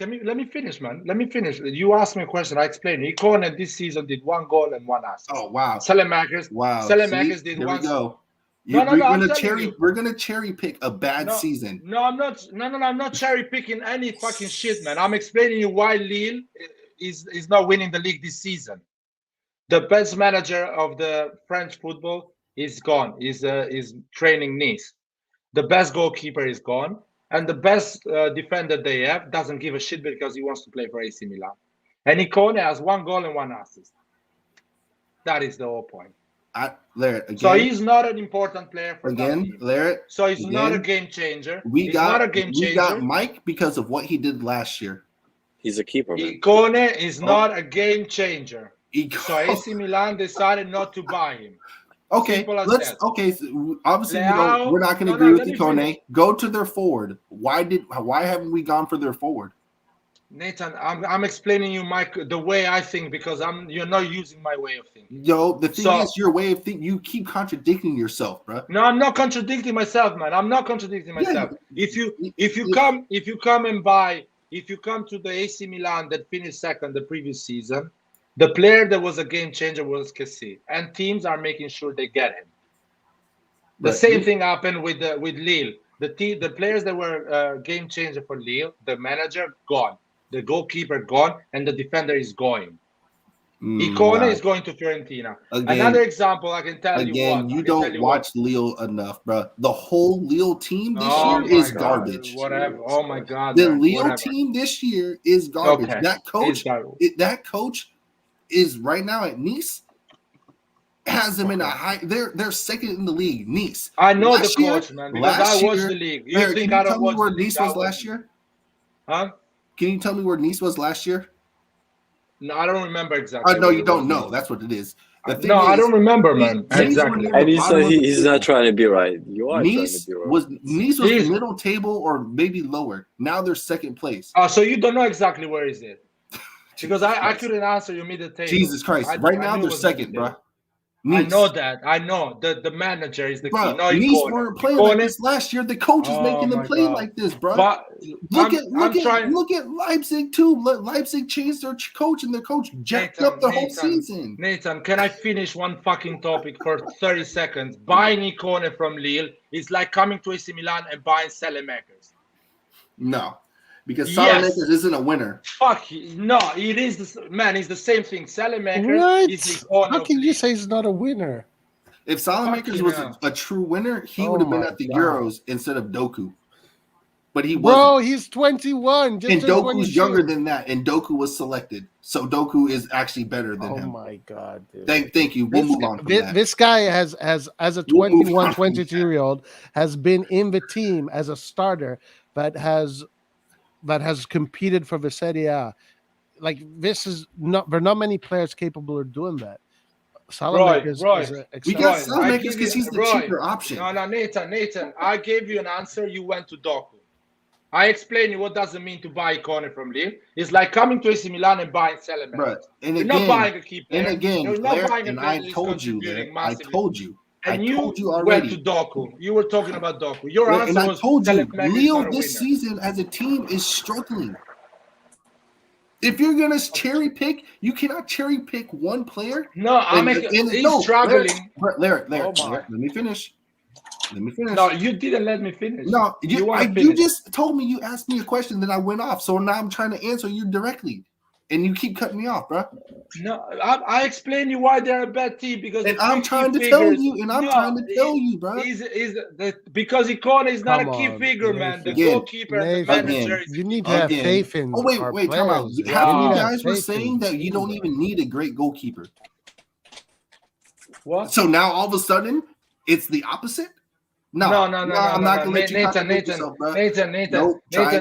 let me finish, man. Let me finish. You asked me a question. I explained. Ikone this season did 1 goal and 1 assist. Oh wow. Selemakers. Wow. Selemakers did here 1. We go. We're gonna cherry pick a bad season. No, I'm not. No, I'm not cherry picking any fucking shit, man. I'm explaining you why Lille is not winning the league this season. The best manager of the French football is gone. Is training Nice. The best goalkeeper is gone, and the best defender they have doesn't give a shit because he wants to play for AC Milan. And Ikone has 1 goal and 1 assist. That is the whole point. Laird, again, so he's not an important player for Laird. So he's not a game changer. We got Mike because of what he did last year. He's a keeper, man. Ikone is not a game changer. So AC Milan decided not to buy him. Okay, so obviously we're not going to agree with Ikone. Go to their forward. Why haven't we gone for their forward? Nathan, I'm explaining you, Mike, the way I think because you're not using my way of thinking. Yo, the thing is, your way of thinking, you keep contradicting yourself, bro. No, I'm not contradicting myself, man. I'm not contradicting myself. Yeah. If you come to the AC Milan that finished second the previous season, the player that was a game changer was Kessie, and teams are making sure they get him. The same thing happened with Lille. The players that were game changer for Lille, the manager gone. The goalkeeper gone, and the defender is going. Icone is going to Fiorentina. Another example, I can tell you. Again, you don't watch Lille enough, bro. The whole Lille team this year is garbage. Whatever. Oh my God. The Lille team this year is garbage. Okay. That coach is right now at Nice. Has them in a high. They're second in the league. Nice. I know the coach, man. Because I watched the league. You think I don't watch where Nice was last year? Huh? Can you tell me where Nice was last year? No, I don't remember exactly. No, you don't know. That's what it is. I don't remember, man. Exactly. And he said he's not trying to be right. You are Nice trying to be right. Nice was middle table or maybe lower. Now they're second place. Oh, so you don't know exactly where is it? Because I couldn't answer you mid table. Jesus Christ. Right now they're second, bro. Nice. I know that. I know. The manager is the key. No, Nice weren't playing like this last year. The coach is making them play like this, bro. But look at Leipzig too. Leipzig changed their coach, and their coach jacked up the whole season. Nathan, can I finish one fucking topic for 30 seconds? Buying Icone from Lille is like coming to AC Milan and buying Salamakers. No. Because Salamakers isn't a winner. Fuck no, it is man. It's the same thing. Salamakers is the How can you say he's not a winner? If Salamakers was a true winner, he would have been at the Euros instead of Doku. But he wasn't. Bro, he's 21. And Doku's younger than that. And Doku was selected, so Doku is actually better than him. Oh my God, dude. Thank you. We'll move on from that. This guy has as a 21, 22-year-old has been in the team as a starter, but has competed for the Serie A. Like, this is not, there are not many players capable of doing that. Salamakers we got Salamakers because he's the cheaper option. No, Nathan, I gave you an answer. You went to Doku. I explained you what does it mean to buy Icone from Lille. It's like coming to AC Milan and buying Salamakers. Right. And you're not buying a key player. And again, I told you. And you went to Doku. You were talking about Doku. Your answer was, I told you, Lille this season as a team is struggling. If you're gonna cherry pick, you cannot cherry pick one player. No, he's struggling. Larry, let me finish. No, you didn't let me finish. No, you just told me, you asked me a question, then I went off. So now I'm trying to answer you directly. And you keep cutting me off, bro. No, I explained you why they're a bad team because I'm trying to tell you, bro. Because Icone is not a key figure, man. The goalkeeper and the manager. You need to have faith in. Oh wait, come on. Half of you guys were saying that you don't even need a great goalkeeper. What? So now all of a sudden it's the opposite? No, I'm not gonna let you Nathan,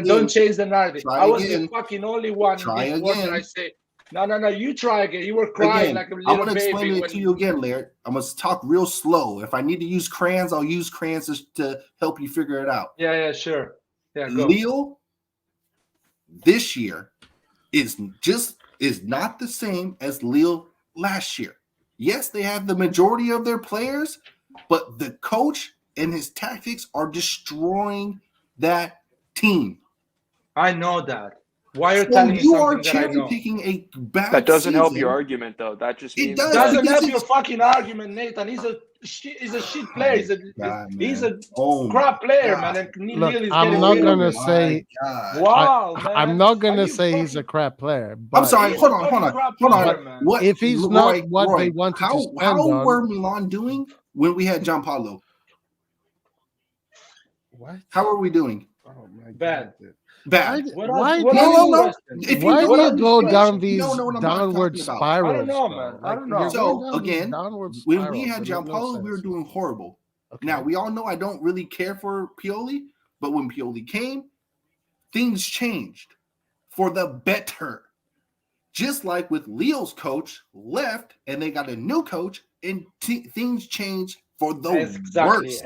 don't change the narrative. I was the fucking only one. Try again. I say, no, you try again. You were crying like a little baby. I'm gonna explain it to you again, Laird. I'm gonna talk real slow. If I need to use crayons, I'll use crayons to help you figure it out. Yeah, sure. Yeah, go. Lille this year is not the same as Lille last year. Yes, they have the majority of their players, but the coach and his tactics are destroying that team. I know that. Why are you telling me something that I know? Picking a bad that doesn't season. help your argument, though. That just means it doesn't help your fucking argument, Nathan. He's a shit player. He's a crap player, man. And look, I'm not gonna say. Wow, I'm not gonna say he's a crap player. I'm sorry. Hold on. What if he's not what they want to spend on? How were Milan doing when we had Gianpaolo? What? How are we doing? Oh my God. Bad. Why do you go down these downward spirals? I don't know, man. I don't know. So again, when we had Gianpaolo, we were doing horrible. Okay. Now we all know I don't really care for Pioli, but when Pioli came, things changed for the better. Just like with Leo's coach left and they got a new coach, and things changed for the worse.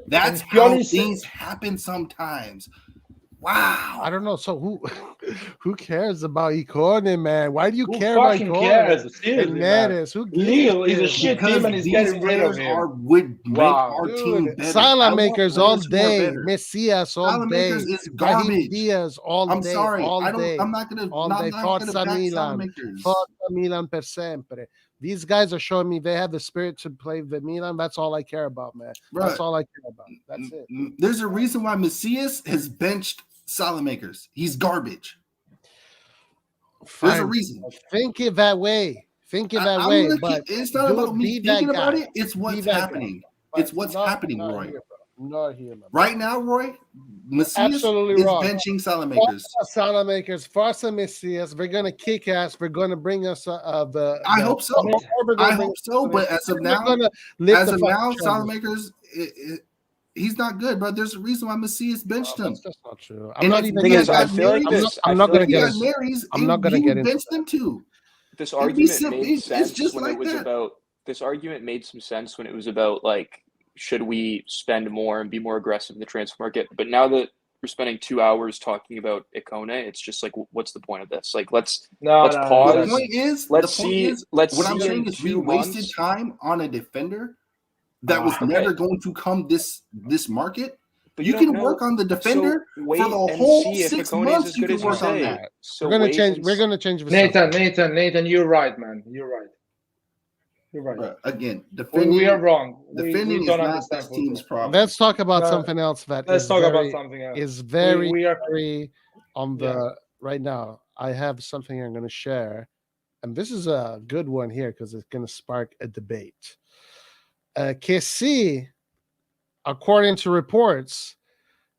That's how things happen sometimes. Wow. I don't know. So who cares about Icone, man? Why do you care about Icone? Who cares? Lille is a shit team and he's getting rid of him. Would make our team better. Salamakers all day. Messias all day. Salamakers is garbage. Diaz all day. I'm sorry. I'm not gonna Forza Milan. Forza Milan per sempre. These guys are showing me they have the spirit to play the Milan. That's all I care about, man. Right. That's all I care about. That's it. There's a reason why Messias has benched Salamakers. He's garbage. Fine. There's a reason. Think it that way. thinking that way, but it's not about me thinking about it. It's what's happening. It's what's happening, Roy. Not here, right now, Roy. Macias absolutely is wrong. benching Salamakers. Farsa Macias. We're gonna kick ass. We're gonna bring us the. I hope so. I hope so. But as of now, Salamakers, he's not good, bro. There's a reason why Macias benched him. That's not true. I'm not even. I'm not gonna get. I'm not gonna get into bench them too. This argument made sense when it was about. This argument made some sense when it was about like, should we spend more and be more aggressive in the transfer market? But now that we're spending 2 hours talking about Ikone, it's just like, what's the point of this? Like, let's pause. The point is, what I'm saying is we wasted time on a defender that was never going to come this market. But you can work on the defender for the whole 6 months. You can work on that. So we're gonna change. Nathan, you're right, man. You're right. But again, defending, we are wrong. Defending we don't is not this team's problem. Let's talk about something else that is very on the right now. I have something I'm going to share, and this is a good one here because it's going to spark a debate. Kessie, according to reports,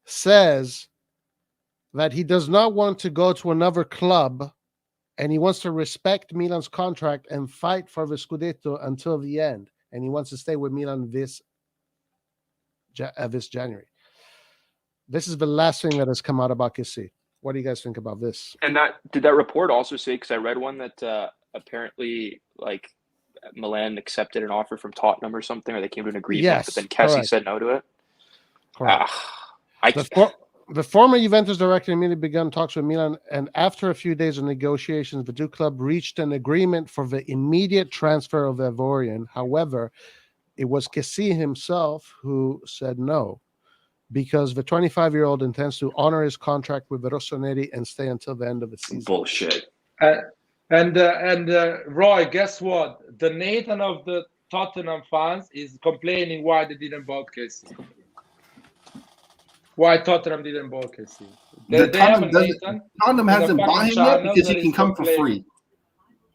says that he does not want to go to another club. And he wants to respect Milan's contract and fight for the Scudetto until the end. And he wants to stay with Milan this January. This is the last thing that has come out about Kessie. What do you guys think about this? And did that report also say, because I read one that apparently like Milan accepted an offer from Tottenham or something, or they came to an agreement, but then Kessie said no to it? The former Juventus director immediately began talks with Milan, and after a few days of negotiations, the two clubs reached an agreement for the immediate transfer of Ivorian. However, it was Kessie himself who said no, because the 25-year-old intends to honor his contract with the Rossoneri and stay until the end of the season. Bullshit. And Roy, guess what? The Nathan of the Tottenham fans is complaining why they didn't buy Kessie. Why Tottenham didn't buy Kessie? Tottenham hasn't bought him yet because he can come for free.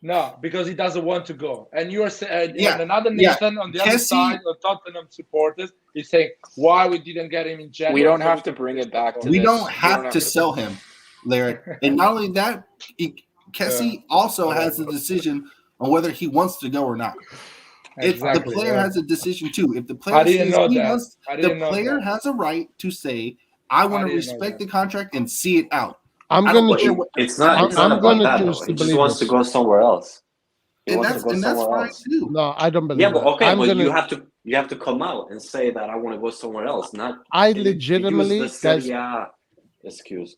No, because he doesn't want to go. And you're saying another Nathan on the other side of Tottenham supporters is saying why we didn't get him in January. We don't have to bring it back to We don't have to sell him, Larry. And not only that, Kessie also has the decision on whether he wants to go or not. The player has a decision too. If the player has a right to say, "I want to respect the contract and see it out." It's not about that. He just wants to go somewhere else. And that's fine too. No, I don't believe. Yeah, but okay, but you have to come out and say that I want to go somewhere else. Not I legitimately excuse.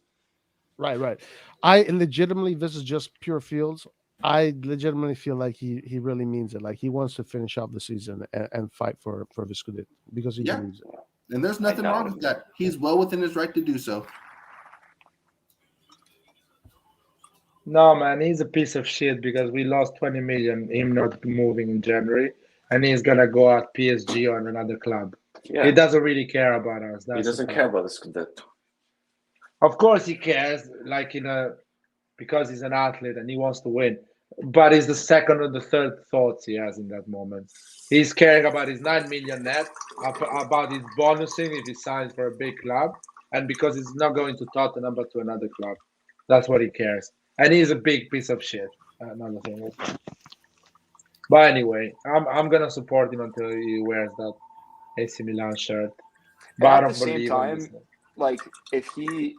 Right. I legitimately, this is just pure feels. I legitimately feel like he really means it. Like he wants to finish out the season and fight for the Scudetto because he believes it. And there's nothing wrong with that. He's well within his right to do so. No, man, he's a piece of shit because we lost 20 million, him not moving in January, and he's going to go at PSG or another club. Yeah. He doesn't really care about us. He doesn't care about the Scudetto. Of course he cares, because he's an athlete and he wants to win. But it's the second or the third thoughts he has in that moment. He's caring about his 9 million net, about his bonusing if he signs for a big club, and because he's not going to Tottenham but to another club. That's what he cares. And he's a big piece of shit. Another thing. But anyway, I'm gonna support him until he wears that AC Milan shirt. But at the same time, like if he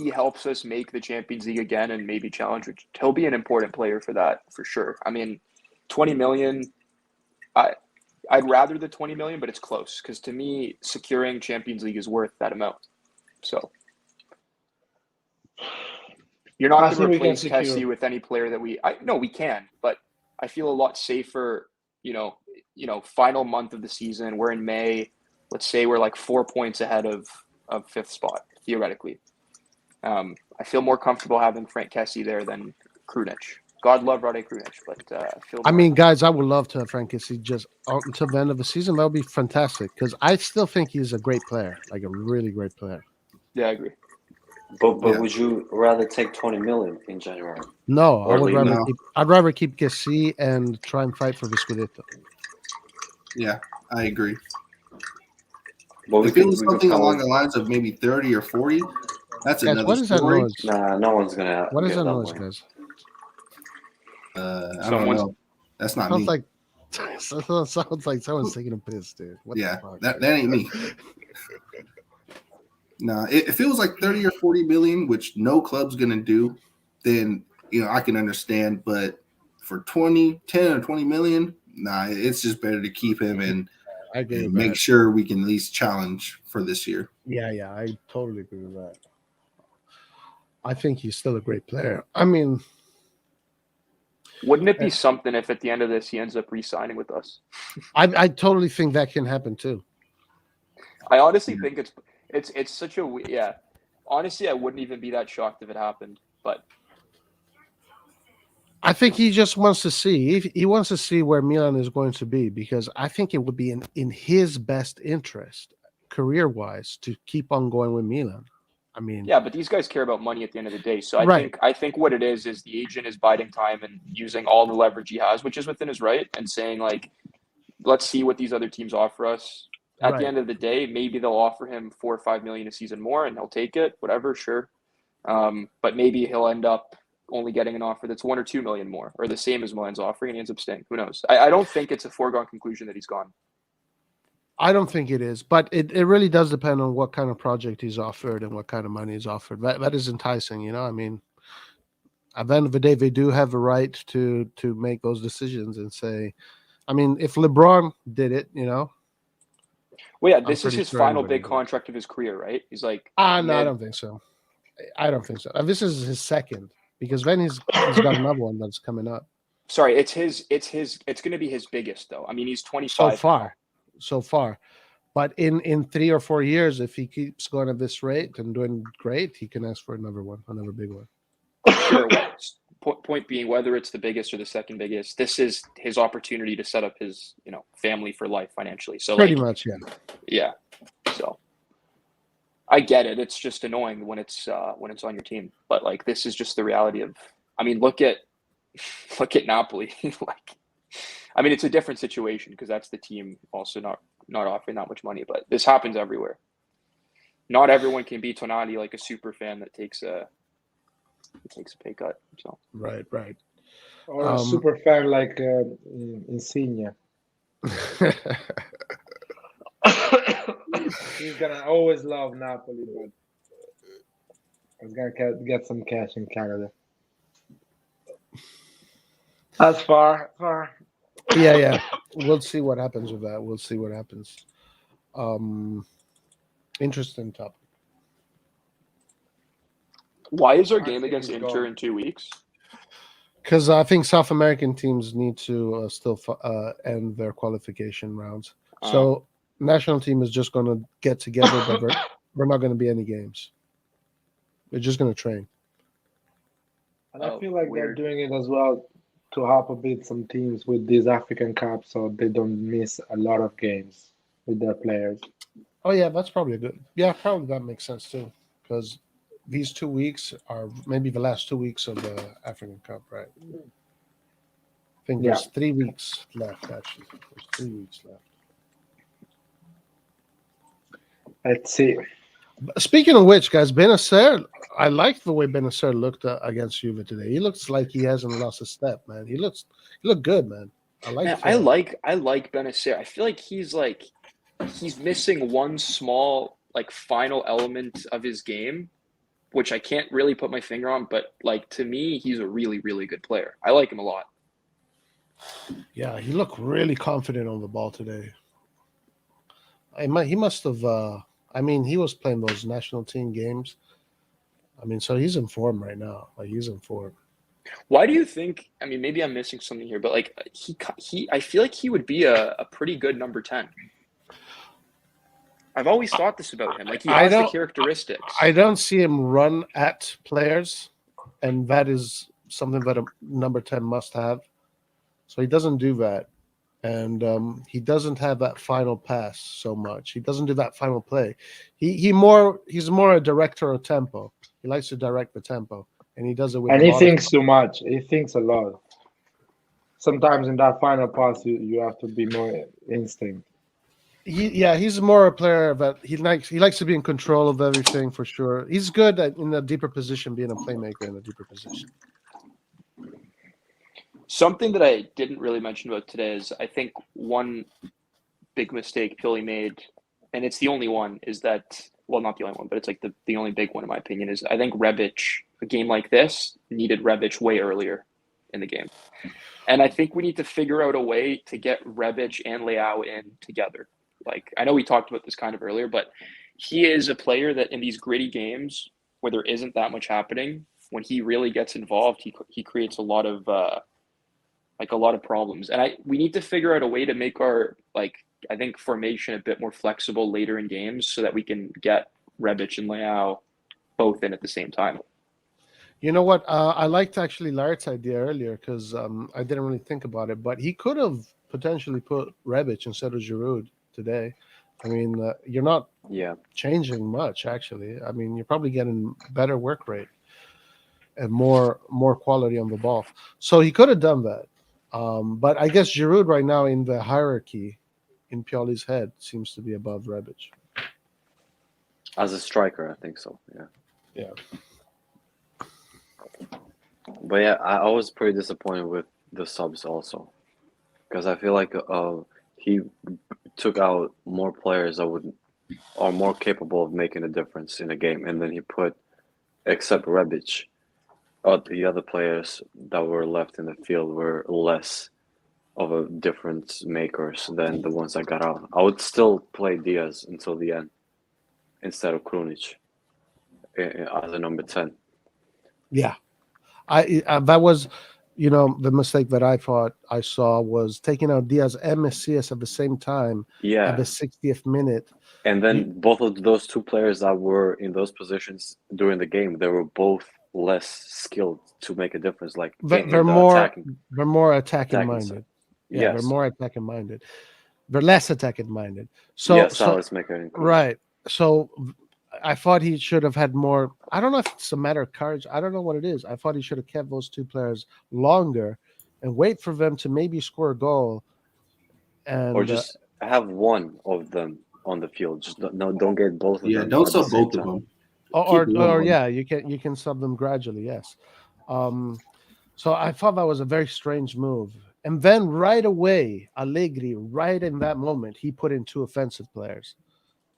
helps us make the Champions League again and maybe challenge, he'll be an important player for that for sure. I mean, 20 million. I'd rather the 20 million, but it's close because to me, securing Champions League is worth that amount. So you're not going to replace Kessie with any player that we can, but I feel a lot safer. Final month of the season. We're in May. Let's say we're like 4 points ahead of fifth spot theoretically. I feel more comfortable having Frank Kessie there than Krunic. God love Rade Krunic, but guys, I would love to have Frank Kessie just until the end of the season. That would be fantastic because I still think he's a great player, like a really great player. Yeah, I agree. But would you rather take 20 million in January? No, I would rather no. keep. I'd rather keep Kessie and try and fight for the Scudetto. Yeah, I agree. But If it was something along the lines of maybe 30 or 40, that's Guys, another what is that story. noise? Nah, no one's gonna. What is give that that noise, money. guys? I don't know. That's not Sounds me. like sounds like someone's taking a piss, dude. What Yeah, the fuck? that ain't me. Nah, if it was like 30 or 40 million, which no club's gonna do, then I can understand. But for 10 or 20 million, nah, it's just better to keep him and I agree with make that. sure we can at least challenge for this year. Yeah, I totally agree with that. I think he's still a great player. I mean, wouldn't it be something if at the end of this he ends up re-signing with us? I totally think that can happen too. I honestly think it's such a Honestly, I wouldn't even be that shocked if it happened. But I think he just wants to see. He wants to see where Milan is going to be, because I think it would be in his best interest, career-wise, to keep on going with Milan. I mean, yeah, but these guys care about money at the end of the day. So I think what it is the agent is biding time and using all the leverage he has, which is within his right, and saying like, let's see what these other teams offer us. At the end of the day, maybe they'll offer him 4 or 5 million a season more, and he'll take it. Whatever, sure. But maybe he'll end up only getting an offer that's 1 or 2 million more, or the same as Milan's offering, and he ends up staying. Who knows? I don't think it's a foregone conclusion that he's gone. I don't think it is, but it really does depend on what kind of project he's offered and what kind of money he's offered. That is enticing, I mean, at the end of the day, they do have a right to make those decisions and say, I mean, if LeBron did it, Well, yeah, this is his final big contract of his career, right? He's like, no, I don't think so. I don't think so. This is his second, because then he's got another one that's coming up. Sorry, it's going to be his biggest though. I mean, he's 25 so far, but in 3 or 4 years, if he keeps going at this rate and doing great, he can ask for another big one. Sure. Point being, whether it's the biggest or the second biggest, this is his opportunity to set up his family for life financially. So pretty much, yeah. So I get it. It's just annoying when it's on your team, but like this is just the reality of. I mean, look at Napoli. I mean, it's a different situation because that's the team also not offering that much money, but this happens everywhere. Not everyone can be Tonali, like a super fan that takes a pay cut. So right. Or a super fan like Insigne. He's gonna always love Napoli, but he's gonna get some cash in Canada. That's far. Yeah. We'll see what happens with that. We'll see what happens. Interesting topic. Why is our game against Inter in 2 weeks? Because I think South American teams need to still end their qualification rounds. So national team is just going to get together, but we're not going to be any games. We're just going to train. And I feel like they're doing it as well to help a bit some teams with these African Cups, so they don't miss a lot of games with their players. Oh yeah, that's probably good. Yeah, probably that makes sense too, because these 2 weeks are maybe the last 2 weeks of the African Cup, right? I think there's 3 weeks left, actually. There's 3 weeks left. Let's see. Speaking of which, guys, Benacer, I like the way Benacer looked against Juve today. He looks like he hasn't lost a step, man. He looked good, man. I like Benacer. I feel like he's missing one small final element of his game, which I can't really put my finger on, but to me, he's a really, really good player. I like him a lot. Yeah, he looked really confident on the ball today. He must have. He was playing those national team games. So he's in form right now. He's in form. Why do you think? Maybe I'm missing something here, but I feel like he would be a pretty good number 10. I've always thought this about him. He has the characteristics. I don't see him run at players, and that is something that a number 10 must have. So he doesn't do that. And he doesn't have that final pass so much. He doesn't do that final play. He's more a director of tempo. He likes to direct the tempo, and he does it with. And a he lot thinks too much. He thinks a lot. Sometimes in that final pass, you have to be more instinct. He's more a player that he likes to be in control of everything for sure. He's good in a deeper position, being a playmaker in a deeper position. Something that I didn't really mention about today is I think one big mistake Pioli made, and it's the only one, is that, well, not the only one, but it's like the only big one in my opinion, is I think Rebic, a game like this, needed Rebic way earlier in the game. And I think we need to figure out a way to get Rebic and Leao in together. Like, I know we talked about this kind of earlier, but he is a player that in these gritty games where there isn't that much happening, when he really gets involved, he creates a lot of problems. And we need to figure out a way to make our, I think, formation a bit more flexible later in games so that we can get Rebic and Leao both in at the same time. You know what? I liked actually Larry's idea earlier because I didn't really think about it, but he could have potentially put Rebic instead of Giroud today. I mean, you're not changing much, actually. I mean, you're probably getting better work rate and more quality on the ball. So he could have done that. But I guess Giroud right now in the hierarchy in Pioli's head seems to be above Rebic. As a striker, I think so, yeah. Yeah. But yeah, I was pretty disappointed with the subs also. Because I feel like he took out more players that are more capable of making a difference in a game. And then he put, except Rebic, the other players that were left in the field were less of a difference makers than the ones that got out. I would still play Diaz until the end instead of Krunic as a number 10. Yeah. That was, the mistake that I thought I saw was taking out Diaz and Messias at the same time at the 60th minute. And then both of those two players that were in those positions during the game, they were both less skilled to make a difference. Like they're more attacking minded. Yeah, they're more attacking minded. They're less attacking minded. So right. So I thought he should have had more. I don't know if it's a matter of courage. I don't know what it is. I thought he should have kept those two players longer and wait for them to maybe score a goal, or just have one of them on the field. Just don't get both of them. Yeah, don't sub both of them. Or you can sub them gradually. Yes. So I thought that was a very strange move. And then right away, Allegri, right in that moment, he put in two offensive players.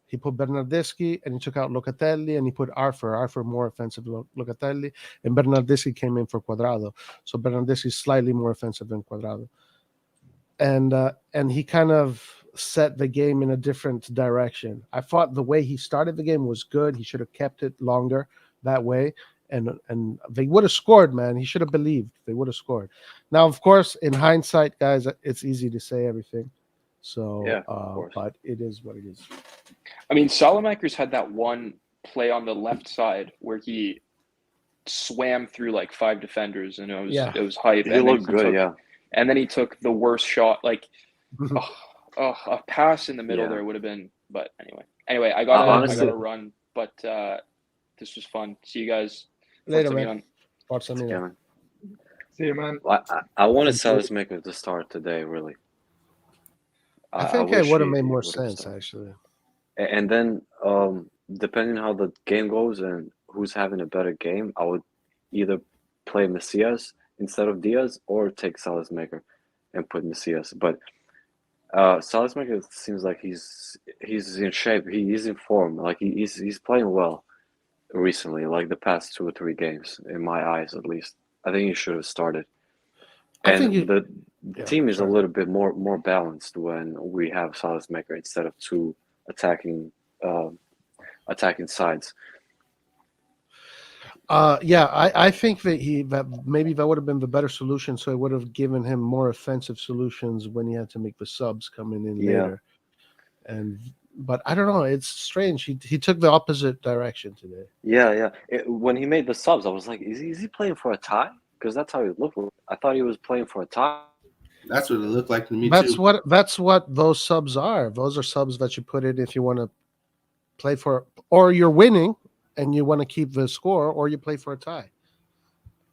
He put Bernardeschi and he took out Locatelli and he put Arthur more offensive than Locatelli, and Bernardeschi came in for Cuadrado. So Bernardeschi is slightly more offensive than Cuadrado. And he kind of set the game in a different direction. I thought the way he started the game was good. He should have kept it longer that way. And they would have scored, man. He should have believed they would have scored. Now, of course, in hindsight, guys, it's easy to say everything. So, but it is what it is. I mean, Salamakers had that one play on the left side where he swam through like 5 defenders, and it was hype. He looked good, And then he took the worst shot, like a pass in the middle there would have been. But anyway, I gotta run. But this was fun. See you guys later, man. Man. See you, man. I wanted Salazar to start today, really. I think it would have made more sense, actually. And then, depending on how the game goes and who's having a better game, I would either play Messias instead of Diaz or take Salazar and put Messias. But Salazar seems like he's in shape. He's in form. Like he's playing well recently, like the past 2 or 3 games, in my eyes at least. I think he should have started. And the team is a little bit more balanced when we have Salazar instead of 2 attacking sides. I think that maybe that would have been the better solution. So it would have given him more offensive solutions when he had to make the subs coming in later. But I don't know. It's strange. He took the opposite direction today. Yeah. When he made the subs, I was like, is he playing for a tie? Because that's how he looked. I thought he was playing for a tie. That's what it looked like to me too. That's what those subs are. Those are subs that you put in if you want to play for, or you're winning and you want to keep the score, or you play for a tie.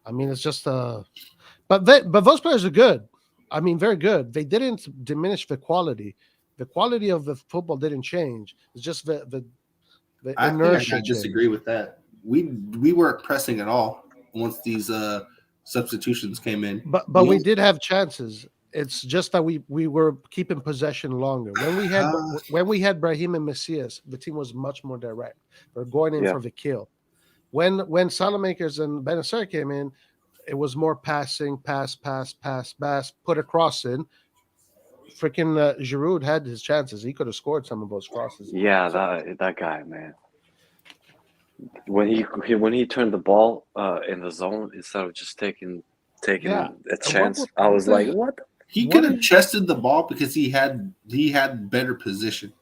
I mean, it's just but those players are good. I mean, very good. They didn't diminish the quality. The quality of the football didn't change. It's just the I inertia. think I disagree with that. We weren't pressing at all once these substitutions came in. But we did have chances. It's just that we were keeping possession longer. When we had Brahim and Messias, the team was much more direct. They're going in for the kill. When Salamakers and Benacer came in, it was more passing, pass, put a cross in. Freaking Giroud had his chances. He could have scored some of those crosses. Yeah, that guy, man. When he turned the ball in the zone instead of just taking a chance, I was like, what? He could have chested the ball because he had better position.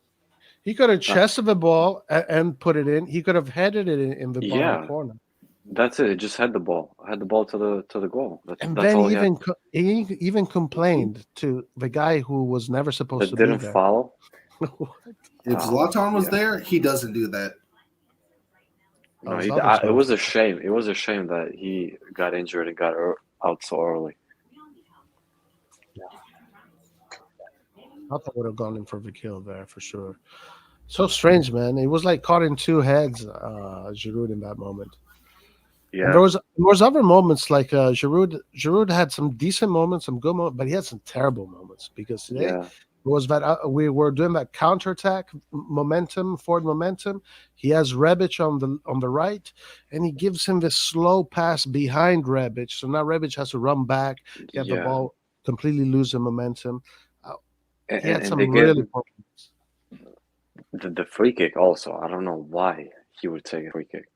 He could have chested the ball and put it in. He could have headed it in the bottom corner. That's it. Just had the ball to the goal. And then he even complained to the guy who was never supposed to be there. Didn't follow. If Zlatan was there, he doesn't do that. No, it was a shame. It was a shame that he got injured and got out so early. I thought would have gone in for the kill there for sure. So strange, man. It was like caught in two heads, Giroud in that moment. Yeah, and there was other moments like Giroud had some decent moments, some good moments, but he had some terrible moments because today it was that we were doing that counterattack forward momentum. He has Rebic on the right, and he gives him this slow pass behind Rebic. So now Rebic has to run back, get the ball, completely lose the momentum. He had some really problems. The free kick also. I don't know why he would take a free kick.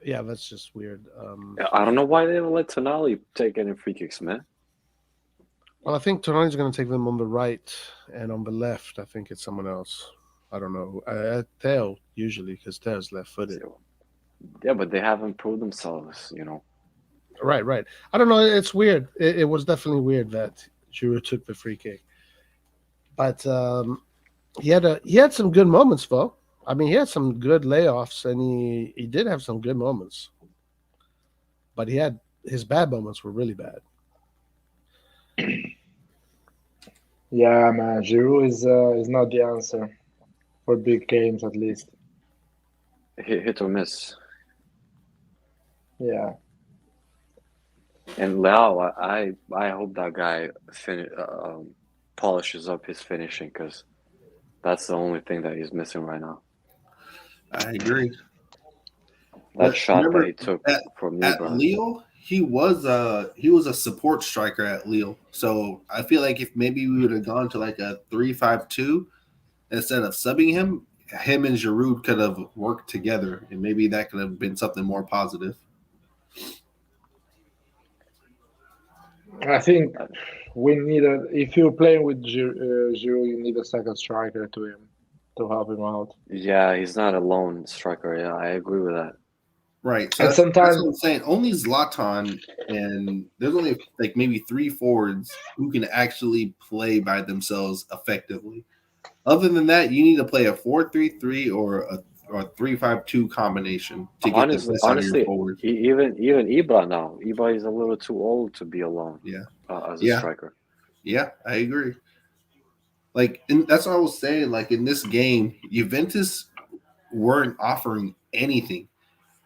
Yeah, that's just weird. I don't know why they would let Tonali take any free kicks, man. Well, I think Tonali's going to take them on the right, and on the left, I think it's someone else. I don't know. Theo, usually, because Theo's left-footed. Yeah, but they haven't proved themselves, you know. Right. I don't know. It's weird. It was definitely weird that Giroud took the free kick. But he had some good moments, though. I mean, he had some good layoffs, and he did have some good moments. But his bad moments were really bad. Yeah, man, Giroud is not the answer for big games, at least. Hit or miss. Yeah. And Leao, I hope that guy polishes up his finishing because that's the only thing that he's missing right now. I agree. That shot that he took from me, at Lille, he was a support striker at Lille. So I feel like if maybe we would have gone to like a 3-5-2 instead of subbing him and Giroud could have worked together, and maybe that could have been something more positive. I think we need if you're playing with Giroud, you need a second striker to help him out. Yeah, he's not a lone striker. Yeah, I agree with that. Right. So that's what I'm saying. Only Zlatan, and there's only like maybe 3 forwards who can actually play by themselves effectively. Other than that, you need to play a 4-3-3 or a 3-5-2 combination to get the best out of your forward. Even Ibra now. Ibra is a little too old to be alone. Yeah. As a striker. Yeah, I agree. Like, and that's what I was saying. Like in this game, Juventus weren't offering anything.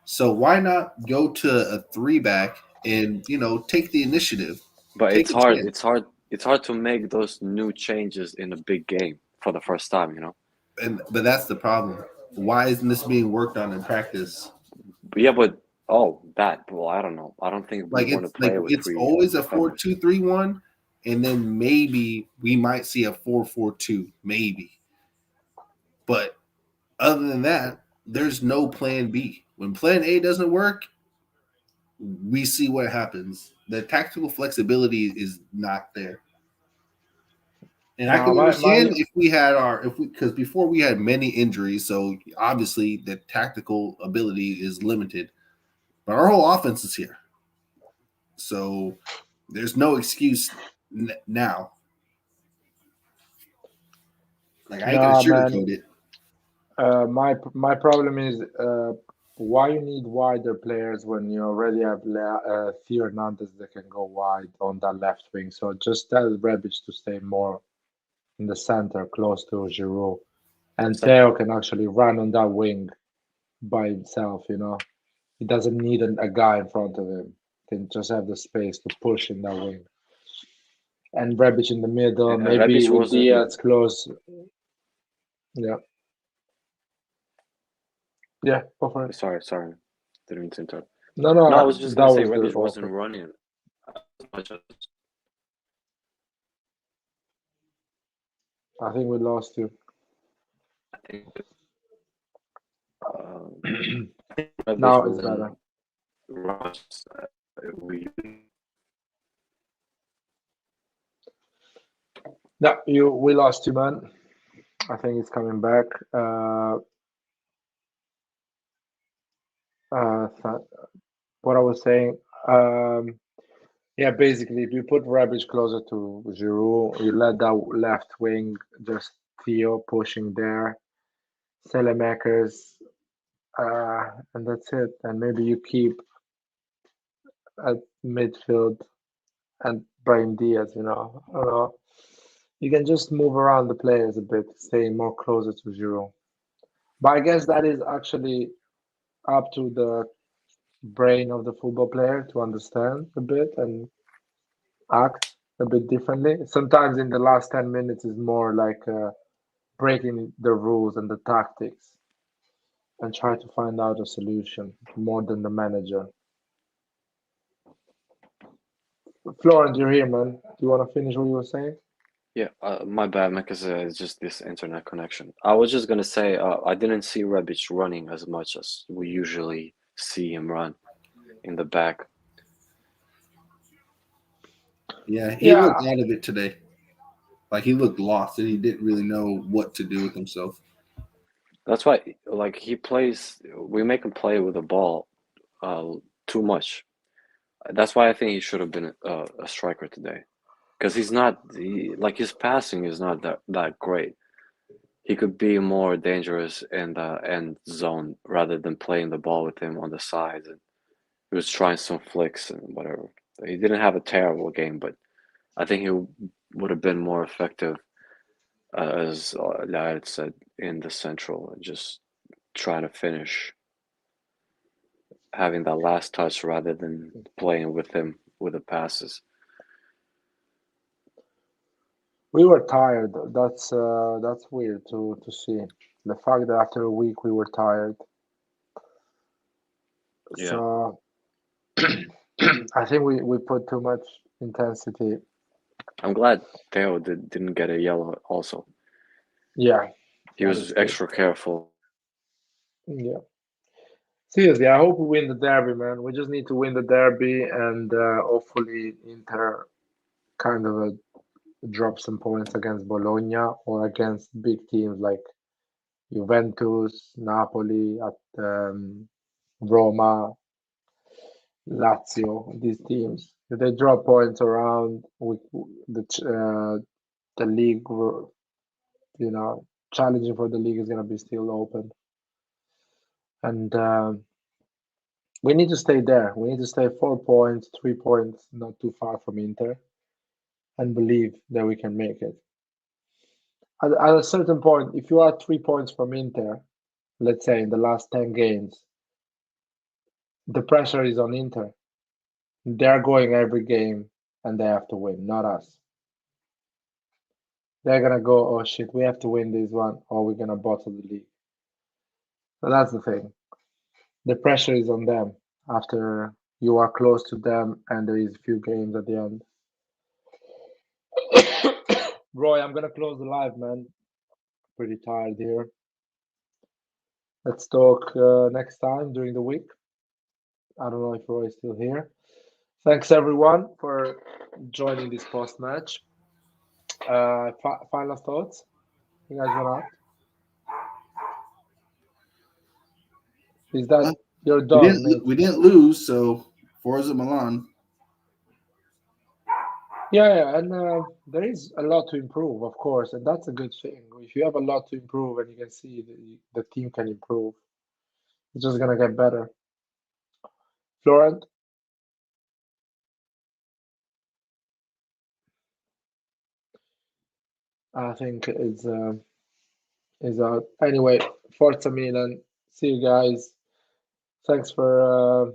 So why not go to a 3-back and take the initiative? But it's hard. It's hard to make those new changes in a big game for the first time. But that's the problem. Why isn't this being worked on in practice? Yeah, but that. Well, I don't know. I don't think we want to play with. It's always a 4-2-3-1, and then maybe we might see a 4-4-2, maybe. But other than that, there's no plan B. When plan A doesn't work, we see what happens. The tactical flexibility is not there. And I can understand because before we had many injuries, so obviously the tactical ability is limited. But our whole offense is here. So there's no excuse now. Like I ain't gonna sugarcoat it. My problem is why you need wider players when you already have Theo Hernandez that can go wide on that left wing. So just tell Rebic to stay more in the center, close to Giroud. And Theo can actually run on that wing by himself, you know. He doesn't need a guy in front of him. He can just have the space to push in that wing. And Rebic in the middle, maybe Rebic with Diaz close. Yeah. Yeah, go for it. Sorry. Didn't mean to interrupt. No, I was just going to say Rebic wasn't running as much as... I think we lost you. I think now it's better. No, we lost you, man. I think it's coming back. What I was saying, yeah, basically, if you put Rebic closer to Giroud, you let that left wing just Theo pushing there, Selemakers, and that's it. And maybe you keep at midfield and Brahim Diaz, you know. I don't know. You can just move around the players a bit, staying more closer to Giroud. But I guess that is actually up to the brain of the football player to understand a bit and act a bit differently. Sometimes in the last 10 minutes is more like breaking the rules and the tactics and try to find out a solution more than the manager. Florent, you're here, man. Do you want to finish what you were saying? Yeah, my bad, because it's just this internet connection. I was just gonna say I didn't see Rebic running as much as we usually see him run in the back. Yeah, he looked out of it today. Like he looked lost and he didn't really know what to do with himself. That's why, like, we make him play with the ball too much. That's why I think he should have been a striker today. Because like his passing is not that great. He could be more dangerous in the end zone rather than playing the ball with him on the sides. And he was trying some flicks and whatever. He didn't have a terrible game, but I think he would have been more effective, as Laird said, in the central and just trying to finish, having that last touch rather than playing with him with the passes. We were tired. That's weird to see. The fact that after a week we were tired. Yeah. So I think we put too much intensity. I'm glad Theo didn't get a yellow also. Yeah. He was extra careful. Yeah. Seriously, I hope we win the derby, man. We just need to win the derby and hopefully Inter kind of drop some points against Bologna or against big teams like Juventus, Napoli, Roma, Lazio. These teams, if they drop points around the league, you know, challenging for the league is going to be still open, and we need to stay there. We need to stay 4 points, 3 points, not too far from Inter, and believe that we can make it. At a certain point, if you are 3 points from Inter, let's say in the last 10 games, the pressure is on Inter. They're going every game and they have to win, not us. They're going to go, oh shit, we have to win this one or we're going to bottle the league. So that's the thing. The pressure is on them after you are close to them and there is a few games at the end. Roy, I'm going to close the live, man. Pretty tired here. Let's talk next time during the week. I don't know if Roy is still here. Thanks everyone for joining this post match. Final thoughts? You guys want to? Is that your dog? We didn't lose, so Forza Milan. Yeah, and there is a lot to improve, of course, and that's a good thing. If you have a lot to improve and you can see the team can improve, It's just gonna get better. Florent? I think it's out. Anyway, Forza Milan. See you guys. Thanks for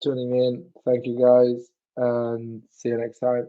tuning in. Thank you guys, and see you next time.